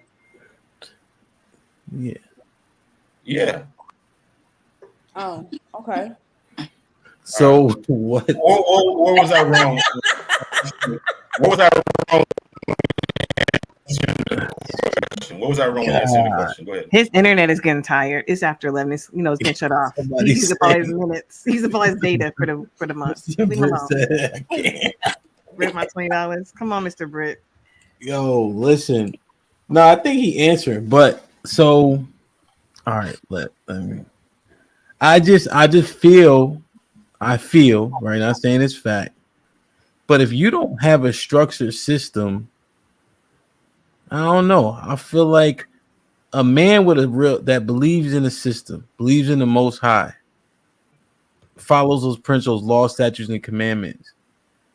Yeah. Yeah. Oh, okay. So what? Or was I wrong? What was I wrong? What was I wrong with answering the question? Go ahead. His internet is getting tired. It's after 11. It's getting shut off. He's up all his minutes. He's up all his data for the month. Leave him alone. Britt, my $20. Come on, Mr. Britt. Yo, listen. No, I think he answered, but so all right, let me. I feel right. Not saying it's fact, but if you don't have a structured system, I don't know. I feel like a man with that believes in the system, believes in the Most High, follows those principles, laws, statutes, and commandments,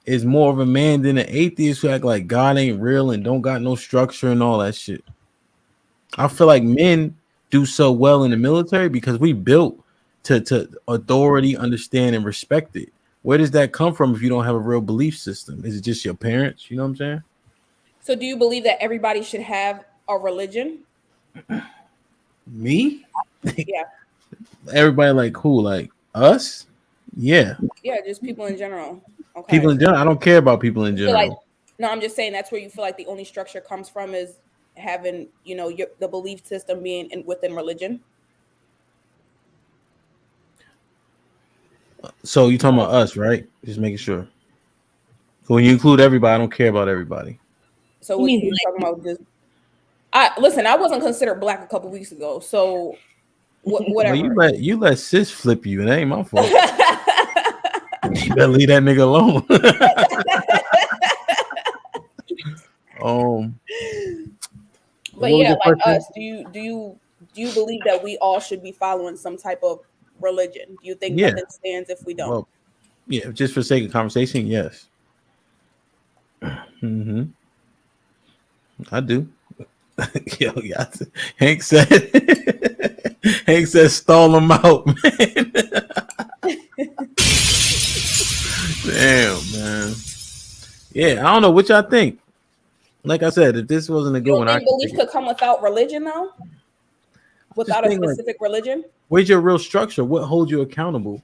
is more of a man than an atheist who act like God ain't real and don't got no structure and all that shit. I feel like men do so well in the military because we built to authority, understand, and respect it. Where does that come from if you don't have a real belief system? Is it just your parents? You know what I'm saying? So do you believe that everybody should have a religion? Me? Yeah. Everybody like who? Like us? Yeah. Yeah, just people in general. Okay. People in general. I don't care about people in general. So no, I'm just saying that's where you feel like the only structure comes from is having, the belief system being within religion. So you talking about us, right? Just making sure. So when you include everybody, I don't care about everybody. So what you talking about? Just I wasn't considered black a couple weeks ago, so whatever. Well, you let sis flip you. It ain't my fault. You better leave that nigga alone. But yeah, like us, do you believe that we all should be following some type of religion? Do you think nothing stands if we don't? Well, yeah, just for sake of conversation, yes. Mm-hmm. I do. Yo, yeah. Hank said stall him out, man. Damn, man. Yeah, I don't know what y'all think. Like I said, if this wasn't a good one, I think belief could come without religion, though. Without a specific religion. Where's your real structure? What holds you accountable?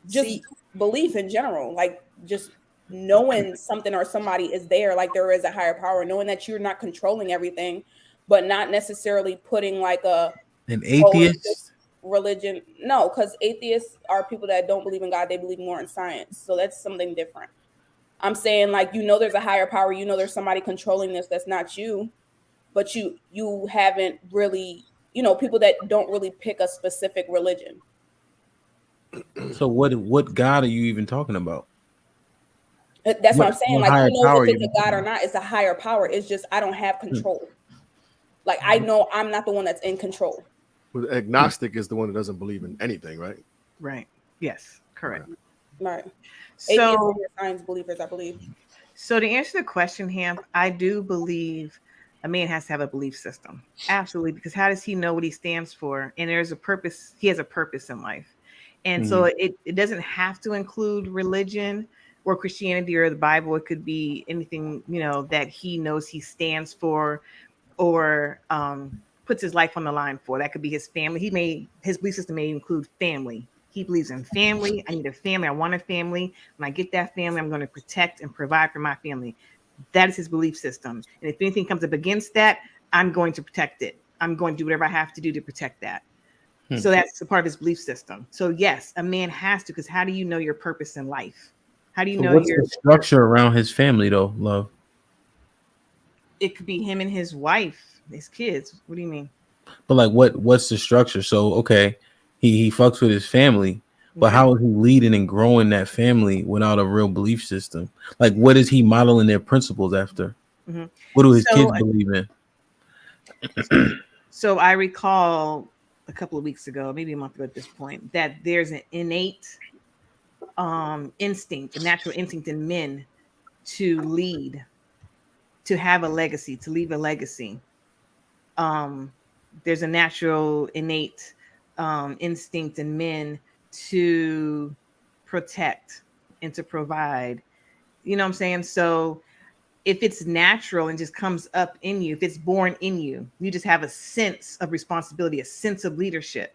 Just belief in general, like just knowing something or somebody is there, like there is a higher power, knowing that you're not controlling everything, but not necessarily putting like an atheist religion. No, because atheists are people that don't believe in God, they believe more in science. So that's something different. I'm saying, like, there's a higher power, there's somebody controlling this that's not you, but you haven't really, people that don't really pick a specific religion. So what God are you even talking about? That's what I'm saying. Like, who knows if it's a God or not? It's a higher power. It's just I don't have control. Like, I know I'm not the one that's in control. Well, agnostic is the one that doesn't believe in anything, right? Right. Yes. Correct. Right. So science believers, I believe. So to answer the question, Hamp, I do believe a man has to have a belief system. Absolutely. Because how does he know what he stands for? And there's a purpose. He has a purpose in life. And so it doesn't have to include religion or Christianity or the Bible. It could be anything, that he knows he stands for or puts his life on the line for. That could be his family. His belief system may include family. He believes in family. I need a family. I want a family. When I get that family, I'm going to protect and provide for my family. That is his belief system. And if anything comes up against that, I'm going to protect it. I'm going to do whatever I have to do to protect that. So that's a part of his belief system. So yes, a man has to, because how do you know your purpose in life? How do you know what's the structure around his family though, love? It could be him and his wife, his kids. What do you mean? But like what's the structure? So okay, he fucks with his family, but how is he leading and growing that family without a real belief system? Like what is he modeling their principles after? Mm-hmm. What do his kids believe in? So I recall a couple of weeks ago, maybe a month ago at this point, that there's an innate instinct, a natural instinct in men to lead, to have a legacy, to leave a legacy. There's a natural innate instinct in men to protect and to provide. You know what I'm saying? So if it's natural and just comes up in you, if it's born in you, you just have a sense of responsibility, a sense of leadership.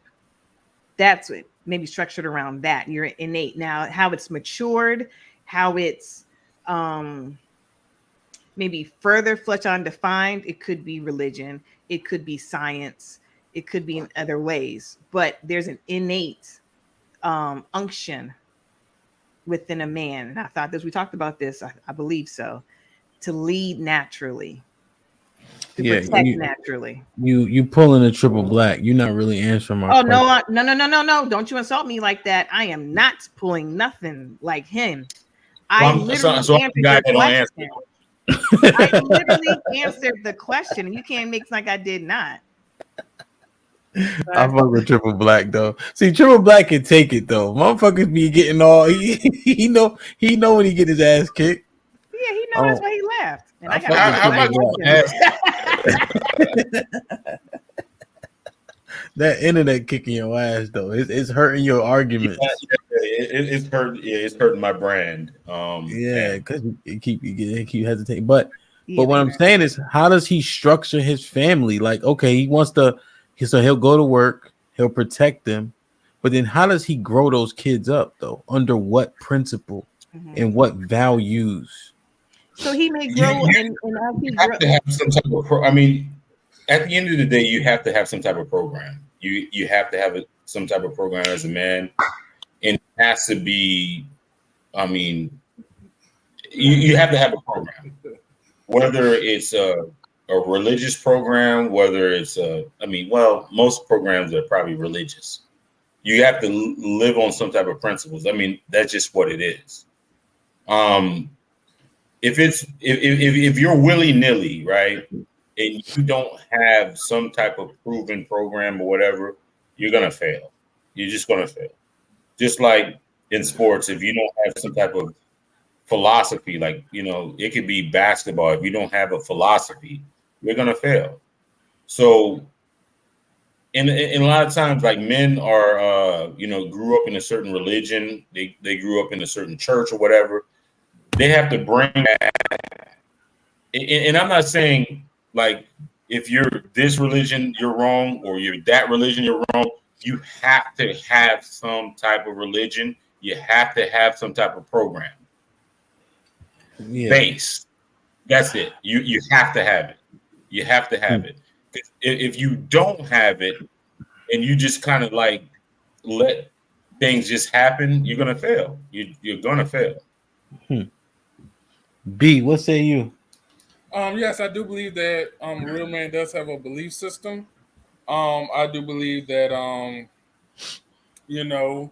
That's what maybe structured around that. You're innate. Now, how it's matured, how it's maybe further flesh on defined, it could be religion, it could be science, it could be in other ways, but there's an innate unction within a man. And I thought this, we talked about this, I believe so, to lead naturally, to protect naturally. You pulling a triple black. You're not really answering my question. No. Don't you insult me like that. I am not pulling nothing like him. I literally answered the question, and you can't make it like I did not. I fuck with triple black though. See, triple black can take it though. Motherfuckers be getting all he know when he get his ass kicked. Yeah, he knows that's why he laughed. And I that internet kicking your ass though. It's hurting your arguments. It's hurting my brand. Because it keep hesitating. But what I'm saying is, how does he structure his family? Like, okay, he wants to, so he'll go to work, he'll protect them, but then how does he grow those kids up though? Under what principle and what values? So he may grow you have to have some type of at the end of the day, you have to have some type of program. You have to have some type of program as a man, and it has to be. You have to have a program, whether it's a religious program, whether it's most programs are probably religious. You have to live on some type of principles. That's just what it is. If you're willy-nilly, right, and you don't have some type of proven program or whatever, you're gonna fail. You're just gonna fail. Just like in sports, if you don't have some type of philosophy, like it could be basketball. If you don't have a philosophy, you're gonna fail. So, and a lot of times, like men are, grew up in a certain religion. They grew up in a certain church or whatever. they have to bring that. And I'm not saying like if you're this religion, you're wrong, or you're that religion, you're wrong. You have to have some type of religion. You have to have some type of program. Base. That's it. You have to have it. You have to have it. If you don't have it and you just kind of like let things just happen, you're gonna fail. You're gonna fail. B, what say you? Yes, I do believe that real man does have a belief system. I do believe that you know,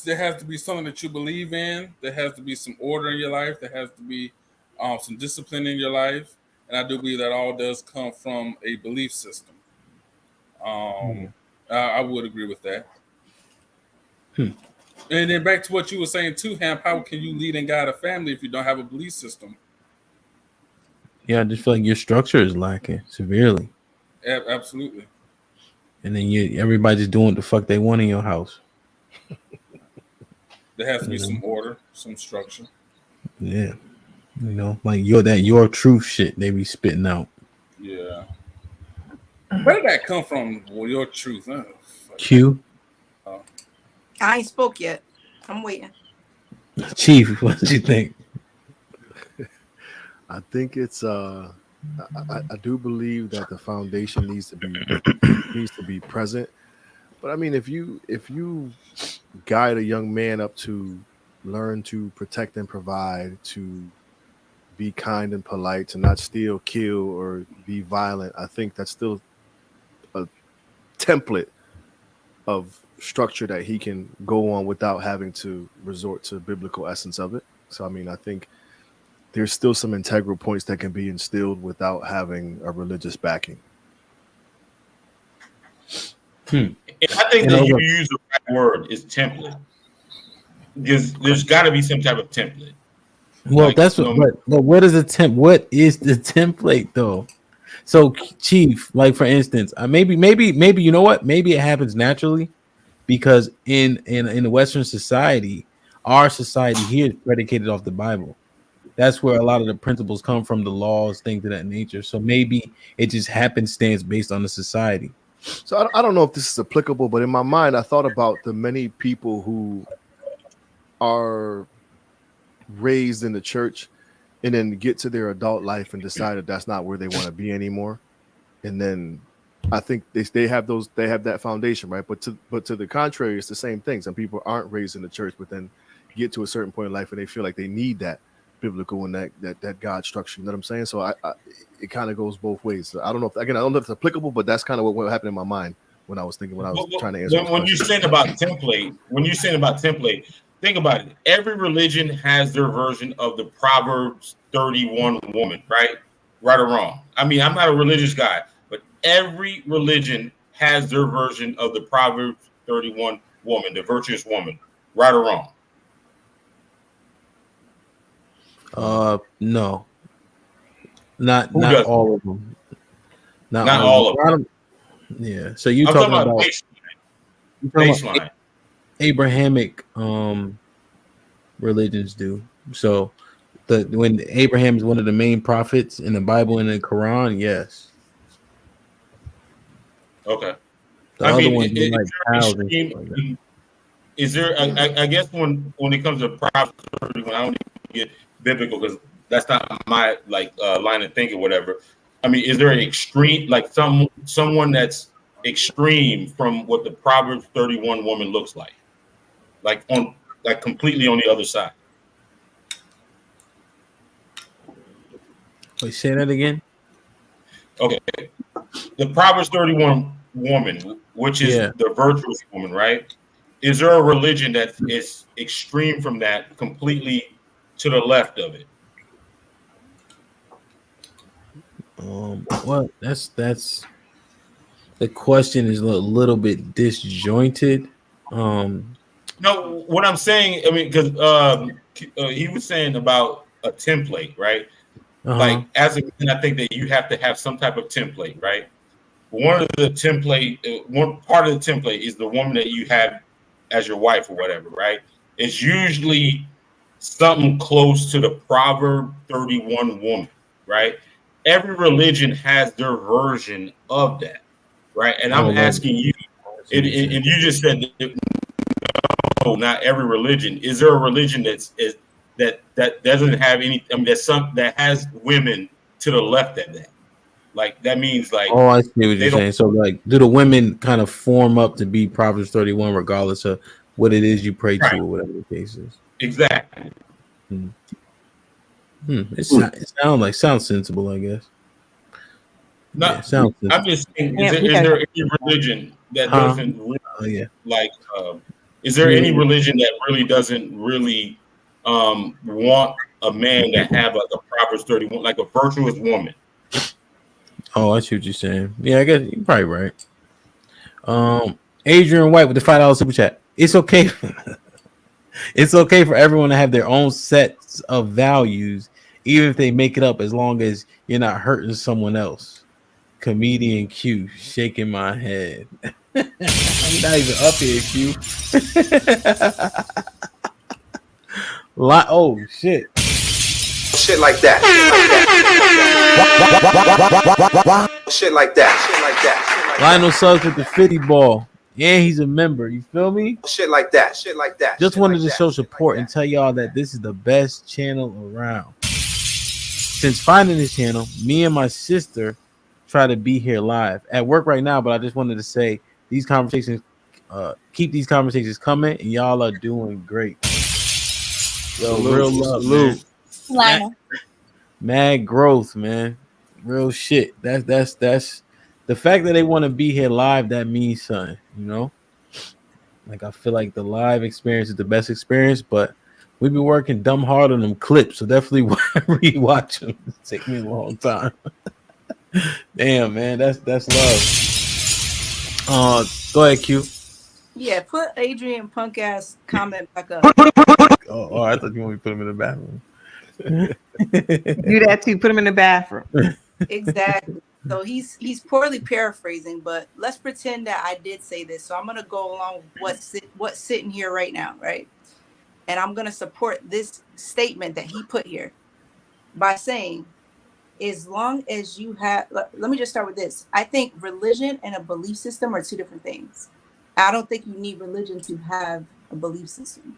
there has to be something that you believe in. There has to be some order in your life. There has to be some discipline in your life, and I do believe that all does come from a belief system. I would agree with that. And then back to what you were saying too, Hamp, how can you lead and guide a family if you don't have a belief system? Yeah, I just feel like your structure is lacking severely. Absolutely. And then everybody's doing what the fuck they want in your house. There has to be some order, some structure. Yeah. You know, like your truth shit they be spitting out. Yeah. Where did that come from? Well, your truth. Q. I ain't spoke yet. I'm waiting. Chief, what do you think? I think it's I do believe that the foundation needs to be present. But I mean, if you guide a young man up to learn to protect and provide, to be kind and polite, to not steal, kill, or be violent, I think that's still a template of structure that he can go on without having to resort to biblical essence of it. So I mean, I think there's still some integral points that can be instilled without having a religious backing. And I think that you use the right word is template. Because there's got to be some type of template. Well, like, that's what. But what is the What is the template though? So, Chief, like for instance, maybe you know what? Maybe it happens naturally because in the Western society, our society here is predicated off the Bible. That's where a lot of the principles come from, the laws, things of that nature. So maybe it just happenstance based on the society. So I don't know if this is applicable, but in my mind, I thought about the many people who are raised in the church and then get to their adult life and decide that that's not where they want to be anymore. And then I think they have that foundation, right? But to the contrary, it's the same thing. Some people aren't raised in the church, but then get to a certain point in life and they feel like they need that biblical and that God structure. You know what I'm saying? So it kind of goes both ways. So I don't know if it's applicable, but that's kind of what happened in my mind when I was trying to answer. When you're saying about template, think about it. Every religion has their version of the Proverbs 31 woman, right? Right or wrong. I mean, I'm not a religious guy, but every religion has their version of the Proverbs 31 woman, the virtuous woman, right or wrong. No, not all of them. Not all of them. Yeah. So you're talking about baseline. Abrahamic religions do. So when Abraham is one of the main prophets in the Bible and the Quran, yes. Okay. The other ones is there I guess when it comes to Proverbs 31, I don't even get biblical because that's not my line of thinking, whatever. I mean, is there an extreme, like someone that's extreme from what the Proverbs 31 woman looks like completely on the other side? Wait, say that again. Okay, the Proverbs 31 woman, which is the virtuous woman, right? Is there a religion that is extreme from that, completely to the left of it? Well, that's the question is a little bit disjointed. No, what I'm saying, I mean, because he was saying about a template, right? Like as a man, I think that you have to have some type of template, right? One part of the template is the woman that you have as your wife or whatever, right? It's usually something close to the Proverb 31 woman, right? Every religion has their version of that, right? And I'm asking you, and you just said that, no, not every religion. Is there a religion that doesn't have any? I mean, that has women to the left of that. Like that means like. Oh, I see what you're saying. So, like, do the women kind of form up to be Proverbs 31, regardless of what it is you pray to, or whatever the case is? Exactly. It sounds sensible, I guess. No, sounds sensible. I'm just saying, is there any religion that doesn't really, is there any religion that really doesn't really want a man to have like a Proverbs 31, like a virtuous woman? Oh, I see what you're saying. Yeah, I guess you're probably right. Adrian White with the $5 super chat. It's okay. It's okay for everyone to have their own sets of values, even if they make it up, as long as you're not hurting someone else. Comedian Q, shaking my head. I'm not even up here, Q. Oh shit. Shit like that. Shit like that. Lionel Suggs with the 50 ball. Yeah, he's a member. You feel me? Shit like that. Just wanted to show support and tell y'all that this is the best channel around. Since finding this channel, me and my sister try to be here live at work right now, but I just wanted to say these conversations, keep these conversations coming, and y'all are doing great. Yo, real love, man. Mad growth, man. Real shit. That's the fact that they want to be here live. That means something, you know. Like I feel like the live experience is the best experience, but we've been working dumb hard on them clips, so definitely rewatch them. It's take me a long time. Damn, man, that's love. Go ahead, Q. Yeah, put Adrian punk ass comment back up. Oh, I thought you wanted me to put him in the bathroom. Do that too. Put him in the bathroom. Exactly. So he's poorly paraphrasing, but let's pretend that I did say this. So I'm gonna go along with what's sitting here right now, right? And I'm gonna support this statement that he put here by saying, as long as you have, let me just start with this. I think religion and a belief system are two different things. I don't think you need religion to have a belief system,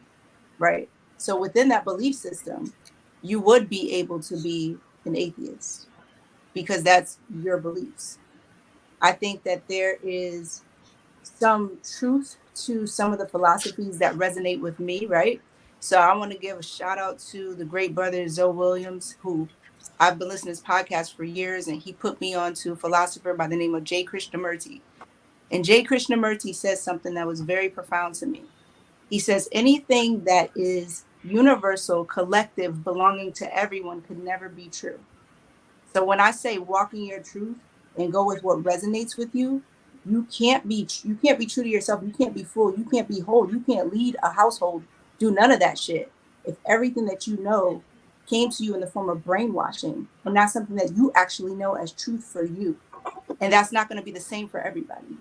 right? So within that belief system, you would be able to be an atheist because that's your beliefs. I think that there is some truth to some of the philosophies that resonate with me, right? So I want to give a shout out to the great brother Zoe Williams, who I've been listening to his podcast for years, and he put me on to a philosopher by the name of J. Krishnamurti. And J. Krishnamurti says something that was very profound to me. He says, anything that is universal, collective, belonging to everyone could never be true. So when I say walk in your truth and go with what resonates with you, you can't be true to yourself. You can't be full. You can't be whole. You can't lead a household. Do none of that shit. If everything that you know came to you in the form of brainwashing and not something that you actually know as truth for you. And that's not going to be the same for everybody.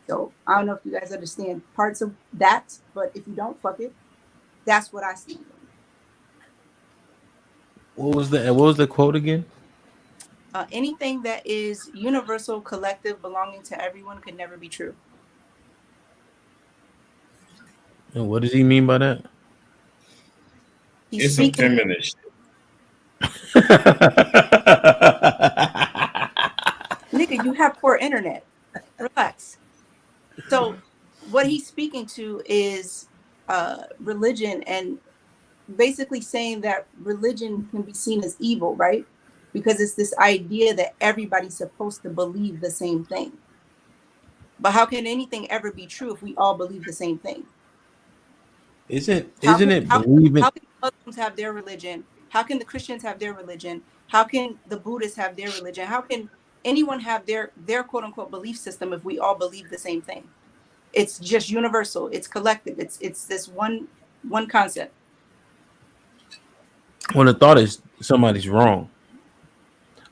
So I don't know if you guys understand parts of that, but if you don't, fuck it. That's what I see. What was the quote again? Anything that is universal, collective, belonging to everyone could never be true. And what does he mean by that? It's some feminist shit. Nigga, you have poor internet. Relax. So what he's speaking to is religion, and basically saying that religion can be seen as evil, right? Because it's this idea that everybody's supposed to believe the same thing. But how can anything ever be true if we all believe the same thing? How can Muslims have their religion? How can the Christians have their religion? How can the Buddhists have their religion? How can anyone have their quote unquote belief system if we all believe the same thing? It's just universal. It's collective. It's this one concept. Well, the thought is somebody's wrong.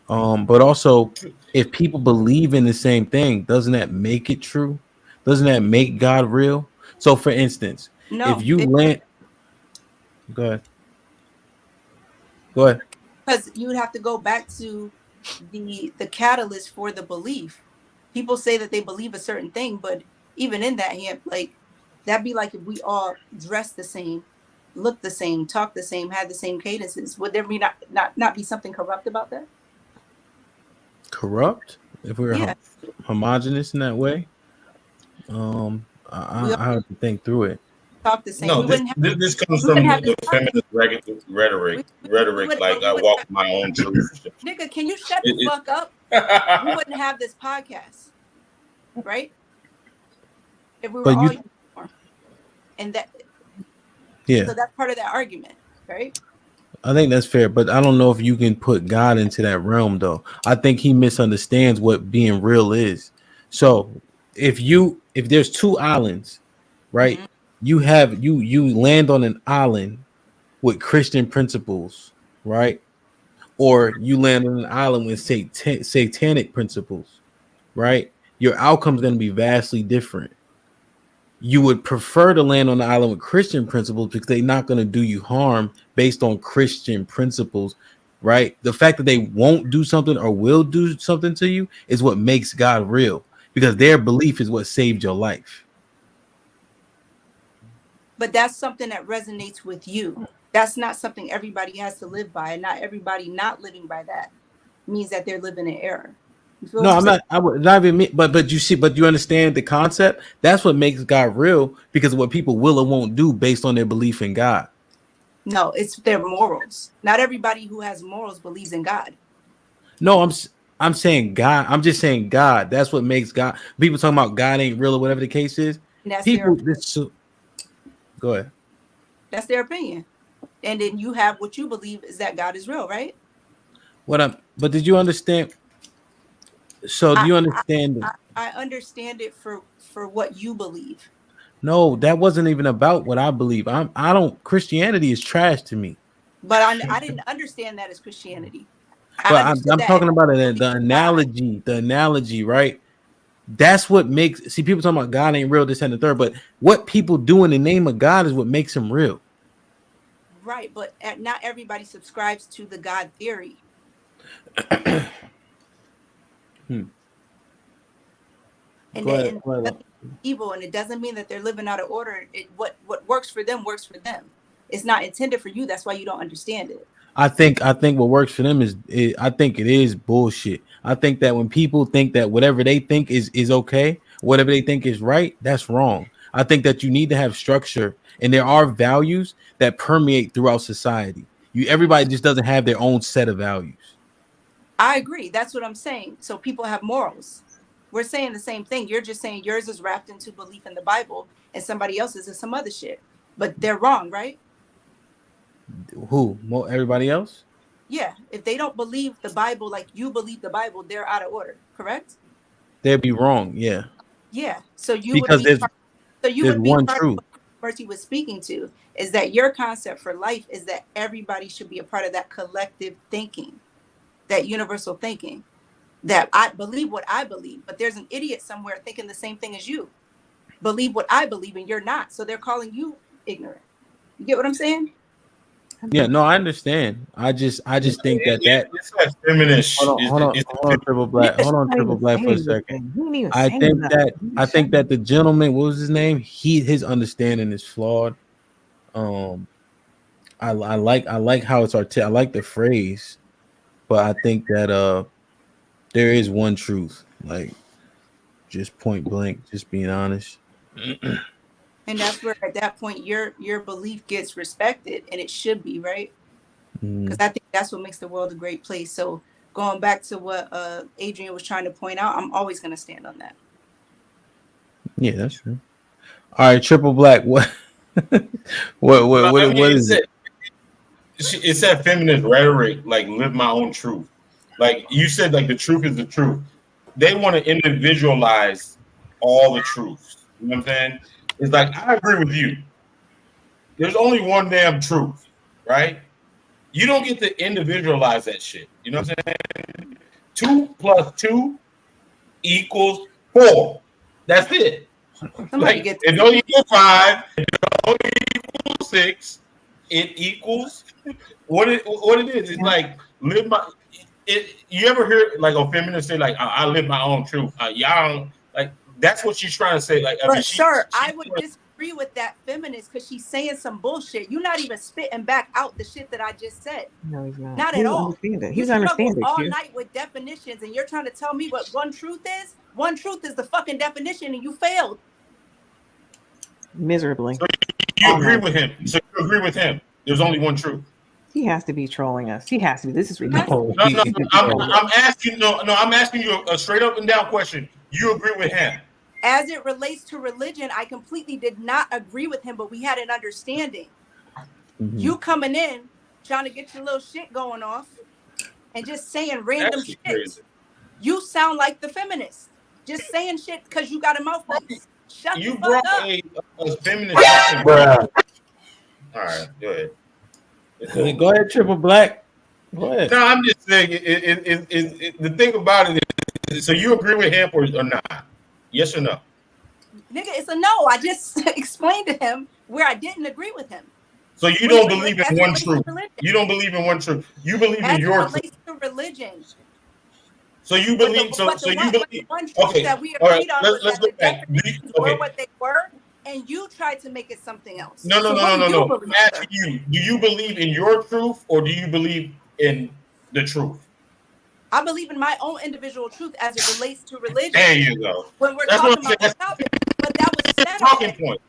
But also, if people believe in the same thing, doesn't that make it true? Doesn't that make God real? So, for instance, if you land, Go ahead. Go ahead. Because you would have to go back to the catalyst for the belief. People say that they believe a certain thing, but even in that, like that'd be like if we all dress the same, look the same, talk the same, had the same cadences. Would there be not be something corrupt about that? Corrupt? If we were homogenous in that way, I have to think through it. Talk the same. No, this comes from the feminist rhetoric. Like I walk my own truth. Nigga, can you shut the fuck up? We wouldn't have this podcast, right? If we were all uniform, and that. Yeah. So that's part of that argument, right? I think that's fair, but I don't know if you can put God into that realm, though. I think he misunderstands what being real is. So if there's two islands, right? Mm-hmm. You land on an island with Christian principles, right? Or you land on an island with satanic principles, right? Your outcome's going to be vastly different. You would prefer to land on the island with Christian principles because they're not going to do you harm based on Christian principles, right? The fact that they won't do something or will do something to you is what makes God real, because their belief is what saved your life. But that's something that resonates with you. That's not something everybody has to live by, and not everybody not living by that means that they're living in error. No, I'm not. I would not even. But you see, but you understand the concept. That's what makes God real, because of what people will or won't do based on their belief in God. No, it's their morals. Not everybody who has morals believes in God. No, I'm saying God. I'm just saying God. That's what makes God. People talking about God ain't real or whatever the case is. And that's people. Go ahead. That's their opinion, and then you have what you believe is that God is real, right? But did you understand? So do you understand? I understand it for what you believe. No, that wasn't even about what I believe. I don't. Christianity is trash to me. But I didn't understand that as Christianity. But I'm talking about it. The analogy, right? That's what makes. See, people talking about God ain't real, this and the third. But what people do in the name of God is what makes him real. Right, but not everybody subscribes to the God theory. And evil, and it doesn't mean that they're living out of order. What works for them works for them. It's not intended for you. That's why you don't understand it. I think what works for them I think it is bullshit. I think that when people think that whatever they think is okay, whatever they think is right, that's wrong. I think that you need to have structure, and there are values that permeate throughout society. Everybody just doesn't have their own set of values. I agree. That's what I'm saying. So people have morals. We're saying the same thing. You're just saying yours is wrapped into belief in the Bible, and somebody else's is some other shit. But they're wrong, right? Who? Everybody else? Yeah. If they don't believe the Bible like you believe the Bible, they're out of order. Correct? They'd be wrong. Yeah. Yeah. So you because would be one part truth. of what Mercy was speaking to is that your concept for life is that everybody should be a part of that collective thinking, that universal thinking. That I believe what I believe, but there's an idiot somewhere thinking the same thing as you. Believe what I believe, and you're not. So they're calling you ignorant. You get what I'm saying? Yeah, no, I understand. I just think that it's that feminist. Hold on, Triple Black. Hold on, Triple Black for a second. I think that the gentleman, what was his name? His understanding is flawed. I like how it's I like the phrase, but I think that there is one truth, like just point blank, just being honest. And that's where at that point your belief gets respected, and it should be, right? Because I think that's what makes the world a great place. So going back to what Adrian was trying to point out, I'm always going to stand on that. Yeah, that's true. All right, Triple Black, what is it? It's that feminist rhetoric, like live my own truth. Like you said, like the truth is the truth. They want to individualize all the truths. You know what I'm saying? It's like, I agree with you. There's only one damn truth, right? You don't get to individualize that shit. You know what I'm saying? 2 + 2 = 4. That's it. Like, it don't equal 5. It don't equal 6. it equals what it is. It's like live my. You ever hear like a feminist say like I live my own truth? Y'all don't, like that's what she's trying to say. Like I mean, sir, I would disagree with that feminist because she's saying some bullshit. You're not even spitting back out the shit that I just said. No, he's not. Not at all. He's understanding all night with definitions, and you're trying to tell me what one truth is. One truth is the fucking definition, and you failed miserably. So you agree with him? So you agree with him? There's only one truth. He has to be trolling us. He has to be. This is ridiculous. No. I'm asking. No. I'm asking you a straight up and down question. You agree with him? As it relates to religion, I completely did not agree with him, but we had an understanding. Mm-hmm. You coming in, trying to get your little shit going off, and just saying random shit. Crazy. You sound like the feminist. Just saying shit because you got a mouthpiece. Shut the fuck up. You brought a feminist. All right, go ahead. Go ahead, Triple Black. Go ahead. No, I'm just saying. The thing about it is, so you agree with him or not? Yes or no? Nigga, it's a no. I just explained to him where I didn't agree with him. So you don't believe in one truth. You don't believe in one truth. You believe in your truth. To religion. So you believe. So you believe. One truth that we agreed on was that the definitions were what they were. And you tried to make it something else. No. I'm asking you, do you believe in your truth or do you believe in the truth? I believe in my own individual truth as it relates to religion. There you go. When we're talking about the topic, but that was said talking point.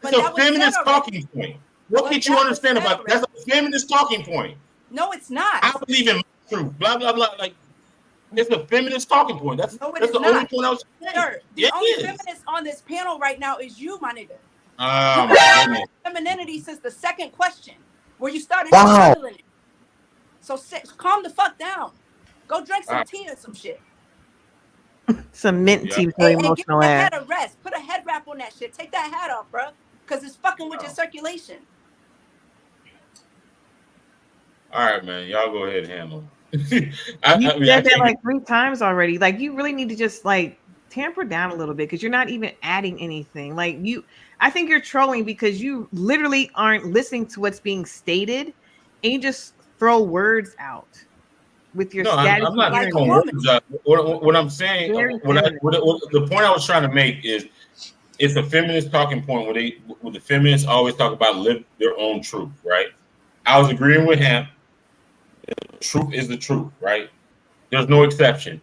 That's a feminist talking point. What can't you understand about that? That's a feminist talking point. No, it's not. I believe in my truth. Blah blah blah. Like it's a feminist talking point. That's the only point I was saying. Sir, the only feminist on this panel right now is you, my nigga. Femininity since the second question, where you started struggling it. So calm the fuck down. Go drink some tea or some shit. Some mint tea for emotional ass. Head a rest. Put a head wrap on that shit. Take that hat off, bro, because it's fucking with your circulation. All right, man. Y'all go ahead and handle it. You said that like 3 times already. Like you really need to just like tamper down a little bit because you're not even adding anything. Like I think you're trolling because you literally aren't listening to what's being stated and you just throw words out with your status. I'm not throwing words out. What I'm saying, the point I was trying to make is it's a feminist talking point where the feminists always talk about live their own truth, right? I was agreeing with him. Truth is the truth, right? There's no exception.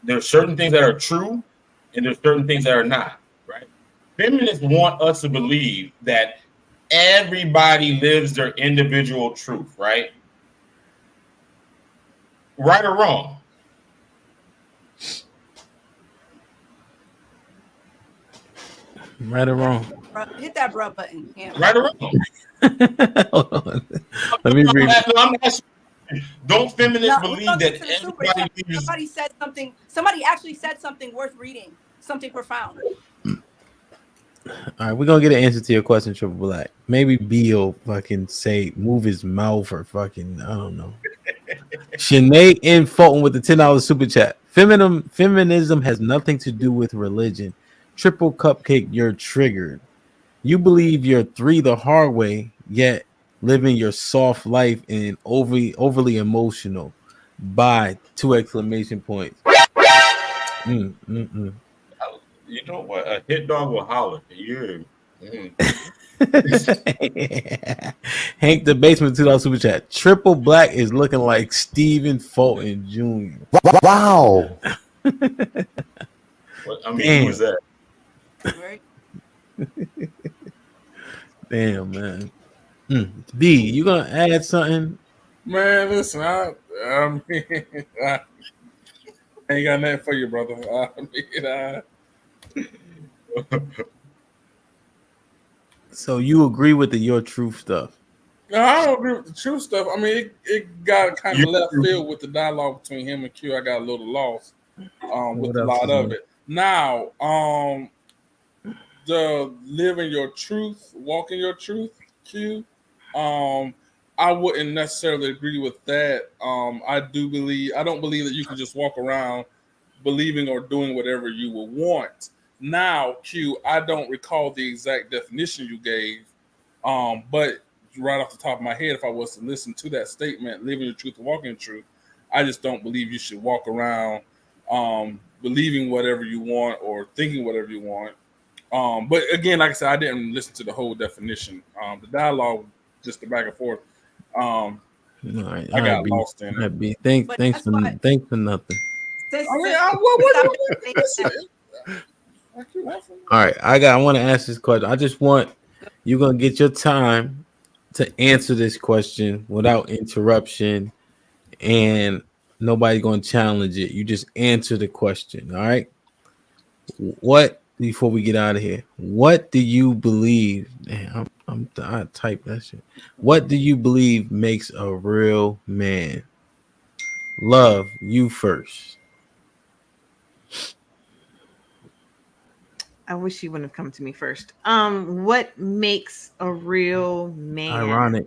There's certain things that are true and there's certain things that are not, right? Feminists want us to believe that everybody lives their individual truth, right? Right or wrong? Right or wrong? Hit that bruh button. Yeah. Right or wrong? Hold on. Let me read. Don't feminists believe that everybody somebody actually said something worth reading, something profound. All right, we're gonna get an answer to your question, Triple Black. Maybe Beal fucking say move his mouth or fucking I don't know. Sinead N. Fulton with the $10 super chat. Feminism has nothing to do with religion. Triple Cupcake, you're triggered. You believe you're 3 the hard way, yet living your soft life and overly emotional. By 2 exclamation points. You know what? A hit dog will holler. Yeah. Hank the Basement $2 super chat. Triple Black is looking like Stephen Fulton Jr. Wow. Who was that? Damn, man. B, you gonna add something? Man, listen, I ain't got nothing for you, brother. So you agree with the your truth stuff? No, I don't agree with the truth stuff. I mean, it got kind of left field with the dialogue between him and Q. I got a little lost with a lot of it. Now, the living your truth, walking your truth, Q. I wouldn't necessarily agree with that. I don't believe that you can just walk around believing or doing whatever you will want. Now, Q, I don't recall the exact definition you gave, but right off the top of my head, if I was to listen to that statement, living the truth and walking the truth, I just don't believe you should walk around believing whatever you want or thinking whatever you want. But again, like I said, I didn't listen to the whole definition. The dialogue, just the back and forth. I got lost in it. Thanks for nothing. All right, I want to ask this question. You're gonna get your time to answer this question without interruption, and nobody's gonna challenge it. You just answer the question. All right. Before we get out of here, what do you believe? I type that shit. What do you believe makes a real man? Love, you first. I wish you wouldn't have come to me first. What makes a real man? Ironic.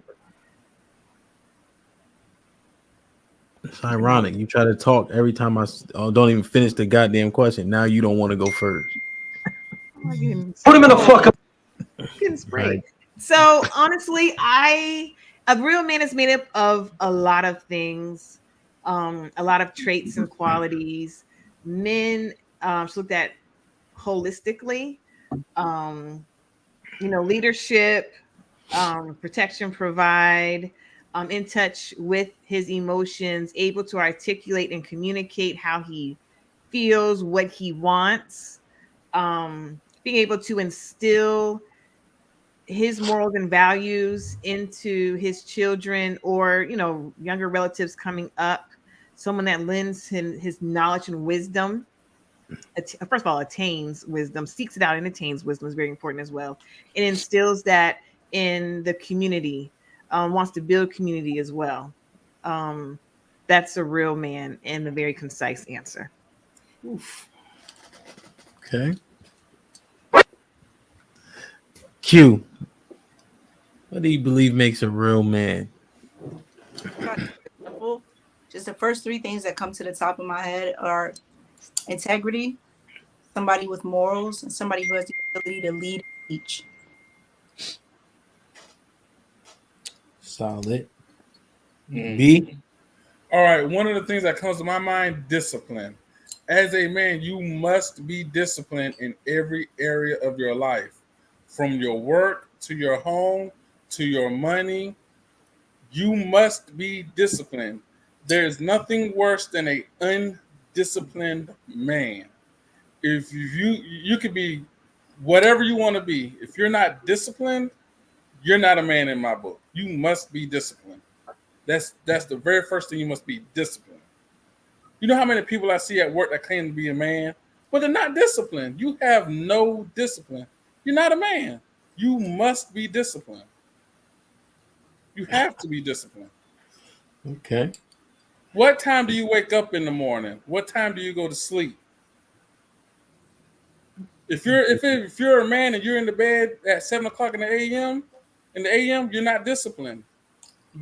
It's ironic. You try to talk every time I don't even finish the goddamn question. Now you don't want to go first. Put him in a fucking. Getting sprayed. Right. So honestly, a real man is made up of a lot of things, a lot of traits and qualities. Men looked at holistically, leadership, protection, provide, in touch with his emotions, able to articulate and communicate how he feels, what he wants, being able to instill his morals and values into his children or, younger relatives coming up, someone that lends him his knowledge and wisdom. First of all, attains wisdom, seeks it out and attains wisdom is very important as well. It instills that in the community, wants to build community as well. That's a real man and a very concise answer. Oof. Okay. Q. What do you believe makes a real man? Just the first three things that come to the top of my head are integrity, somebody with morals, and somebody who has the ability to lead and teach. Solid. B. All right. One of the things that comes to my mind, discipline. As a man, you must be disciplined in every area of your life, from your work to your home to your money. You must be disciplined. There's nothing worse than an undisciplined man. If you could be whatever you want to be, if you're not disciplined, you're not a man in my book. You must be disciplined. That's the very first thing. You must be disciplined. You know how many people I see at work that claim to be a man, but they're not disciplined. You have no discipline. You're not a man. You must be disciplined. You have to be disciplined. Okay. What time do you wake up in the morning? What time do you go to sleep? If you're a man and you're in the bed at 7 o'clock in the a.m., you're not disciplined.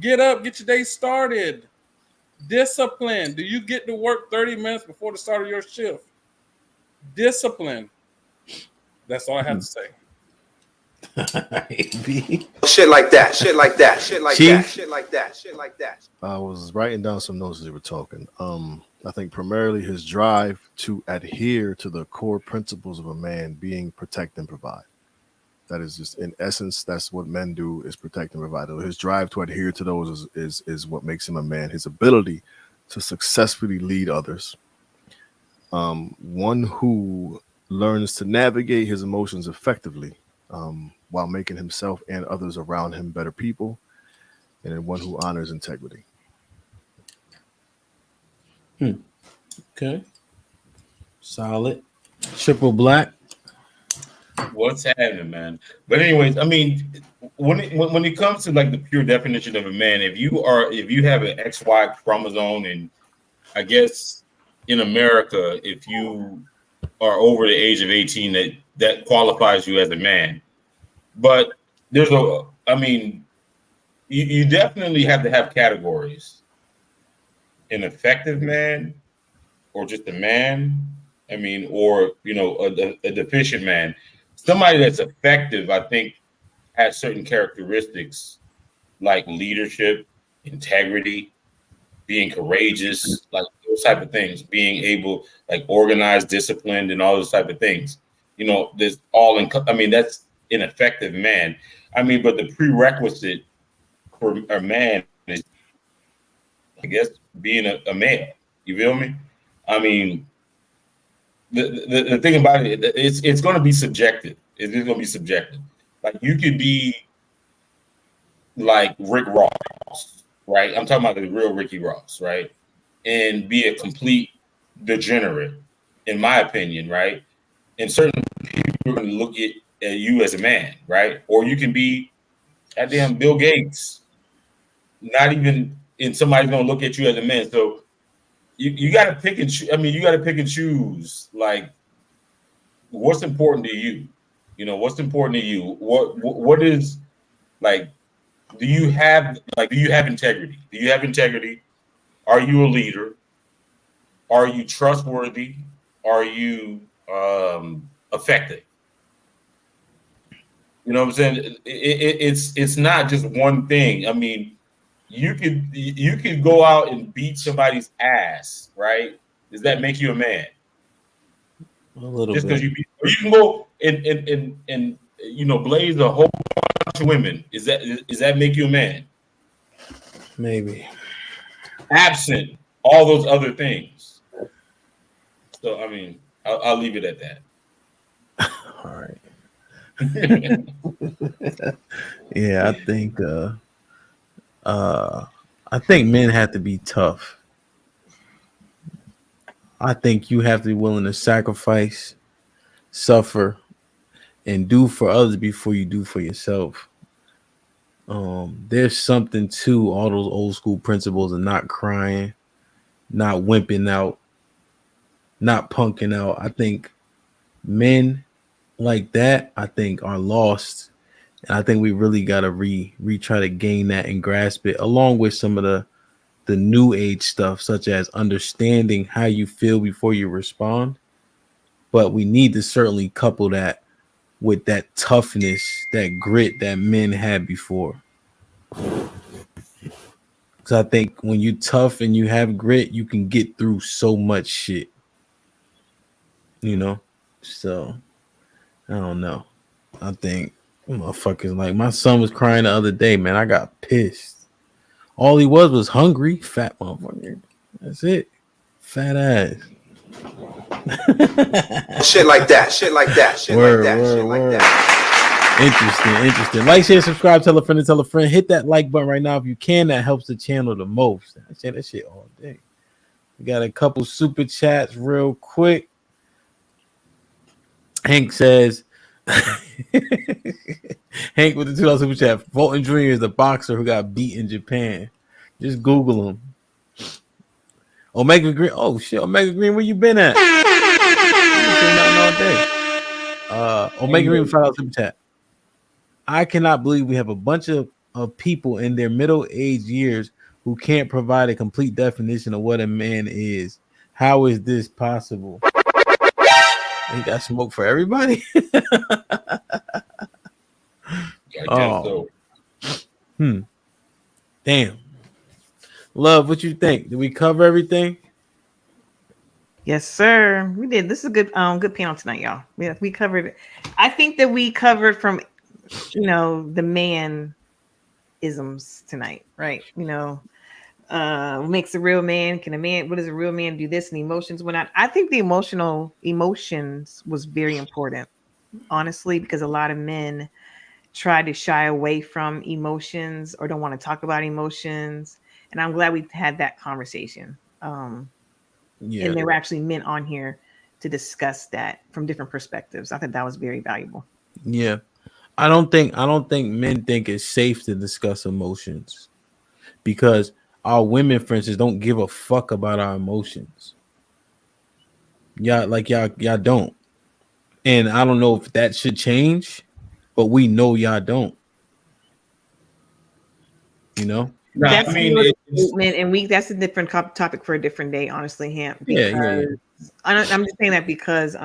Get up, get your day started. Discipline. Do you get to work 30 minutes before the start of your shift? Discipline. That's all I have to say. Shit like that. Shit like that. Shit like that. Shit like that. Shit like that. I was writing down some notes as you were talking. I think primarily his drive to adhere to the core principles of a man being protect and provide. That is just, in essence, that's what men do, is protect and provide. His drive to adhere to those is what makes him a man. His ability to successfully lead others. One who learns to navigate his emotions effectively, while making himself and others around him better people, and then one who honors integrity. Okay. Solid. Triple black. What's happening, man? But anyways, I mean, when it comes to like the pure definition of a man, if you have an XY chromosome, and I guess in America, if you are over the age of 18, that qualifies you as a man. But you definitely have to have categories. An effective man, or just a man. Or a deficient man. Somebody that's effective, I think, has certain characteristics like leadership, integrity, being courageous, like those type of things, being able, like organized, disciplined, and all those type of things. You know, there's all in. I mean, that's an effective man. I mean, but the prerequisite for a man is, I guess, being a male. You feel me? I mean, the thing about it, it's going to be subjective. It's going to be subjective. Like you could be like Rick Ross, right? I'm talking about the real Ricky Ross, right? And be a complete degenerate, in my opinion, right? And certain people are going to look at you as a man, right? Or you can be goddamn Bill Gates. Not even, and somebody's going to look at you as a man. So you got to pick and choose. I mean, you got to pick and choose, like, what's important to you. You know, what's important to you. What is, like, do you have integrity? Do you have integrity? Are you a leader? Are you trustworthy? Are you effective? You know what I'm saying? It's not just one thing. I mean, you could go out and beat somebody's ass, right? Does that make you a man? A little just bit. because you can go and you know, blaze a whole bunch of women. Does that make you a man? Maybe. Absent all those other things. So I mean, I'll leave it at that. All right. Yeah, I think men have to be tough. I think you have to be willing to sacrifice, suffer, and do for others before you do for yourself. There's something to all those old school principles of not crying, not wimping out, not punking out. I think men like that, I think, are lost. And I think we really gotta try to gain that and grasp it, along with some of the new age stuff, such as understanding how you feel before you respond. But we need to certainly couple that with that toughness, that grit that men had before. Because I think when you tough and you have grit, you can get through so much shit. You know? So I don't know. I think motherfuckers, like, my son was crying the other day, man. I got pissed. All he was hungry, fat motherfucker. That's it. Fat ass. Shit like that. Shit like that. Shit like that. Shit like that. Interesting. Like, share, subscribe, tell a friend, and tell a friend. Hit that like button right now if you can. That helps the channel the most. I say that shit all day. We got a couple super chats real quick. Hank says, Hank with the $2 super chat. Fulton Jr. is the boxer who got beat in Japan. Just Google him. Omega Green. Oh shit, Omega Green, where you been at? Omega Green $5 super chat. I cannot believe we have a bunch of people in their middle-aged years who can't provide a complete definition of what a man is. How is this possible? You got smoke for everybody? Damn. Love, what you think? Did we cover everything? Yes, sir. We did. This is a good panel tonight, y'all. We covered it. I think that we covered from, the man isms tonight, right? What makes a real man? What does a real man do this, and emotions whatnot? I think the emotions was very important, honestly, because a lot of men try to shy away from emotions or don't want to talk about emotions. And I'm glad we had that conversation. And there were actually men on here to discuss that from different perspectives. I think that was very valuable. Yeah. I don't think men think it's safe to discuss emotions, because our women, for instance, don't give a fuck about our emotions. Y'all don't. And I don't know if that should change, but we know y'all don't. That's a different topic for a different day, honestly, Hamp. I'm just saying that because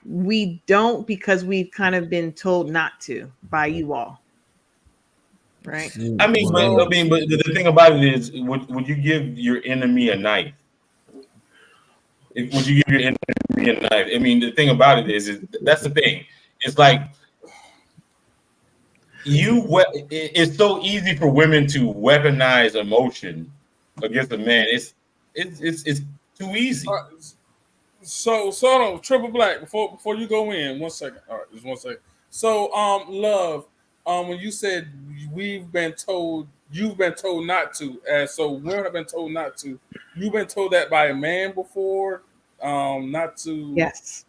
we don't, because we've kind of been told not to by you all. right? I mean, but the thing about it is, would you give your enemy a knife? Would you give your enemy a knife? I mean, the thing about it is that's the thing. It's like it's so easy for women to weaponize emotion against a man. It's too easy. So no, Triple Black. Before you go in, 1 second. All right, just 1 second. So love, when you said you've been told not to, so women have been told not to. You've been told that by a man before, not to. Yes.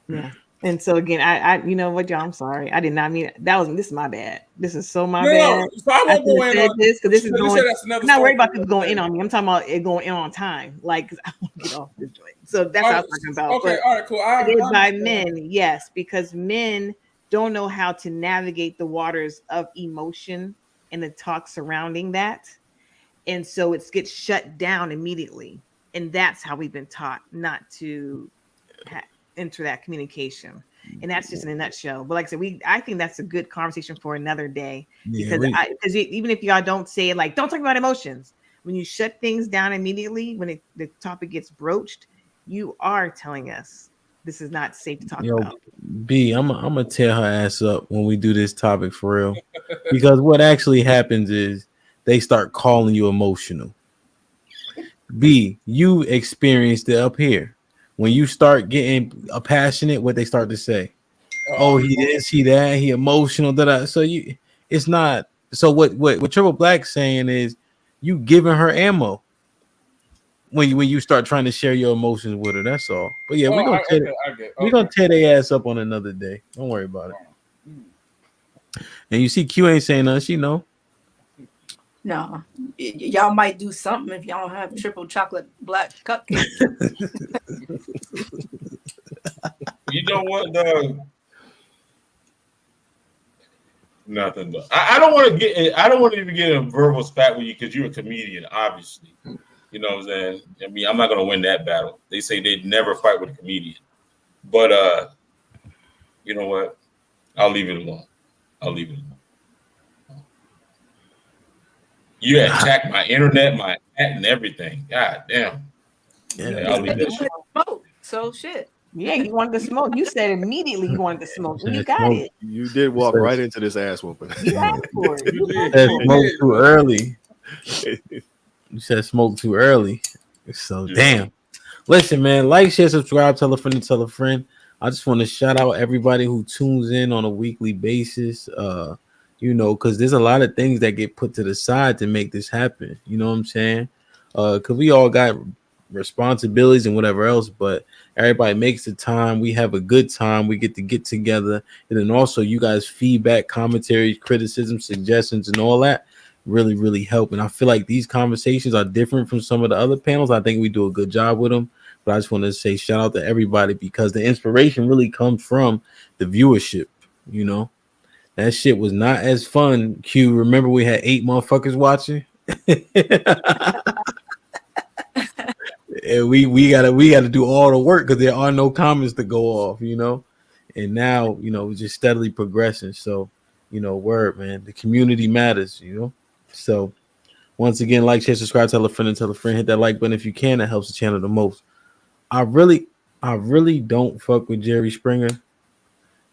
Yeah. And so again, I you know what, y'all, I'm sorry. I did not mean it. This is my bad. This is so my bad. So I won't go in on this because this is going. I'm not worried about people going day. in on me. I'm talking about it going in on time. Like, cause I want to get off this joint. So that's what I'm talking about. Okay, all right, cool. It is by men, yes, because men don't know how to navigate the waters of emotion and the talk surrounding that. And so it gets shut down immediately. And that's how we've been taught not to enter that communication. And that's just in a nutshell. But like I said, I think that's a good conversation for another day, because even if y'all don't say it, like, don't talk about emotions, when you shut things down immediately, when the topic gets broached, you are telling us this is not safe to talk about. B, I'm gonna tear her ass up when we do this topic for real, because what actually happens is they start calling you emotional. B, you experienced it up here. When you start getting passionate, what they start to say, oh, he this, he that, he emotional, that. So it's not. So what Triple Black's saying is, you giving her ammo when you start trying to share your emotions with her. That's all. But yeah, we're gonna tear their ass up on another day. Don't worry about it. And you see, Q ain't saying nothing. She know. No, y'all might do something if y'all don't have triple chocolate black cupcakes. You know what, dog? Nothing. But I don't want to even get in a verbal spat with you because you're a comedian, obviously. You know what I'm saying? I mean, I'm not gonna win that battle. They say they'd never fight with a comedian, but you know what? I'll leave it alone. You attacked my internet, my chat, and everything. God damn. Yeah, I'll leave that shit. Smoke, so shit. Yeah, you wanted to smoke. You said immediately you wanted to smoke. You got it. You did walk right into this ass whooping. You asked for it. You said smoke too early. You said smoke too early. So damn. Listen, man, like, share, subscribe, tell a friend to tell a friend. I just want to shout out everybody who tunes in on a weekly basis. You know, because there's a lot of things that get put to the side to make this happen. You know what I'm saying? Because we all got responsibilities and whatever else, but everybody makes the time. We have a good time. We get together, and then also you guys feedback, commentaries, criticism, suggestions, and all that really, really help. And I feel like these conversations are different from some of the other panels. I think we do a good job with them. But I just want to say shout out to everybody, because the inspiration really comes from the viewership. You know, that shit was not as fun. Q, remember we had 8 motherfuckers watching? And we gotta do all the work because there are no comments to go off, you know. And now, you know, we're just steadily progressing. So, you know, word, man, the community matters, you know. So once again, like, share, subscribe, tell a friend, hit that like button if you can. That helps the channel the most. I really don't fuck with Jerry Springer,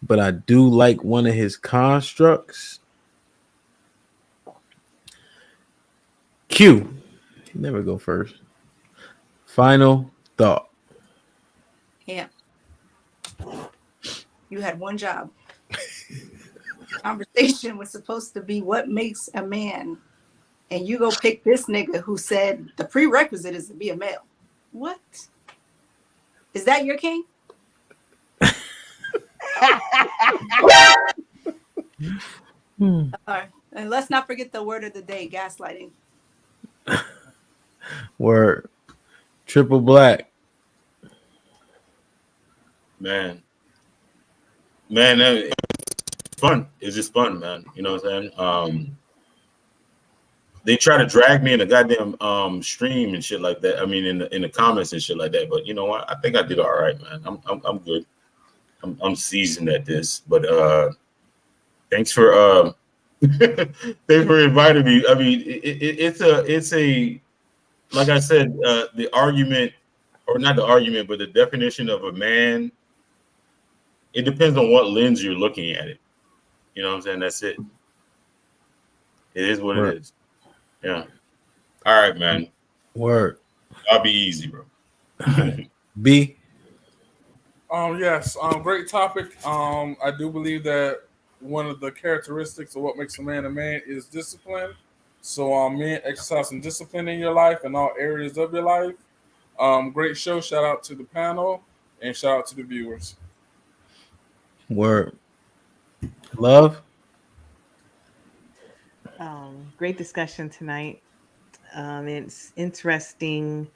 but I do like one of his constructs. Q, never go first. Final thought. Yeah. You had one job. Conversation was supposed to be what makes a man. And you go pick this nigga who said the prerequisite is to be a male. What? Is that your king? All right. And let's not forget the word of the day, gaslighting. Word. Triple Black. Man, it's fun. It's just fun, man. You know what I'm saying? They try to drag me in a goddamn stream and shit like that. I mean, in the comments and shit like that. But you know what? I think I did all right, man. I'm good. I'm seasoned at this. But thanks for Thanks for inviting me. I mean, it's a like I said, the argument, or not the argument, but the definition of a man. It depends on what lens you're looking at it. You know what I'm saying? That's it. It is what it is. Yeah. All right, man. Word. I'll be easy, bro. B. Yes. Great topic. I do believe that one of the characteristics of what makes a man is discipline. So, men, exercise some discipline in your life in all areas of your life. Great show. Shout out to the panel and shout out to the viewers. Word. Love. Great discussion tonight. It's interesting.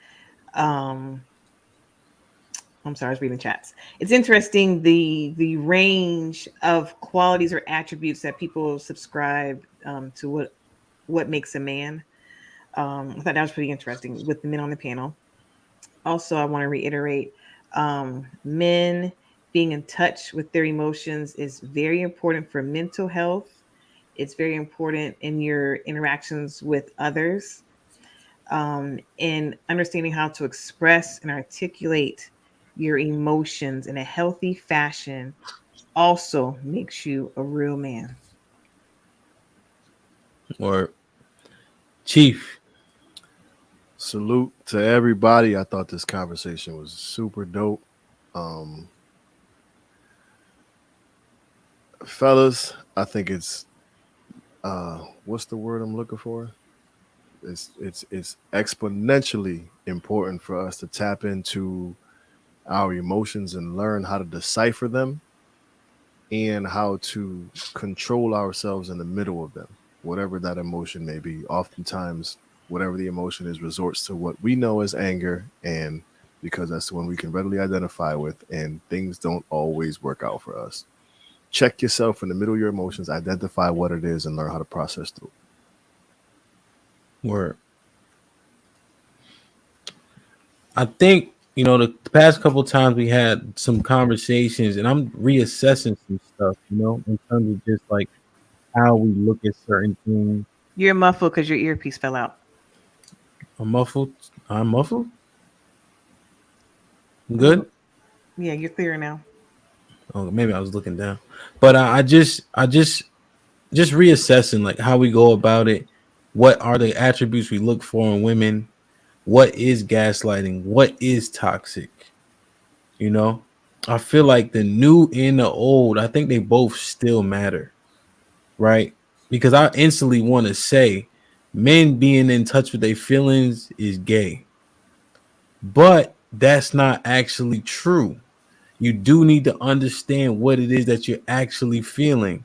I'm sorry, I was reading chats. It's interesting the range of qualities or attributes that people subscribe to what makes a man. I thought that was pretty interesting with the men on the panel. Also, I want to reiterate, men being in touch with their emotions is very important for mental health. It's very important in your interactions with others. And understanding how to express and articulate your emotions in a healthy fashion also makes you a real man. Or Chief. Salute to everybody. I thought this conversation was super dope. Fellas, I think it's what's the word I'm looking for? It's exponentially important for us to tap into our emotions and learn how to decipher them and how to control ourselves in the middle of them, whatever that emotion may be. Oftentimes, whatever the emotion is resorts to what we know as anger, and because that's the one we can readily identify with, and things don't always work out for us. Check yourself in the middle of your emotions, identify what it is, and learn how to process through. Word. I think, the past couple of times we had some conversations, and I'm reassessing some stuff, in terms of just like how we look at certain things. You're muffled because your earpiece fell out. I'm muffled. Good? Yeah, you're clear now. Oh, maybe I was looking down. But I just reassessing like how we go about it. What are the attributes we look for in women? What is gaslighting? What is toxic? I feel like the new and the old, I think they both still matter, right? Because I instantly want to say men being in touch with their feelings is gay. But that's not actually true. You do need to understand what it is that you're actually feeling,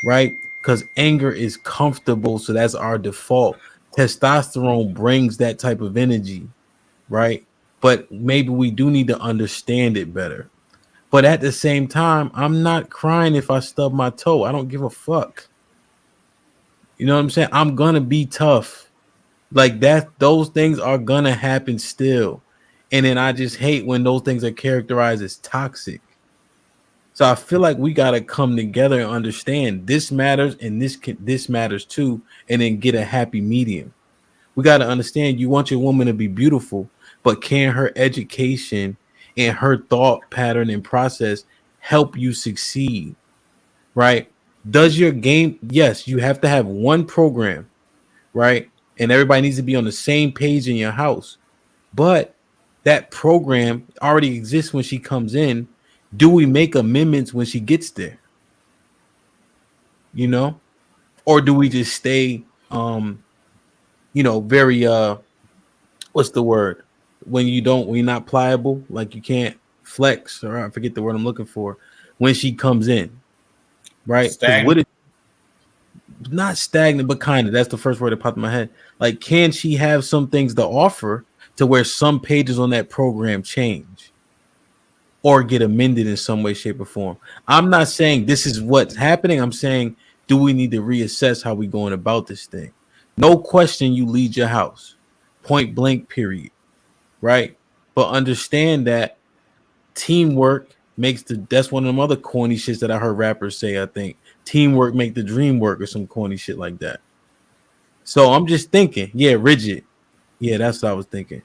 right? Because anger is comfortable, so that's our default. Testosterone brings that type of energy, right? But maybe we do need to understand it better. But at the same time, I'm not crying if I stub my toe. I don't give a fuck. You know what I'm saying? I'm gonna be tough. Like that, those things are gonna happen still. And then I just hate when those things are characterized as toxic. So I feel like we gotta come together and understand this matters and this matters too, and then get a happy medium. We gotta understand you want your woman to be beautiful, but can her education and her thought pattern and process help you succeed? Right? Does your game? Yes, you have to have one program, right? And everybody needs to be on the same page in your house. But that program already exists when she comes in. Do we make amendments when she gets there? Or do we just stay very what's the word? When you're not pliable, like you can't flex, or I forget the word I'm looking for, when she comes in. Right? Because what it not stagnant, but kind of. That's the first word that popped in my head. Like, can she have some things to offer to where some pages on that program change or get amended in some way, shape, or form? I'm not saying this is what's happening. I'm saying, do we need to reassess how we going about this thing? No question, you lead your house, point blank, period. Right? But understand that teamwork makes that's one of them other corny shits that I heard rappers say. I think teamwork make the dream work or some corny shit like that. So I'm just thinking, yeah, rigid. Yeah, that's what I was thinking.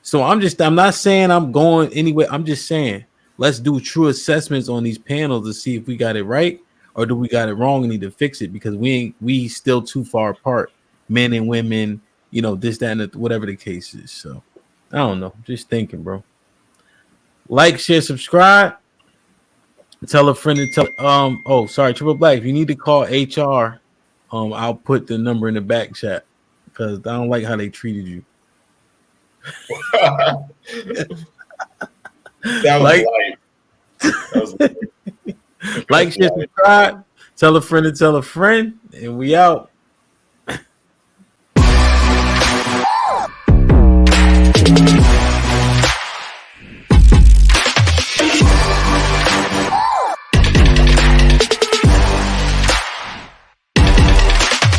So I'm not saying I'm going anywhere. I'm just saying let's do true assessments on these panels to see if we got it right or do we got it wrong and need to fix it because we still too far apart, men and women, this, that, and whatever the case is. So I don't know. Just thinking, bro. Like, share, subscribe. Tell a friend to tell. Triple Black. If you need to call HR, I'll put the number in the back chat because I don't like how they treated you. That was like, share, subscribe. Tell a friend to tell a friend, and we out.